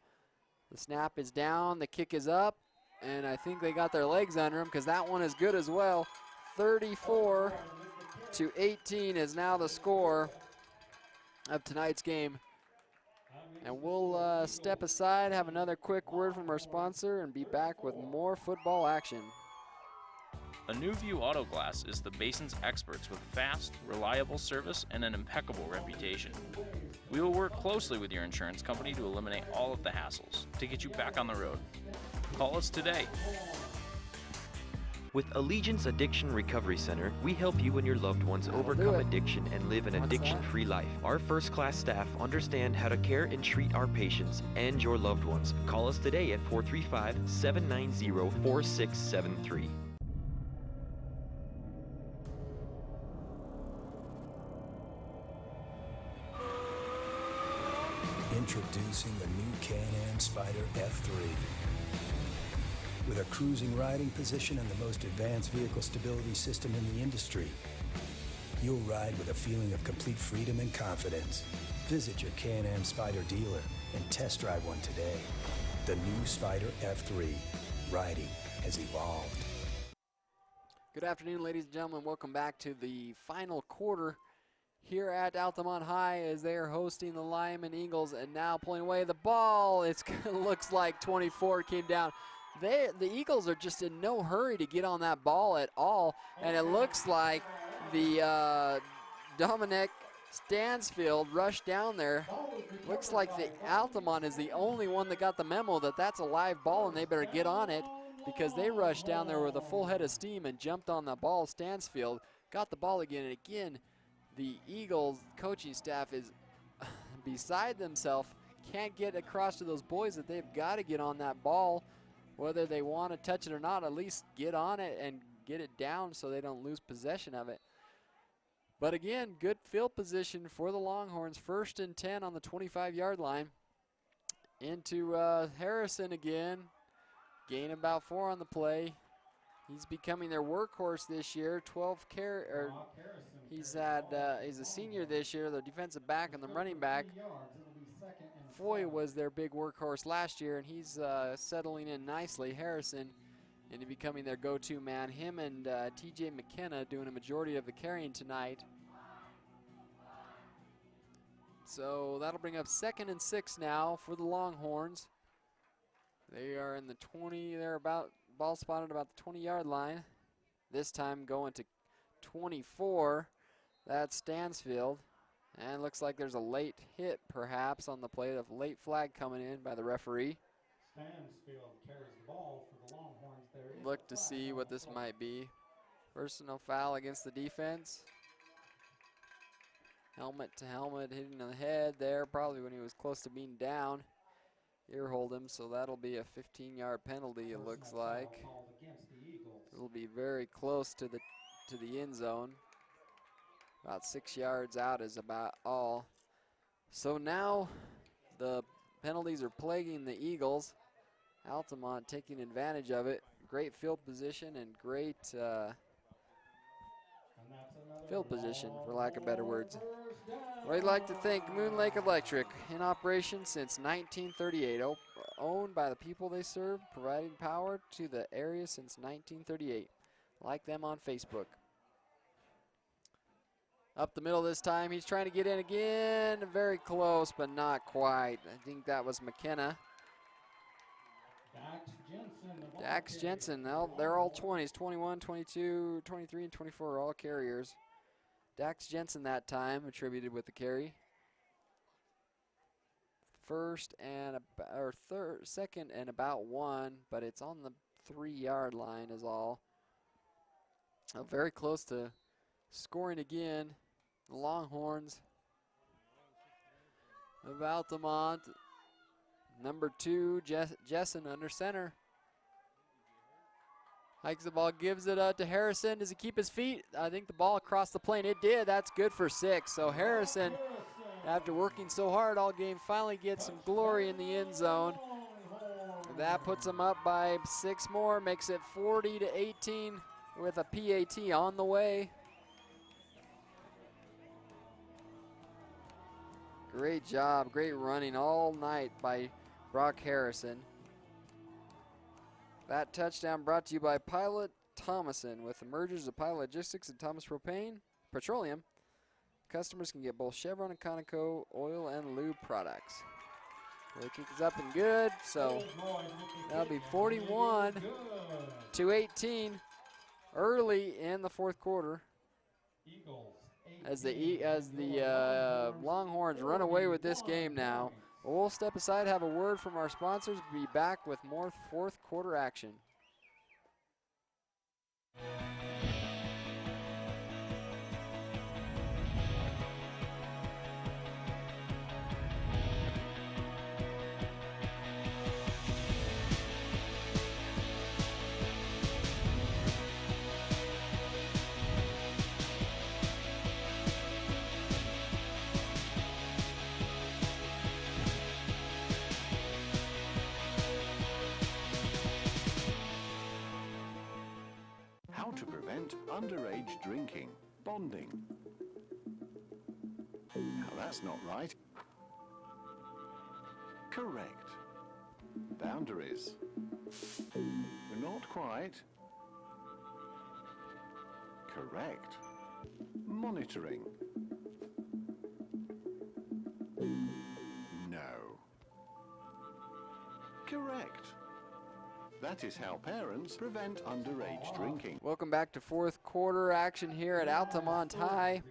The snap is down, the kick is up, and I think they got their legs under them because that one is good as well. 34-18 is now the score of tonight's game. And we'll step aside, have another quick word from our sponsor, and be back with more football action. A New View Auto Glass is the Basin's experts with fast, reliable service and an impeccable reputation. We will work closely with your insurance company to eliminate all of the hassles to get you back on the road. Call us today. With Allegiance Addiction Recovery Center, we help you and your loved ones overcome addiction and live an addiction-free life. Our first-class staff understand how to care and treat our patients and your loved ones. Call us today at 435-790-4673. Introducing the new Can-Am Spyder F3. With a cruising riding position and the most advanced vehicle stability system in the industry, you'll ride with a feeling of complete freedom and confidence. Visit your Can-Am Spyder dealer and test drive one today. The new Spyder F3. Riding has evolved. Good afternoon, ladies and gentlemen. Welcome back to the final quarter here at Altamont High as they are hosting the Lyman Eagles, and now pulling away the ball. It looks like 24 came down. The Eagles are just in no hurry to get on that ball at all, and it looks like the Dominic Stansfield rushed down there. Looks like the Altamont is the only one that got the memo that that's a live ball and they better get on it, because they rushed down there with a full head of steam and jumped on the ball. Stansfield got the ball again, and again, the Eagles coaching staff is beside themselves. Can't get across to those boys that they've got to get on that ball. Whether they want to touch it or not, at least get on it and get it down so they don't lose possession of it. But again, good field position for the Longhorns. 1st and 10 on the 25-yard line. Into Harrison again. Gain about 4 on the play. He's becoming their workhorse this year. 12 carry. He's a senior this year, the defensive back and the running back. Foy was their big workhorse last year, and he's settling in nicely. Harrison into becoming their go-to man. Him and T.J. McKenna doing a majority of the carrying tonight. So that'll bring up 2nd and 6 now for the Longhorns. They are in the 20. They're ball spotted about the 20-yard line. This time going to 24. That's Stansfield. And looks like there's a late hit, perhaps, on the play. A late flag coming in by the referee. Stansfield carries the ball for the Longhorns. There is Look to see what this might be. Personal foul against the defense. Helmet to helmet, hitting on the head there, probably when he was close to being down. Ear hold him, so that'll be a 15-yard penalty, it looks like. It'll be very close to the end zone. About 6 yards out is about all. So now the penalties are plaguing the Eagles. Altamont taking advantage of it. Great field position and great field position, for lack of better words. We'd like to thank Moon Lake Electric, in operation since 1938, owned by the people they serve, providing power to the area since 1938. Like them on Facebook. Up the middle this time, he's trying to get in again. Very close, but not quite. I think that was McKenna. Dax Jensen, they're all 20s, 21, 22, 23, and 24 are all carriers. Dax Jensen that time attributed with the carry. Second and about 1, but it's on the 3-yard line is all. Very close to scoring again. The Longhorns of Altamont. Number 2, Jessen under center. Hikes the ball, gives it to Harrison. Does he keep his feet? I think the ball crossed the plane. It did. That's good for 6. So Harrison, after working so hard all game, finally gets some glory in the end zone. That puts them up by 6 more, makes it 40-18 with a PAT on the way. Great job, great running all night by Brock Harrison. That touchdown brought to you by Pilot Thomason. With the mergers of Pilot Logistics and Thomas Petroleum, customers can get both Chevron and Conoco oil and lube products. The kick is up and good, so that'll be 41-18 early in the fourth quarter. As the Longhorns run away with this game now. We'll step aside, have a word from our sponsors, be back with more fourth quarter action. How to prevent underage drinking. Bonding. Now that's not right. Correct. Boundaries. Not quite. Correct. Monitoring. No. Correct. That is how parents prevent underage drinking. Welcome back to fourth quarter action here at Altamont High.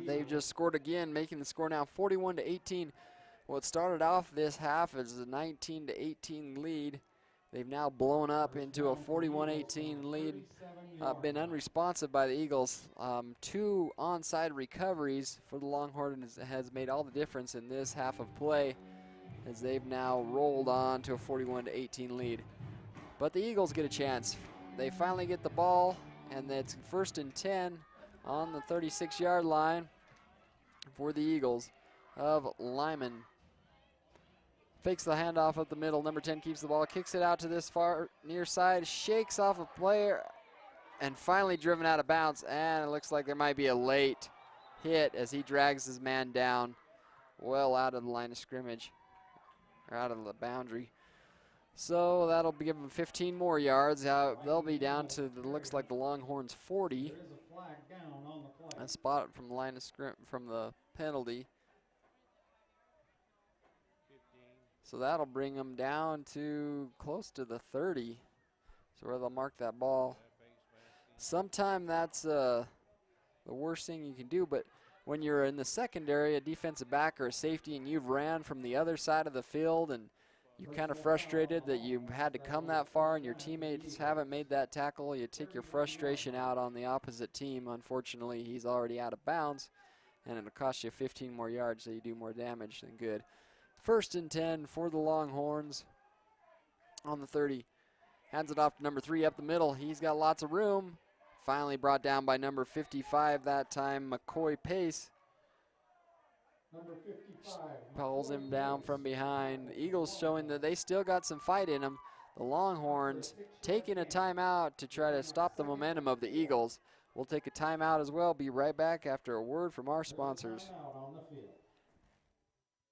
They've just scored again, making the score now 41-18. What started off this half as a 19-18 lead. They've now blown up into a 41-18 lead. Been unresponsive by the Eagles. 2 onside recoveries for the Longhorns has made all the difference in this half of play, as they've now rolled on to a 41-18 lead. But the Eagles get a chance. They finally get the ball, and it's 1st and 10 on the 36-yard line for the Eagles of Lyman. Fakes the handoff up the middle. Number 10 keeps the ball, kicks it out to this far near side, shakes off a player, and finally driven out of bounds. And it looks like there might be a late hit as he drags his man down well out of the line of scrimmage, or out of the boundary. So that'll give them 15 more yards. They'll be down to, looks like the Longhorns 40. And spot from the line of from the penalty. So that'll bring them down to close to the 30. So where they'll mark that ball. Sometime that's the worst thing you can do, but when you're in the secondary, a defensive back or a safety, and you've ran from the other side of the field and you're kind of frustrated that you've had to come that far and your teammates haven't made that tackle, you take your frustration out on the opposite team. Unfortunately, he's already out of bounds, and it'll cost you 15 more yards, so you do more damage than good. 1st and 10 for the Longhorns on the 30. Hands it off to number 3 up the middle. He's got lots of room. Finally brought down by number 55 that time, McCoy Pace. Number 55. Pulls him down from behind. The Eagles showing that they still got some fight in them. The Longhorns taking a timeout to try to stop the momentum of the Eagles. We'll take a timeout as well. Be right back after a word from our sponsors.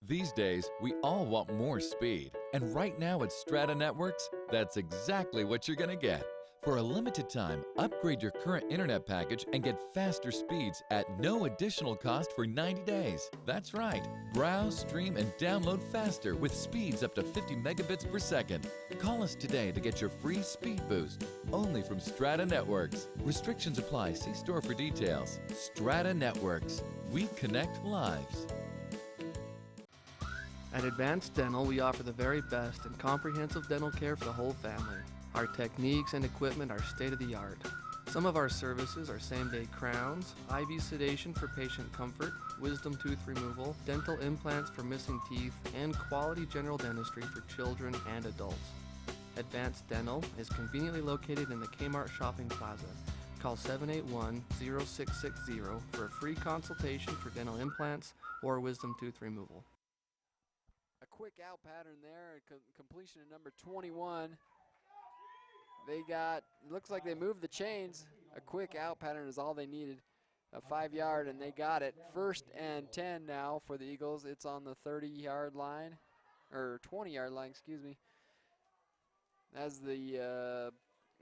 These days, we all want more speed. And right now at Strata Networks, that's exactly what you're going to get. For a limited time, upgrade your current internet package and get faster speeds at no additional cost for 90 days. That's right. Browse, stream, and download faster with speeds up to 50 megabits per second. Call us today to get your free speed boost. Only from Strata Networks. Restrictions apply. See store for details. Strata Networks. We connect lives. At Advanced Dental, we offer the very best in comprehensive dental care for the whole family. Our techniques and equipment are state-of-the-art. Some of our services are same-day crowns, IV sedation for patient comfort, wisdom tooth removal, dental implants for missing teeth, and quality general dentistry for children and adults. Advanced Dental is conveniently located in the Kmart Shopping Plaza. Call 781-0660 for a free consultation for dental implants or wisdom tooth removal. A quick out pattern there, completion of number 21. They got, looks like they moved the chains. A quick out pattern is all they needed. A 5-yard, and they got it. 1st and 10 now for the Eagles. It's on the 30-yard line, or 20-yard line, excuse me. as the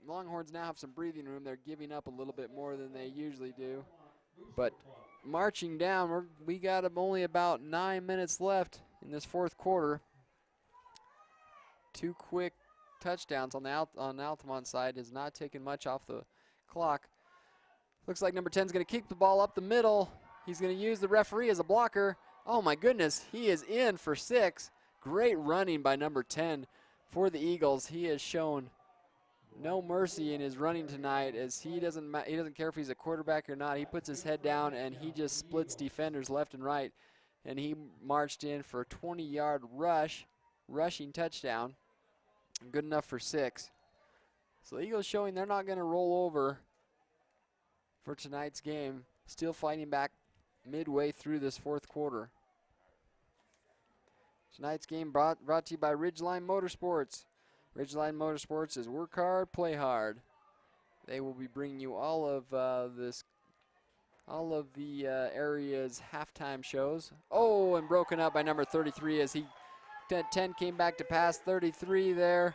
Longhorns now have some breathing room. They're giving up a little bit more than they usually do. But marching down, we got only about 9 minutes left in this fourth quarter. 2 quick touchdowns on the Altamont side has not taken much off the clock. Looks like number 10 is going to keep the ball up the middle. He's going to use the referee as a blocker. Oh my goodness, he is in for 6. Great running by number 10 for the Eagles. He has shown no mercy in his running tonight, as he doesn't care if he's a quarterback or not. He puts his head down and he just splits defenders left and right. And he marched in for a 20-yard rushing touchdown. Good enough for 6. So the Eagles showing they're not going to roll over for tonight's game. Still fighting back midway through this fourth quarter. Tonight's game brought to you by Ridgeline Motorsports. Ridgeline Motorsports is work hard, play hard. They will be bringing you all of the area's halftime shows. Oh, and broken up by number 33 as 10 came back to pass. 33 there.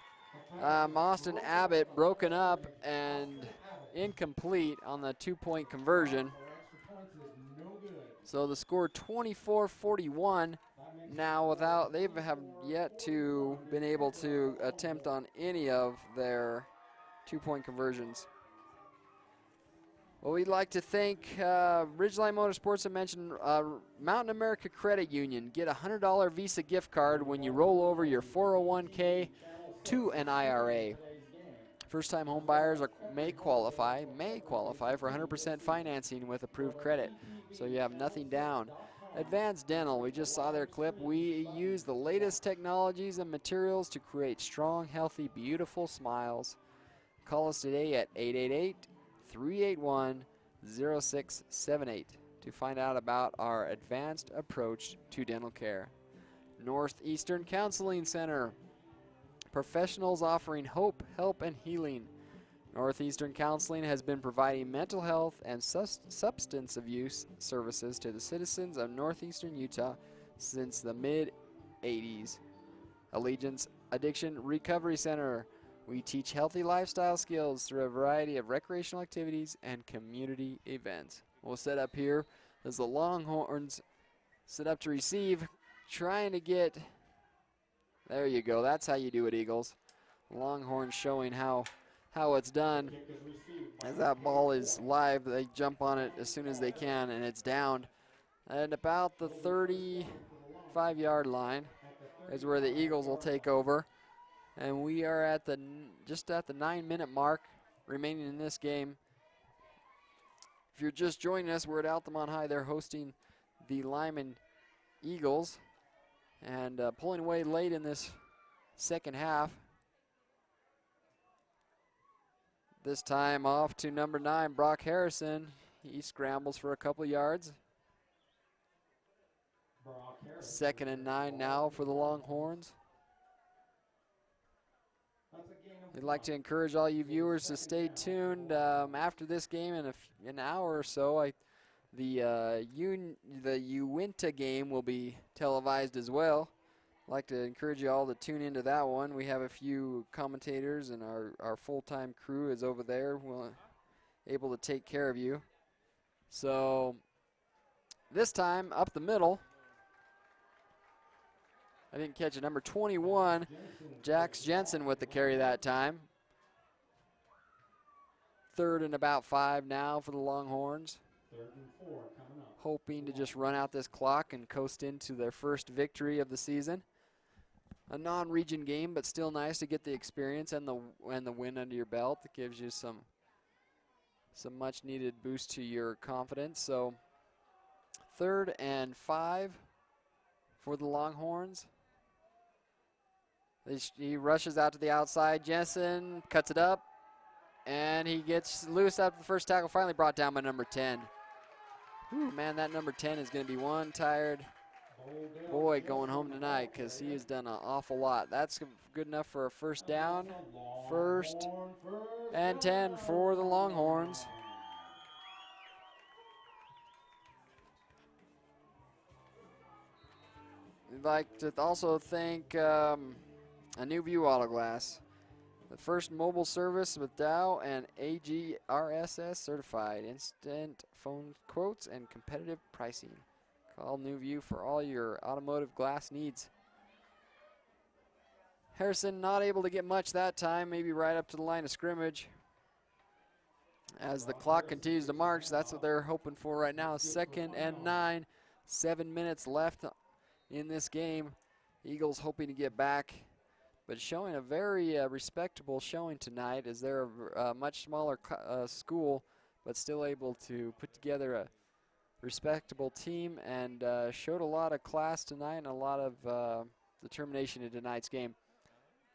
Austin Abbott broken up and incomplete on the 2-point conversion. So the score 24-41. Now they have yet to been able to attempt on any of their 2-point conversions. Well, we'd like to thank Ridgeline Motorsports. I mentioned Mountain America Credit Union. Get a $100 Visa gift card when you roll over your 401k to an IRA. First-time home buyers may qualify for 100% financing with approved credit, so you have nothing down. Advanced Dental, we just saw their clip. We use the latest technologies and materials to create strong, healthy, beautiful smiles. Call us today at 888-381-0678 to find out about our advanced approach to dental care. Northeastern Counseling Center, professionals offering hope, help, and healing. Northeastern Counseling has been providing mental health and substance abuse services to the citizens of Northeastern Utah since the mid-'80s. Allegiance Addiction Recovery Center. We teach healthy lifestyle skills through a variety of recreational activities and community events. We'll set up here as the Longhorns set up to receive, trying to get, there you go, that's how you do it, Eagles. Longhorns showing how it's done. As that ball is live, they jump on it as soon as they can, and it's down. And about the 35-yard line is where the Eagles will take over. And we are just at the 9-minute mark remaining in this game. If you're just joining us, we're at Altamont High. They're hosting the Lyman Eagles and pulling away late in this second half. This time off to number 9, Brock Harrison. He scrambles for a couple yards. 2nd and 9 now for the Longhorns. We'd like to encourage all you viewers to stay tuned after this game in an hour or so. The Uinta game will be televised as well. I'd like to encourage you all to tune into that one. We have a few commentators, and our full-time crew is over there, able to take care of you. So this time, up the middle. I didn't catch it. Number 21, Jax Jensen with the carry that time. 3rd and about 5 now for the Longhorns. 3rd and 4 coming up. Hoping to just run out this clock and coast into their first victory of the season. A non-region game, but still nice to get the experience and the win under your belt. It gives you some much-needed boost to your confidence. So 3rd and 5 for the Longhorns. He rushes out to the outside. Jensen cuts it up, and he gets loose after the first tackle, finally brought down by number 10. Ooh, man, that number 10 is going to be one tired boy going home tonight, because he has done an awful lot. That's good enough for a first down. 1st and 10 for the Longhorns. We'd like to also thank A New View Auto Glass. The first mobile service with Dow and AGRSS certified. Instant phone quotes and competitive pricing. Call New View for all your automotive glass needs. Harrison not able to get much that time, maybe right up to the line of scrimmage. As the clock continues to march, that's what they're hoping for right now. 2nd and 9, 7 minutes left in this game. Eagles hoping to get back, but showing a very respectable showing tonight, as they're a much smaller school, but still able to put together a respectable team, and showed a lot of class tonight and a lot of determination in tonight's game.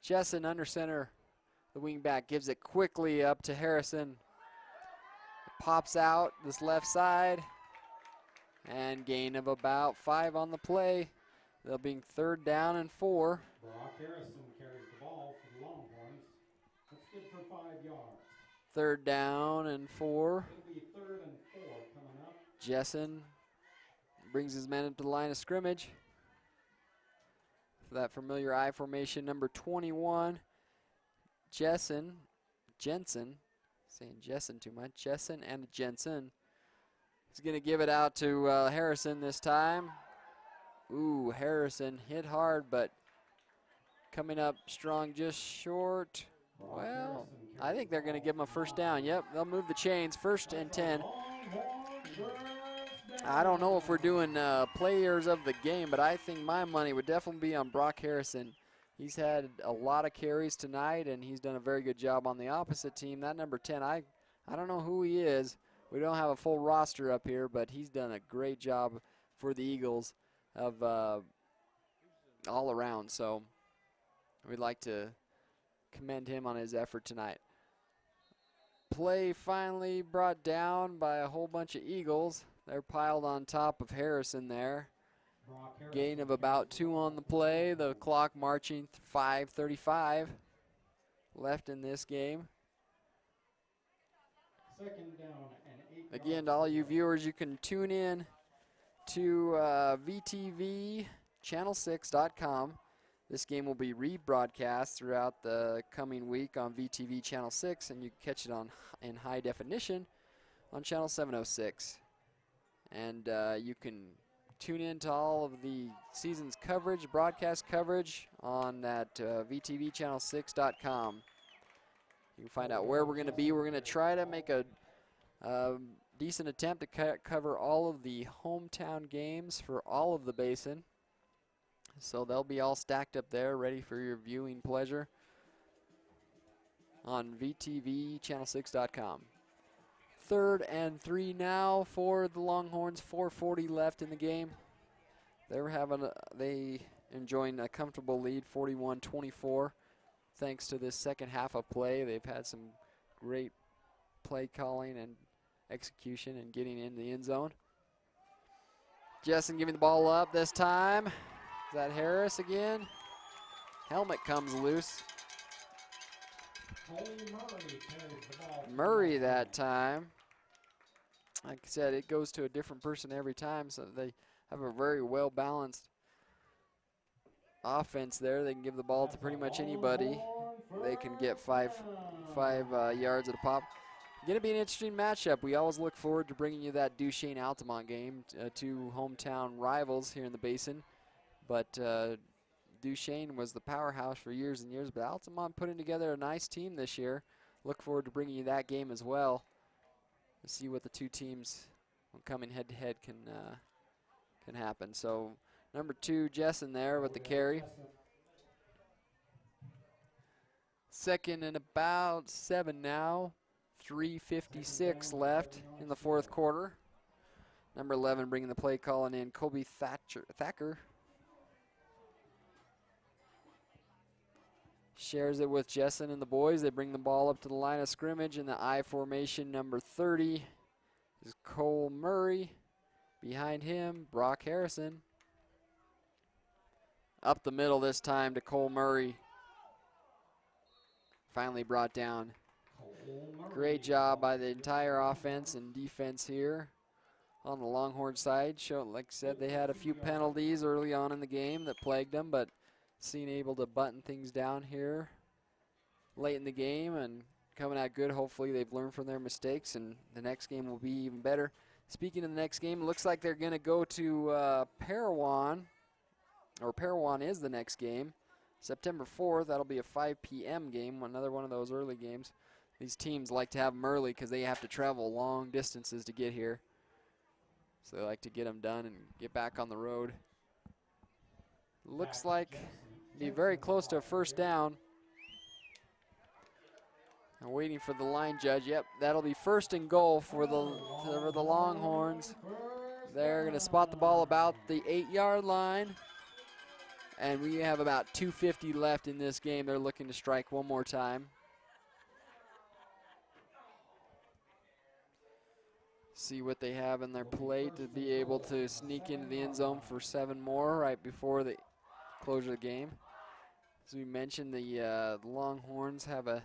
Jessen under center, the wingback gives it quickly up to Harrison. Pops out this left side, and gain of about 5 on the play. They'll be 3rd down and 4. Brock Harrison carries the ball for the Longhorns. That's good for 5 yards. 3rd down and 4. It'll be 3rd and 4 coming up. Jessen brings his men up to the line of scrimmage. For that familiar I formation, number 21, Jensen, saying Jessen too much, Jessen and Jensen. He's going to give it out to Harrison this time. Ooh, Harrison hit hard, but coming up strong, just short. Well, I think they're going to give him a 1st down. Yep, they'll move the chains. 1st and 10. I don't know if we're doing players of the game, but I think my money would definitely be on Brock Harrison. He's had a lot of carries tonight, and he's done a very good job on the opposite team. That number 10, I don't know who he is. We don't have a full roster up here, but he's done a great job for the Eagles of all around. So we'd like to commend him on his effort tonight. Play finally brought down by a whole bunch of Eagles. They're piled on top of Harrison there. Gain of about 2 on the play. The clock marching 5:35 left in this game. 2nd down and 8. Again, to all you viewers, you can tune in to VTV channel6.com. This game will be rebroadcast throughout the coming week on VTV Channel 6, and you can catch it in high definition on Channel 706. And you can tune in to all of the season's coverage, broadcast coverage, on that VTVchannel6.com. You can find out where we're going to be. We're going to try to make a decent attempt to cover all of the hometown games for all of the Basin. So they'll be all stacked up there, ready for your viewing pleasure on VTVchannel6.com. 3rd and 3 now for the Longhorns. 4:40 left in the game. They enjoying a comfortable lead, 41-24, thanks to this second half of play. They've had some great play calling and execution and getting in the end zone. Jessen giving the ball up this time. Is that Harris again? Helmet comes loose. Murray that time. Like I said, it goes to a different person every time, so they have a very well-balanced offense there. They can give the ball to pretty much anybody. They can get five yards at a pop. Going to be an interesting matchup. We always look forward to bringing you that Duchesne-Altamont game, 2 hometown rivals here in the Basin. But Duchesne was the powerhouse for years and years, but Altamont putting together a nice team this year. Look forward to bringing you that game as well to see what the two teams coming head-to-head can happen. So number 2, Jessen there with the carry. 2nd and about 7 now. 3:56 left in the 4th quarter. Number 11 bringing the play calling in, Kobe Thacker. Shares it with Jessen and the boys. They bring the ball up to the line of scrimmage in the I formation. Number 30 is Cole Murray. Behind him, Brock Harrison. Up the middle this time to Cole Murray. Finally brought down. Great job by the entire offense and defense here on the Longhorn side. Like I said, they had a few penalties early on in the game that plagued them, but able to button things down here late in the game and coming out good. Hopefully they've learned from their mistakes and the next game will be even better. Speaking of the next game, it looks like they're going to go to Parowan, or Parowan is the next game. September 4th, that'll be a 5 p.m. game, another one of those early games. These teams like to have them early because they have to travel long distances to get here. So they like to get them done and get back on the road. Looks like be very close to a first down. I'm waiting for the line judge. Yep, that'll be first and goal for the Longhorns. They're going to spot the ball about the 8-yard line. And we have about 2:50 left in this game. They're looking to strike one more time. See what they have in their plate to be able to sneak into the end zone for 7 more right before the closure of the game. As we mentioned, the Longhorns have a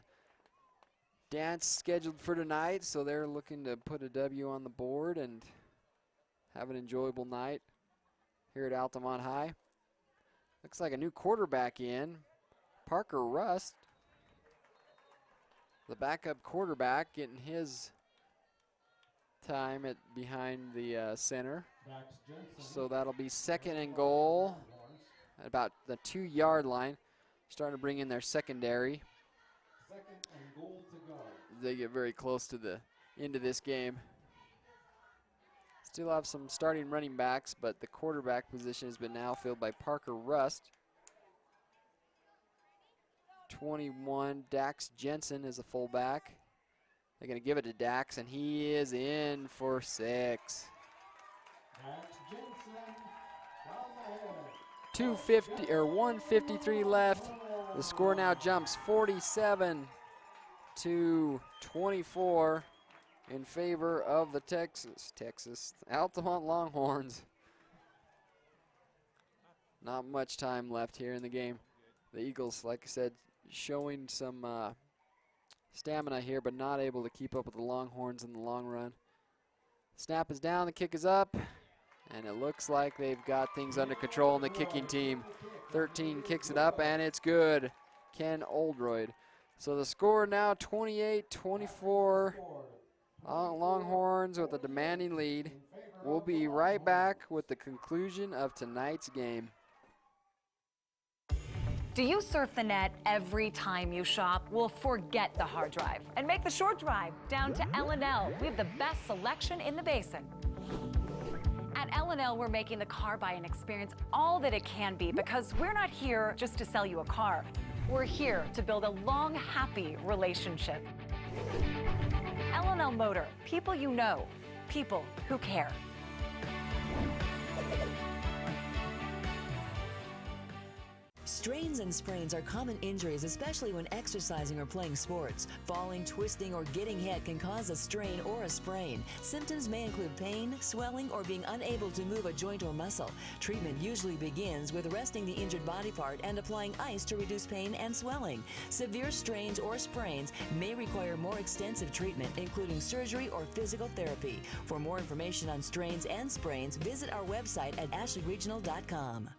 dance scheduled for tonight, so they're looking to put a W on the board and have an enjoyable night here at Altamont High. Looks like a new quarterback in, Parker Rust, the backup quarterback, getting his time behind the center. So that'll be second and goal at about the 2-yard line. Starting to bring in their secondary. Second and goal to go. They get very close to the end of this game. Still have some starting running backs, but the quarterback position has been now filled by Parker Rust. 21, Dax Jensen is a fullback. They're going to give it to Dax, and he is in for 6. Dax Jensen down the head. 250 or 153 left. The score now jumps 47 to 24 in favor of the Altamont Longhorns. Not much time left here in the game. The Eagles, like I said, showing some stamina here, but not able to keep up with the Longhorns in the long run. Snap is down, the kick is up, and it looks like they've got things under control in the kicking team. 13 kicks it up, and it's good. Ken Oldroyd. So the score now 28-24. Longhorns with a demanding lead. We'll be right back with the conclusion of tonight's game. Do you surf the net every time you shop? Well, forget the hard drive and make the short drive down to L&L. We have the best selection in the basin. At L&L, we're making the car buying experience all that it can be because we're not here just to sell you a car. We're here to build a long, happy relationship. L&L Motor, people you know, people who care. Strains and sprains are common injuries, especially when exercising or playing sports. Falling, twisting, or getting hit can cause a strain or a sprain. Symptoms may include pain, swelling, or being unable to move a joint or muscle. Treatment usually begins with resting the injured body part and applying ice to reduce pain and swelling. Severe strains or sprains may require more extensive treatment, including surgery or physical therapy. For more information on strains and sprains, visit our website at ashleyregional.com.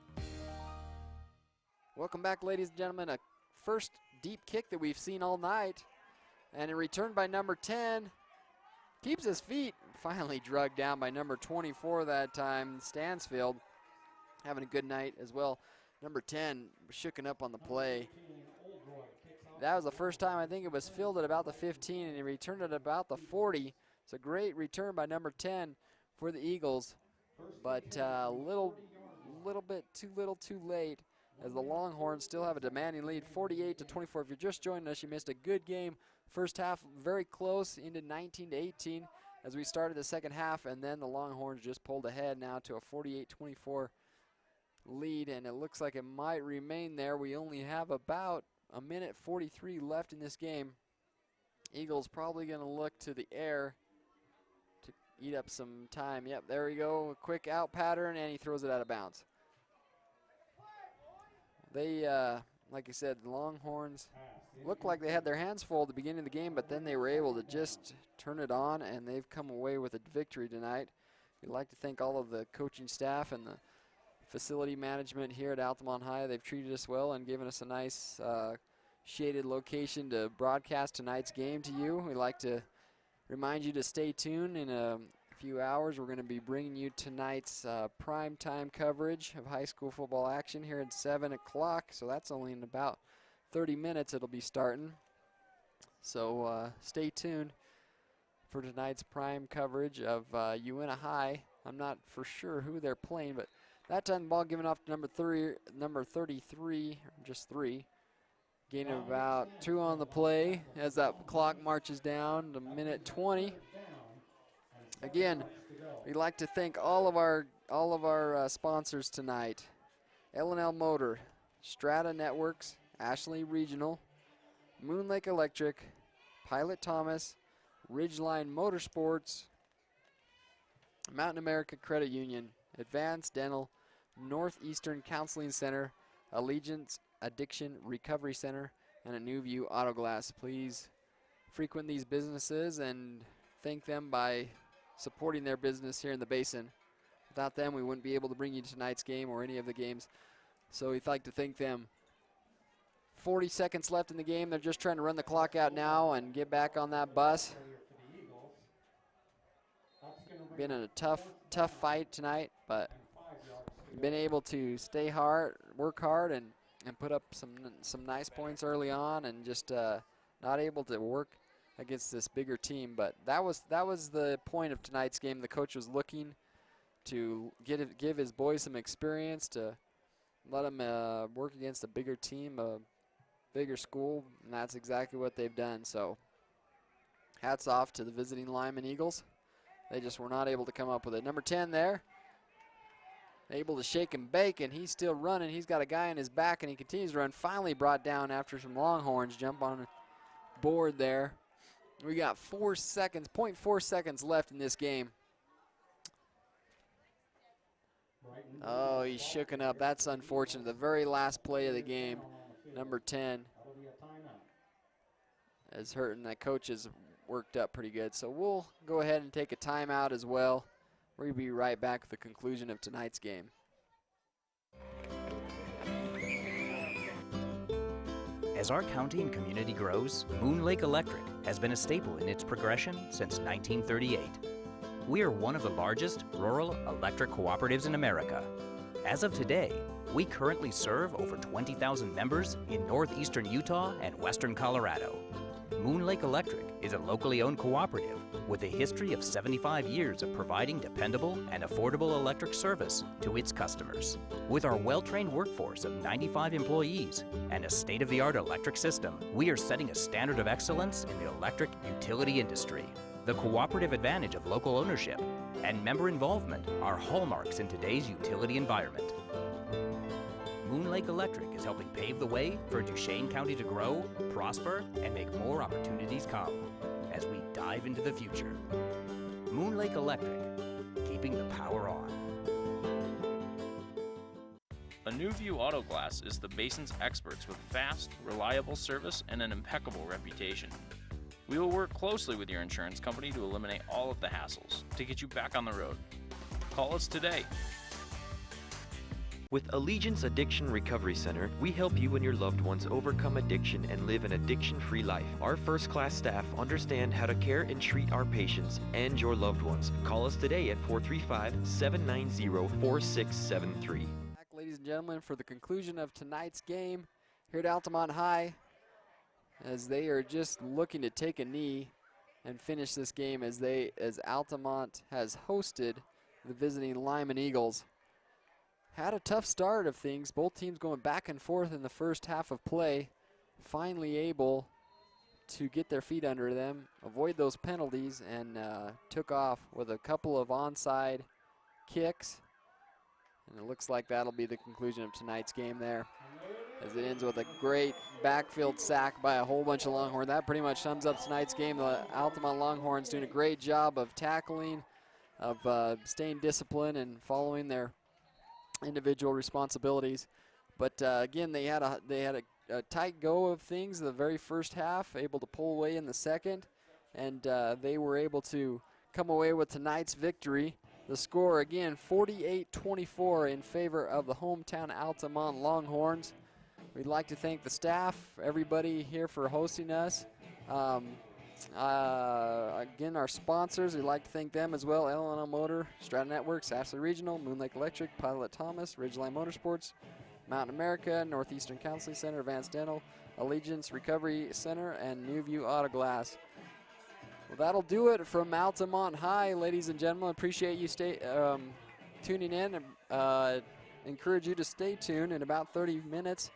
Welcome back, ladies and gentlemen. A first deep kick that we've seen all night. And a return by number 10. Keeps his feet. Finally drugged down by number 24 that time, Stansfield. Having a good night as well. Number 10 shooken up on the play. That was the first time I think it was filled at about the 15, and he returned it about the 40. It's a great return by number 10 for the Eagles. But a little bit too little too late, as the Longhorns still have a demanding lead, 48-24. If you're just joining us, you missed a good game. First half very close, into 19-18 as we started the second half, and then the Longhorns just pulled ahead now to a 48-24 lead, and it looks like it might remain there. We only have about a minute 43 left in this game. Eagles probably going to look to the air to eat up some time. Yep, there we go. A quick out pattern, and he throws it out of bounds. They, like I said, the Longhorns looked like they had their hands full at the beginning of the game, but then they were able to just turn it on, and they've come away with a victory tonight. We'd like to thank all of the coaching staff and the facility management here at Altamont High. They've treated us well and given us a nice shaded location to broadcast tonight's game to you. We'd like to remind you to stay tuned. In a few hours, we're going to be bringing you tonight's prime time coverage of high school football action here at 7 o'clock. So that's only in about 30 minutes it'll be starting. So stay tuned for tonight's prime coverage of Uinta High. I'm not for sure who they're playing, but that time the ball given off to number 33, just 3. Gain of about 2 on the play as that clock marches down to minute 20. Again, we'd like to thank all of our sponsors tonight: L&L Motor, Strata Networks, Ashley Regional, Moon Lake Electric, Pilot Thomas, Ridgeline Motorsports, Mountain America Credit Union, Advanced Dental, Northeastern Counseling Center, Allegiance Addiction Recovery Center, and a New View Auto Glass. Please frequent these businesses and thank them by supporting their business here in the Basin. Without them, we wouldn't be able to bring you tonight's game or any of the games. So we'd like to thank them. 40 seconds left in the game. They're just trying to run the clock out now and get back on that bus. Been in a tough fight tonight, but been able to stay hard, work hard, and put up some nice points early on, and just not able to work against this bigger team. But that was the point of tonight's game. The coach was looking to give his boys some experience, to let them work against a bigger team, a bigger school, and that's exactly what they've done. So hats off to the visiting Lyman Eagles. They just were not able to come up with it. Number 10 there, able to shake and bake, and he's still running. He's got a guy in his back, and he continues to run. Finally brought down after some Longhorns jump on board there. We got 0.4 seconds left in this game. Oh, he's shooken up. That's unfortunate. The very last play of the game, number 10 is hurting. That coach is worked up pretty good. So we'll go ahead and take a timeout as well. We'll be right back with the conclusion of tonight's game. As our county and community grows, Moon Lake Electric has been a staple in its progression since 1938. We are one of the largest rural electric cooperatives in America. As of today, we currently serve over 20,000 members in northeastern Utah and western Colorado. Moon Lake Electric is a locally owned cooperative with a history of 75 years of providing dependable and affordable electric service to its customers. With our well-trained workforce of 95 employees and a state-of-the-art electric system, we are setting a standard of excellence in the electric utility industry. The cooperative advantage of local ownership and member involvement are hallmarks in today's utility environment. Moon Lake Electric is helping pave the way for Duchesne County to grow, prosper, and make more opportunities come as we dive into the future. Moon Lake Electric, keeping the power on. A New View Auto Glass is the Basin's experts with fast, reliable service and an impeccable reputation. We will work closely with your insurance company to eliminate all of the hassles to get you back on the road. Call us today. With Allegiance Addiction Recovery Center, we help you and your loved ones overcome addiction and live an addiction-free life. Our first-class staff understand how to care and treat our patients and your loved ones. Call us today at 435-790-4673. Back, ladies and gentlemen, for the conclusion of tonight's game here at Altamont High, as they are just looking to take a knee and finish this game as Altamont has hosted the visiting Lyman Eagles. Had a tough start of things, both teams going back and forth in the first half of play, finally able to get their feet under them, avoid those penalties, and took off with a couple of onside kicks. And it looks like that'll be the conclusion of tonight's game there, as it ends with a great backfield sack by a whole bunch of Longhorns. That pretty much sums up tonight's game. The Altamont Longhorns doing a great job of tackling, of staying disciplined and following their individual responsibilities. But again, they had a tight go of things the very first half, able to pull away in the second, and they were able to come away with tonight's victory. The score again, 48-24 in favor of the hometown Altamont Longhorns. We'd like to thank the staff, everybody here for hosting us. Again, our sponsors, we'd like to thank them as well. L&L Motor, Strata Networks, Ashley Regional, Moon Lake Electric, Pilot Thomas, Ridgeline Motorsports, Mountain America, Northeastern Counseling Center, Advanced Dental, Allegiance Recovery Center, and New View Auto Glass. Well, that'll do it from Altamont High, ladies and gentlemen. Appreciate you tuning in. And encourage you to stay tuned. In about 30 minutes,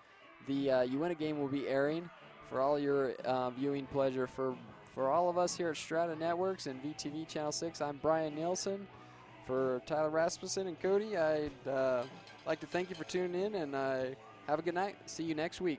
the Uinta game will be airing for all your viewing pleasure. For all of us here at Strata Networks and VTV Channel 6, I'm Brian Nielsen. For Tyler Rasmussen and Cody, I'd like to thank you for tuning in, and have a good night. See you next week.